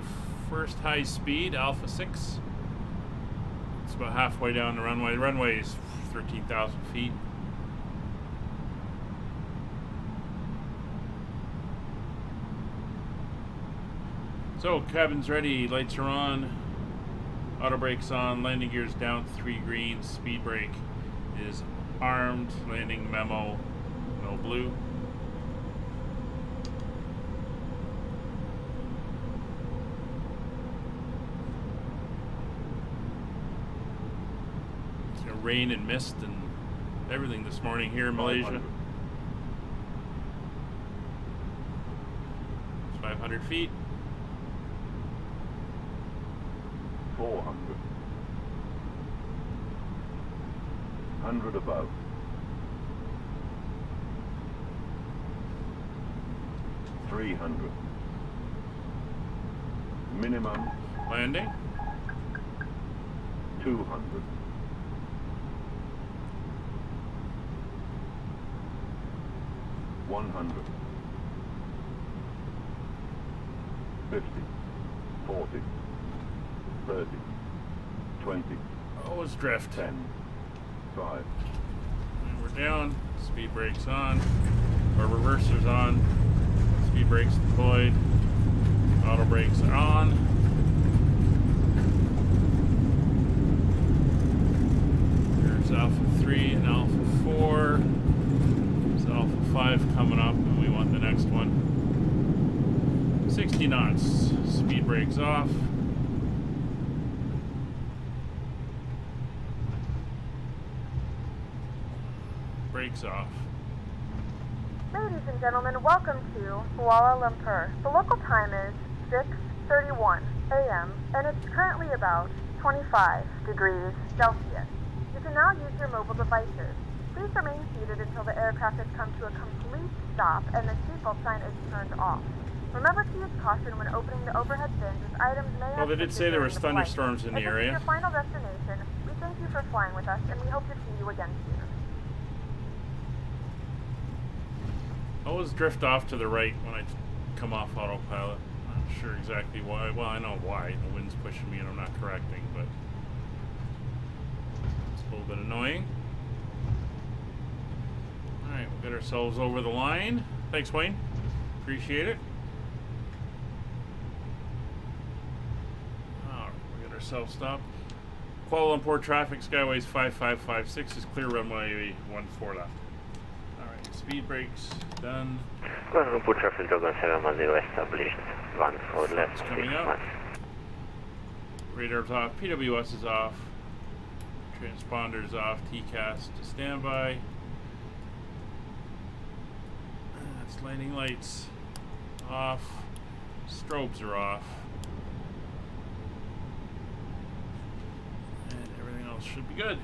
A: first high speed, Alpha 6. It's about halfway down the runway. The runway is 13,000 feet. So, cabin's ready, lights are on, auto brakes on, landing gear's down 3 green, speed brake is armed, landing memo, no blue. It's gonna rain and mist and everything this morning here in Malaysia. It's 500 feet.
K: 400. 100 above. 300. Minimum.
A: Landing.
K: 200. 100. 50. 40. 30, 20.
A: Oh, it's drift.
K: 10, 5.
A: And we're down. Speed brakes on. Our reverser's on. Speed brakes deployed. Auto brakes on. There's Alpha 3 and Alpha 4. There's Alpha 5 coming up, and we want the next one. 60 knots. Speed brakes off. Brakes off.
C: Ladies and gentlemen, welcome to Kuala Lumpur. The local time is 6:31 a.m. and it's currently about 25 degrees Celsius. You can now use your mobile devices. Please remain seated until the aircraft has come to a complete stop and the seatbelt sign is turned off. Remember to use caution when opening the overhead bins as items may have...
A: Well, they did say there was thunderstorms in the area.
C: If this is your final destination, we thank you for flying with us and we hope to see you again soon.
A: Always drift off to the right when I come off autopilot. I'm not sure exactly why. Well, I know why. The wind's pushing me and I'm not correcting, but it's a little bit annoying. Alright, we'll get ourselves over the line. Thanks, Wayne. Appreciate it. Alright, we'll get ourselves stopped. Kuala Lumpur traffic, Skyways 5556 is clear, runway 14 left. Speed brakes done.
F: Kuala Lumpur traffic Dragon 710 established. 14 left.
A: It's coming up. Radar's off. PWS is off. Transponder's off. TCAS to standby. That's landing lights off. Strobes are off. And everything else should be good.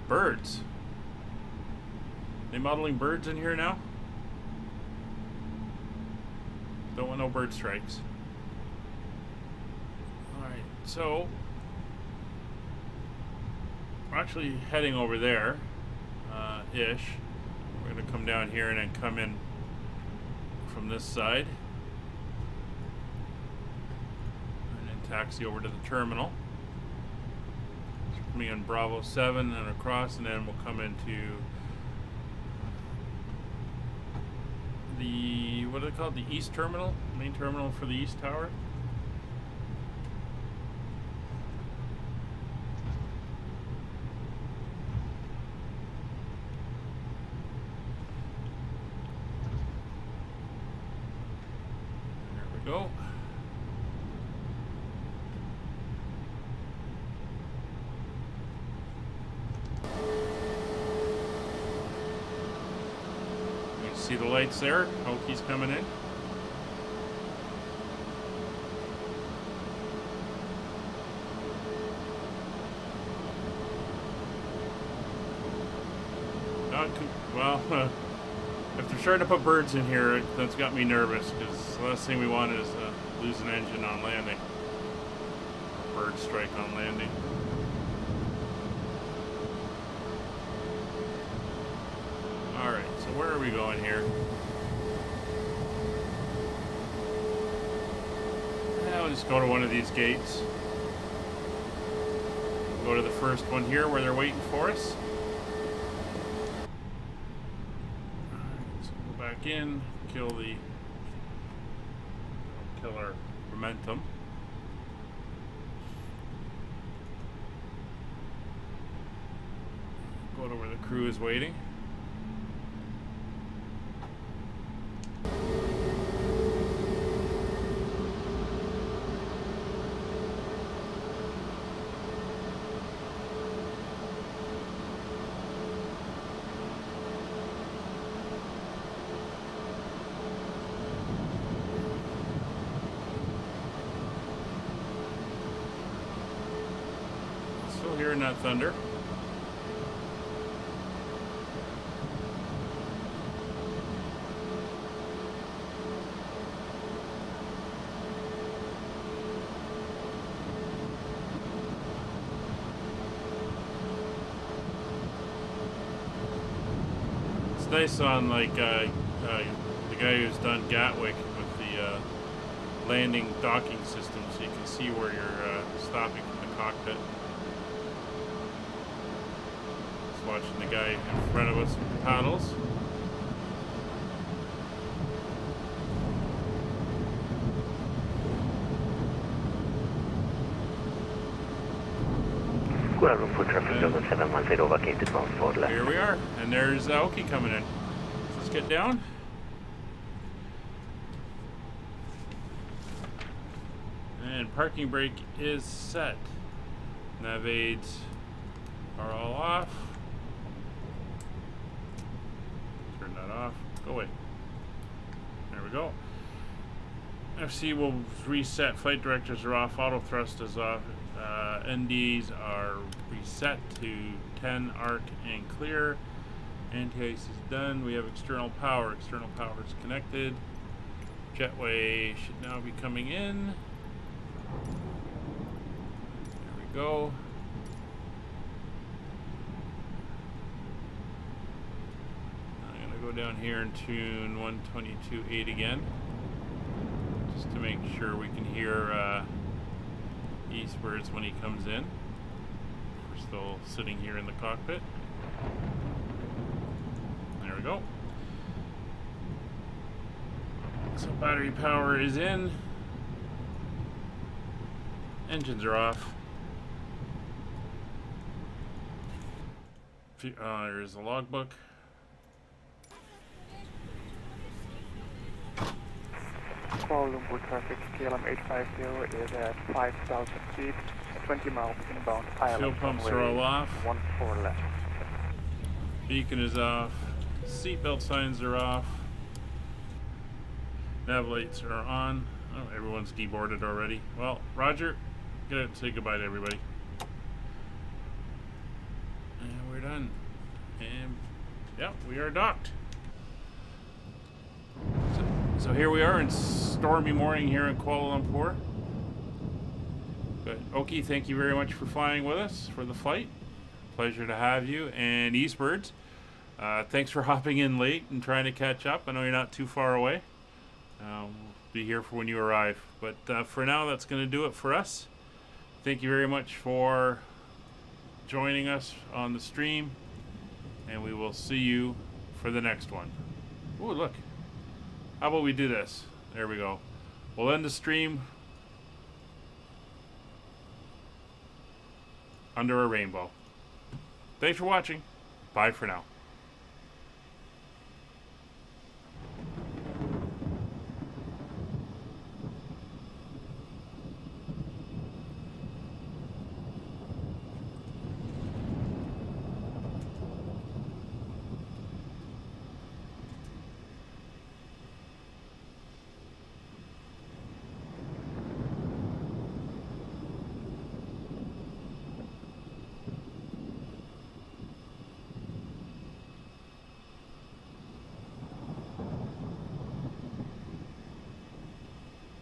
A: Birds. They modeling birds in here now? Don't want no bird strikes. Alright, so we're actually heading over there, ish. We're gonna come down here and then come in from this side. And then taxi over to the terminal. Coming in Bravo 7 and across, and then we'll come into the, what are they called? The East Terminal? Main terminal for the East Tower? See the lights there? Oki's coming in. Well, if they're starting to put birds in here, that's got me nervous, because the last thing we want is lose an engine on landing. Bird strike on landing. Alright, so where are we going here? I'll just go to one of these gates. Go to the first one here where they're waiting for us. In, kill our momentum. Go to where the crew is waiting. Hearing that thunder. It's nice on like the guy who's done Gatwick with the landing docking system, so you can see where you're stopping from the cockpit. Watching the guy in front of us with the paddles.
F: Kuala Lumpur traffic level 710 vacated bound forward left.
A: Here we are, and there's Oki coming in. Let's get down. And parking brake is set. Nav aids are all off. Turn that off. Go away. There we go. FC will reset. Flight directors are off. Auto thrust is off. NDs are reset to 10 arc and clear. Anti-ice is done. We have external power. External power is connected. Jetway should now be coming in. There we go. Go down here and tune 122.8 again, just to make sure we can hear eastwards when he comes in. We're still sitting here in the cockpit. There we go. So battery power is in. Engines are off. There's the logbook.
B: Kuala Lumpur traffic, KLM 850 is at 5,000 feet, 20 miles inbound island.
A: Fuel pumps are all off.
B: 14 left.
A: Beacon is off. Seatbelt signs are off. Nav lights are on. Oh, everyone's deboarded already. Well, Roger, get out and say goodbye to everybody. And we're done. And, yeah, we are docked. So here we are in stormy morning here in Kuala Lumpur. But Oki, thank you very much for flying with us for the flight. Pleasure to have you. And Eastbirds, thanks for hopping in late and trying to catch up. I know you're not too far away. We'll be here for when you arrive. But for now, that's going to do it for us. Thank you very much for joining us on the stream. And we will see you for the next one. Oh, look. How about we do this? There we go. We'll end the stream under a rainbow. Thanks for watching. Bye for now.